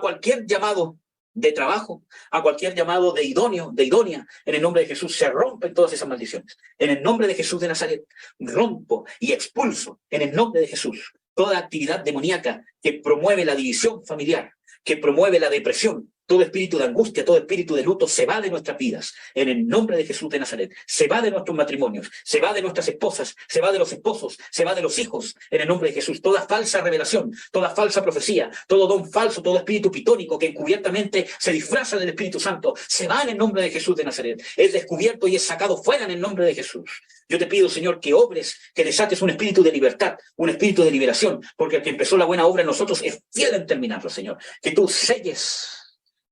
cualquier llamado de trabajo, a cualquier llamado de idóneo, de idónea. En el nombre de Jesús se rompen todas esas maldiciones. En el nombre de Jesús de Nazaret, rompo y expulso en el nombre de Jesús toda actividad demoníaca que promueve la división familiar, que promueve la depresión. Todo espíritu de angustia, todo espíritu de luto se va de nuestras vidas, en el nombre de Jesús de Nazaret. Se va de nuestros matrimonios, se va de nuestras esposas, se va de los esposos, se va de los hijos, en el nombre de Jesús. Toda falsa revelación, toda falsa profecía, todo don falso, todo espíritu pitónico que encubiertamente se disfraza del Espíritu Santo, se va en el nombre de Jesús de Nazaret. Es descubierto y es sacado fuera en el nombre de Jesús. Yo te pido, Señor, que obres, que desates un espíritu de libertad, un espíritu de liberación, porque el que empezó la buena obra en nosotros es fiel en terminarlo, Señor. Que tú selles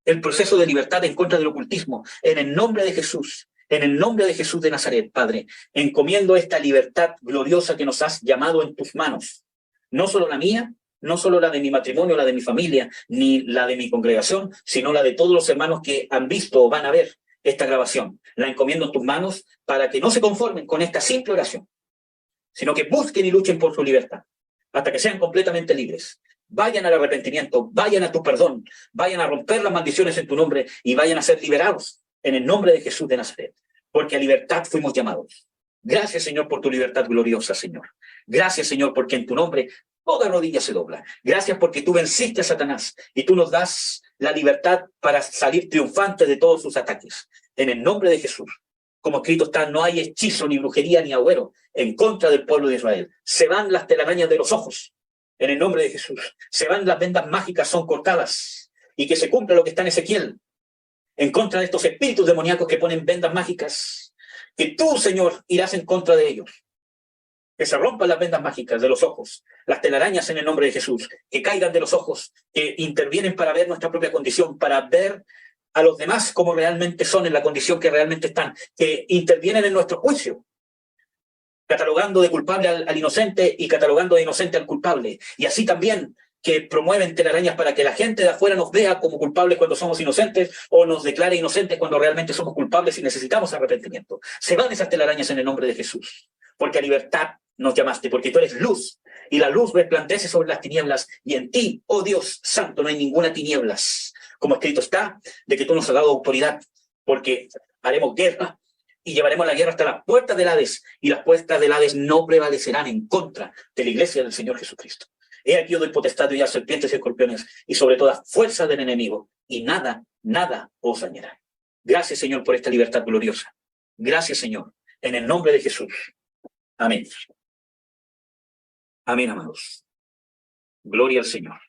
el proceso de libertad en contra del ocultismo, en el nombre de Jesús, en el nombre de Jesús de Nazaret, Padre. Encomiendo esta libertad gloriosa que nos has llamado en tus manos. No solo la mía, no solo la de mi matrimonio, la de mi familia, ni la de mi congregación, sino la de todos los hermanos que han visto o van a ver esta grabación. La encomiendo en tus manos para que no se conformen con esta simple oración, sino que busquen y luchen por su libertad, hasta que sean completamente libres. Vayan al arrepentimiento, vayan a tu perdón, vayan a romper las maldiciones en tu nombre y vayan a ser liberados en el nombre de Jesús de Nazaret, porque a libertad fuimos llamados. Gracias, Señor, por tu libertad gloriosa, Señor. Gracias, Señor, porque en tu nombre toda rodilla se dobla. Gracias porque tú venciste a Satanás y tú nos das la libertad para salir triunfante de todos sus ataques. En el nombre de Jesús. Como escrito está, no hay hechizo, ni brujería, ni agüero en contra del pueblo de Israel. Se van las telarañas de los ojos. En el nombre de Jesús. Se van las vendas mágicas, son cortadas. Y que se cumpla lo que está en Ezequiel. En contra de estos espíritus demoníacos que ponen vendas mágicas. Que tú, Señor, irás en contra de ellos. Que se rompan las vendas mágicas de los ojos, las telarañas en el nombre de Jesús, que caigan de los ojos, que intervienen para ver nuestra propia condición, para ver a los demás como realmente son, en la condición que realmente están, que intervienen en nuestro juicio, catalogando de culpable al inocente y catalogando de inocente al culpable. Y así también que promueven telarañas para que la gente de afuera nos vea como culpables cuando somos inocentes o nos declare inocentes cuando realmente somos culpables y necesitamos arrepentimiento. Se van esas telarañas en el nombre de Jesús, porque a libertad nos llamaste, porque tú eres luz y la luz resplandece sobre las tinieblas y en ti, oh Dios santo, no hay ninguna tinieblas. Como escrito está, de que tú nos has dado autoridad, porque haremos guerra y llevaremos la guerra hasta las puertas del Hades, y las puertas del Hades no prevalecerán en contra de la iglesia del Señor Jesucristo. He aquí yo doy potestad de hollar serpientes y escorpiones, y sobre toda fuerza del enemigo, y nada, nada os dañará. Gracias, Señor, por esta libertad gloriosa. Gracias, Señor, en el nombre de Jesús. Amén. Amén, amados. Gloria al Señor.